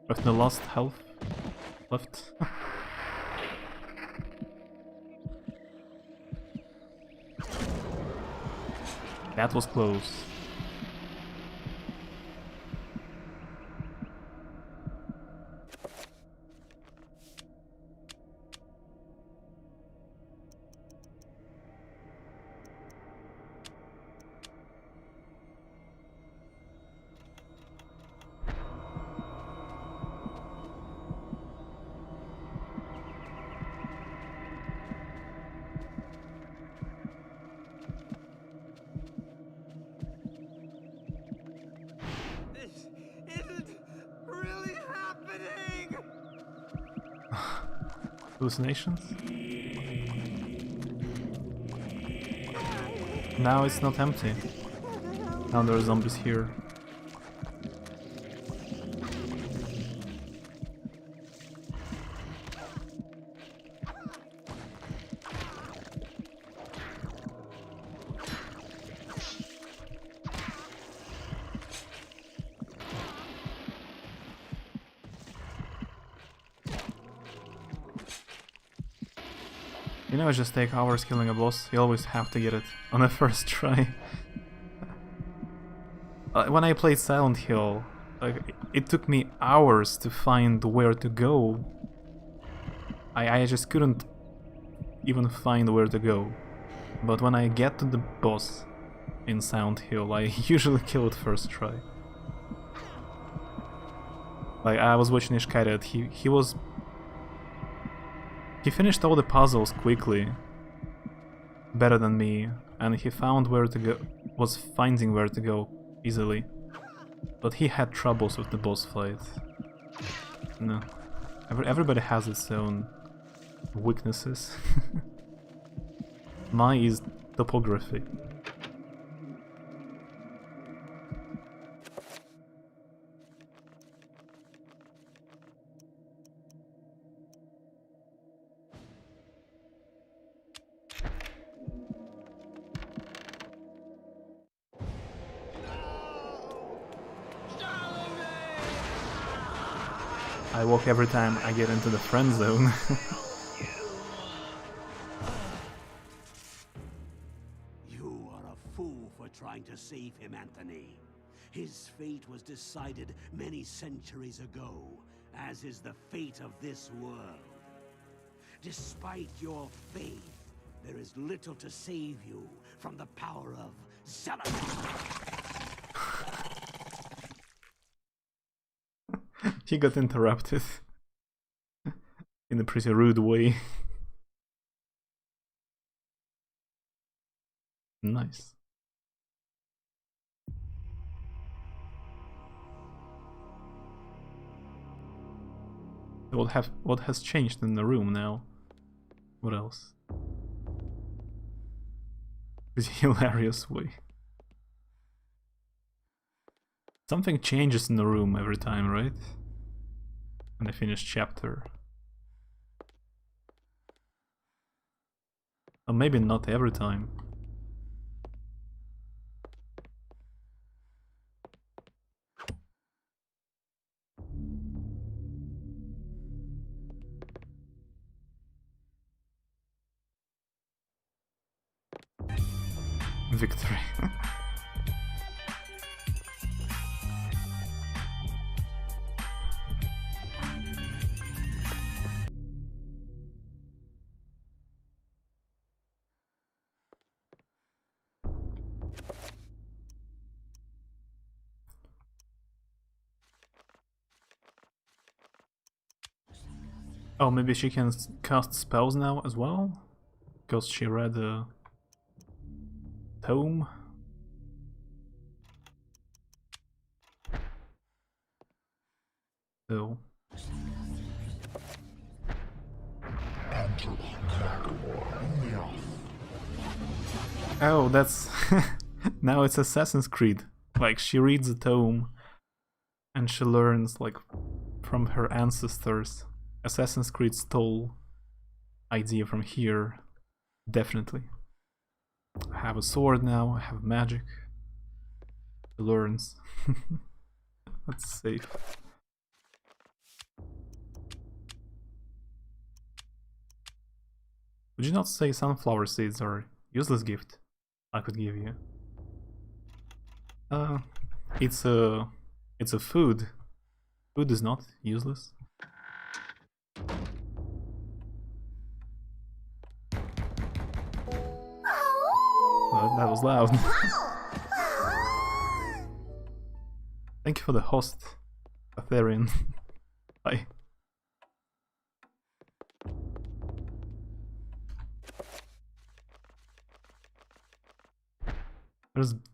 With the last health left? That was close. Hallucinations? Now it's not empty. Now there are zombies here. You know, it just take hours killing a boss. You always have to get it on the first try. When I played Silent Hill, it took me hours to find where to go. I just couldn't even find where to go. But when I get to the boss in Silent Hill, I usually kill it first try. Like, I was watching Ishkairet, he finished all the puzzles quickly, better than me, and he found where to go, was finding where to go easily. But he had troubles with the boss fight. No. Everybody has its own weaknesses. Mine is topography. I walk every time I get into the friend zone. You are a fool for trying to save him, Anthony. His fate was decided many centuries ago, as is the fate of this world. Despite your faith, there is little to save you from the power of Xehanort. He got interrupted in a pretty rude way. Nice. What has changed in the room now? What else? This hilarious way. Something changes in the room every time, right? When I finish chapter. Or maybe not every time. Victory. Oh, maybe she can cast spells now as well? Because she read a tome? So... Oh, that's... now it's Assassin's Creed. Like, she reads a tome and she learns, like, from her ancestors. Assassin's Creed stole idea from here. Definitely. I have a sword now, I have magic. She learns. That's safe. Would you not say sunflower seeds are a useless gift I could give you? It's a food. Food is not useless. Well, that was loud. Thank you for the host, Atherian. Bye.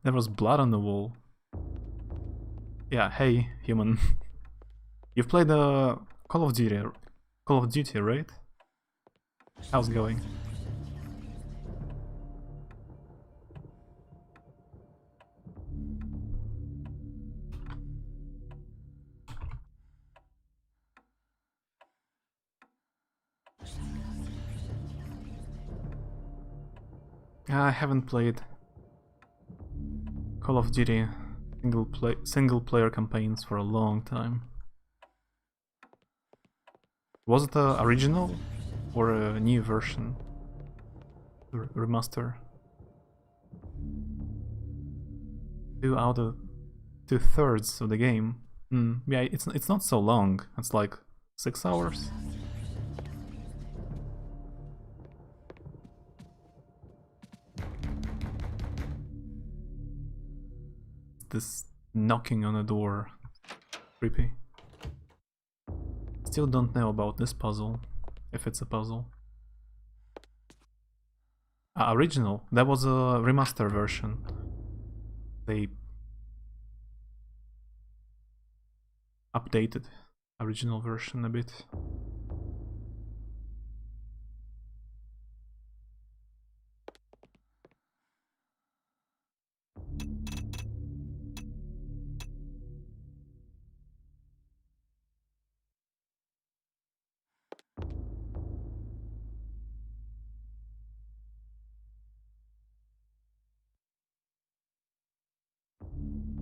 There was blood on the wall. Yeah, hey, human. You've played Call of Duty, right? How's it going? I haven't played Call of Duty single player campaigns for a long time. Was it a original or a new version? Remaster? 2/3 of the game. Yeah, it's not so long. It's like 6 hours. This knocking on the door. Creepy. Still don't know about this puzzle, if it's a puzzle. Original. That was a remaster version. They updated original version a bit.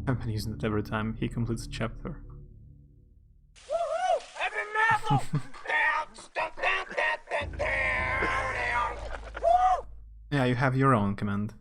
I've been using it every time he completes a chapter. Yeah, you have your own command.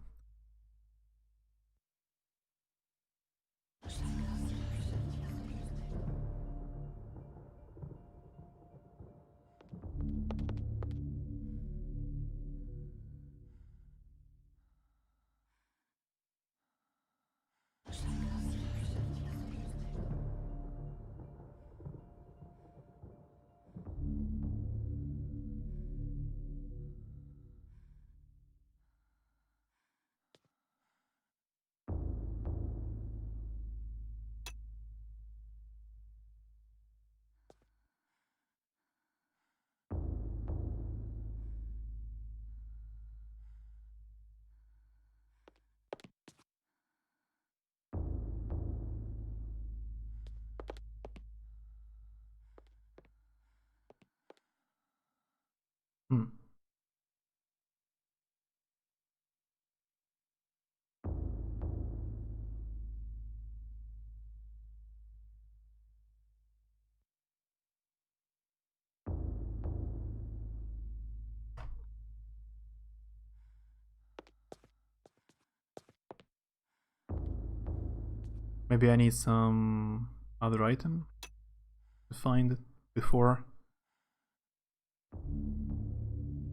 Maybe I need some other item to find before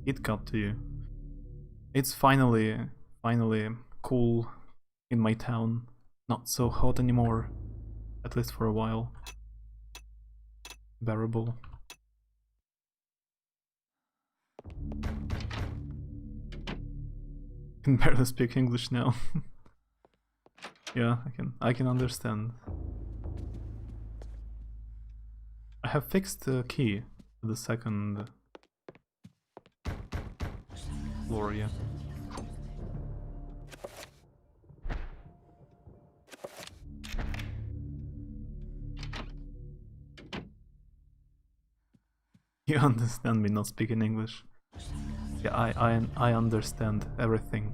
it got to you. It's finally cool in my town. Not so hot anymore, at least for a while. Bearable. Can barely speak English now. Yeah, I can understand. I have fixed the key to the second floor, yeah. You understand me not speaking English? Yeah, I understand everything.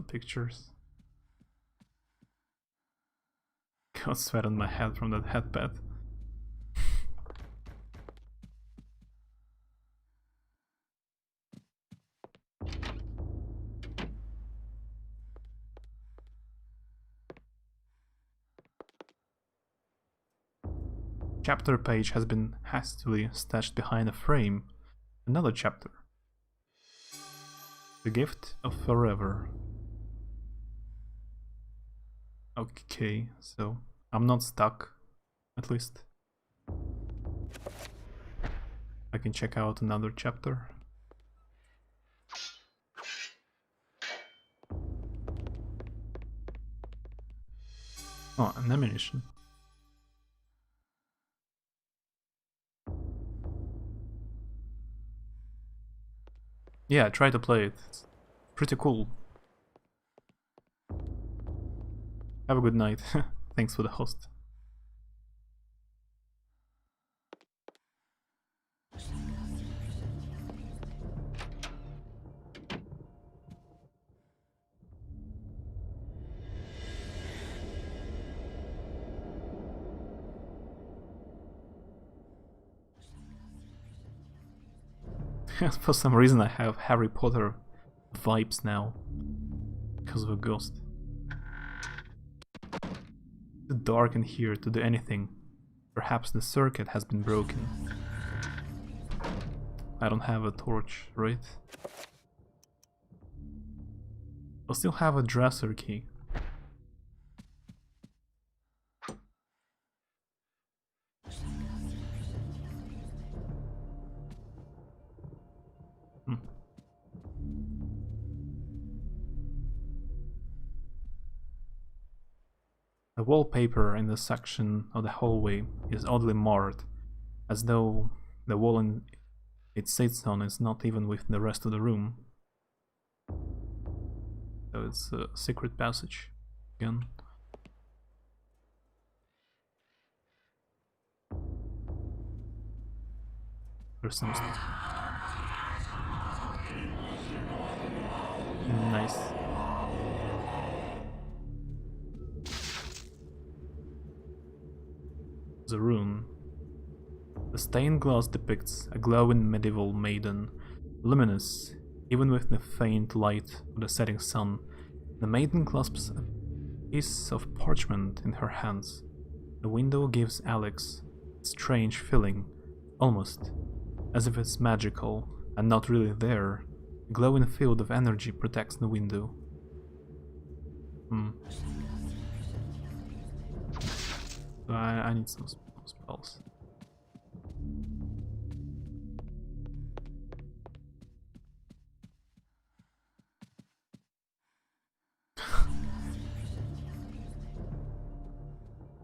Pictures. Got sweat on my head from that headband. Chapter page has been hastily stashed behind a frame. Another chapter. The Gift of Forever. Okay, so I'm not stuck, at least. I can check out another chapter. Oh, an ammunition. Yeah, try to play it. It's pretty cool. Have a good night. Thanks for the host. For some reason I have Harry Potter vibes now. Because of a ghost. It's too dark in here to do anything. Perhaps the circuit has been broken. I don't have a torch, right? I'll still have a dresser key. The wallpaper in the section of the hallway is oddly marred, as though the wall it sits on is not even with the rest of the room. So it's a secret passage again. There's some stuff. Nice. The rune. The stained glass depicts a glowing medieval maiden, luminous even with the faint light of the setting sun. The maiden clasps a piece of parchment in her hands. The window gives Alex a strange feeling, almost as if it's magical and not really there. A glowing field of energy protects the window. So I need some spells.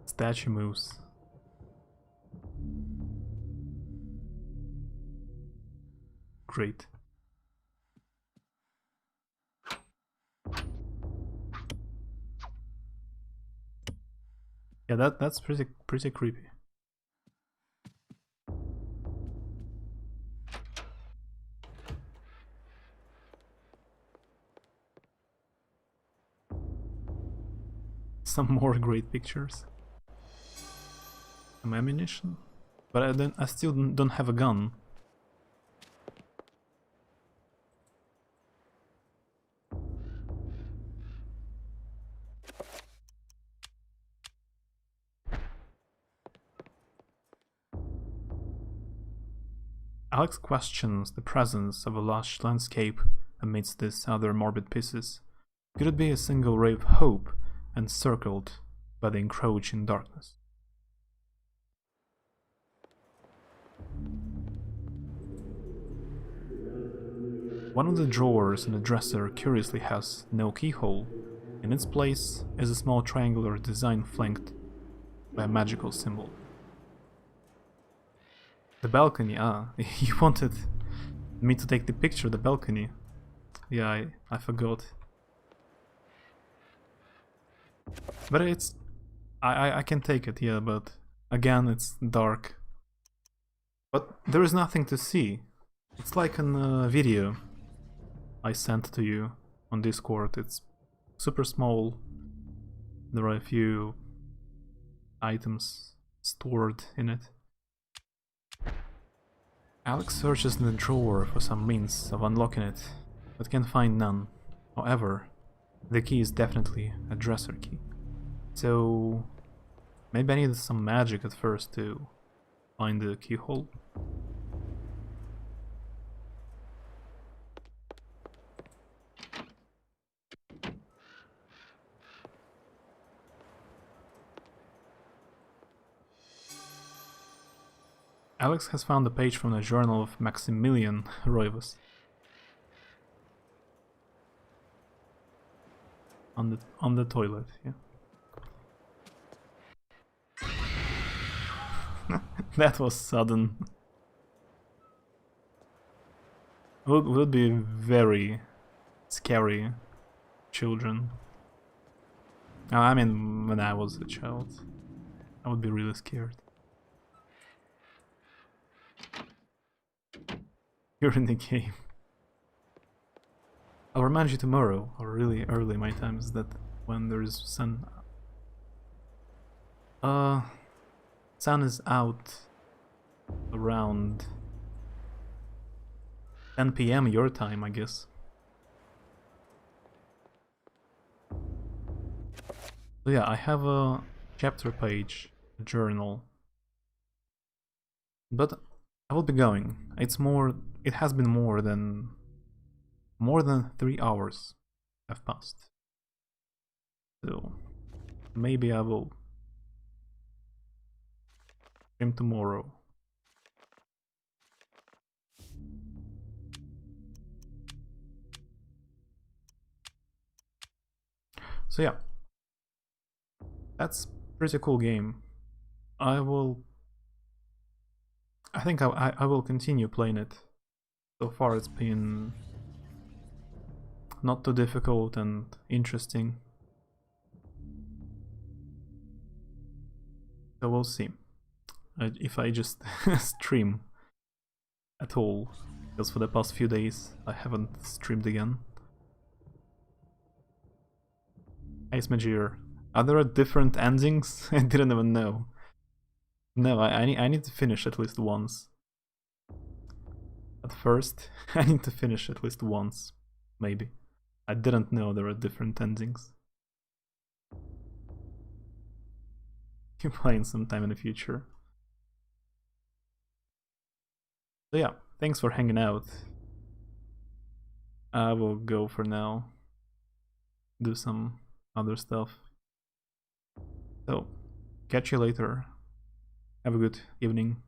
Statue moves. Great. Yeah, that's pretty creepy. Some more great pictures. Some ammunition, but I still don't have a gun. Alex questions the presence of a lush landscape amidst these other morbid pieces. Could it be a single ray of hope encircled by the encroaching darkness? One of the drawers in the dresser curiously has no keyhole. In its place is a small triangular design flanked by a magical symbol. The balcony, you wanted me to take the picture of the balcony. Yeah, I forgot. But it's... I can take it, yeah, but again, it's dark. But there is nothing to see. It's like in a video I sent to you on Discord. It's super small. There are a few items stored in it. Alex searches in the drawer for some means of unlocking it, but can find none. However, the key is definitely a dresser key. So maybe I needed some magic at first to find the keyhole. Alex has found a page from the journal of Maximilian Roivas. On the toilet, yeah. That was sudden. Would be very scary, children. I mean, when I was a child, I would be really scared. You're in the game. I'll remind you tomorrow, or really early my time, is that when there is sun. Sun is out around 10 PM your time, I guess. So yeah, I have a chapter page, a journal. But I will be going. It has been more than 3 hours have passed. So maybe I will stream tomorrow. So yeah, that's pretty cool game. I think I will continue playing it. So far it's been not too difficult and interesting. So we'll see if I just stream at all, because for the past few days I haven't streamed again. Hey Smajir, are there different endings? I didn't even know. No, I need to finish at least once. At first, I need to finish at least once, maybe. I didn't know there are different endings. You're playing sometime in the future. So yeah, thanks for hanging out. I will go for now. Do some other stuff. So, catch you later. Have a good evening.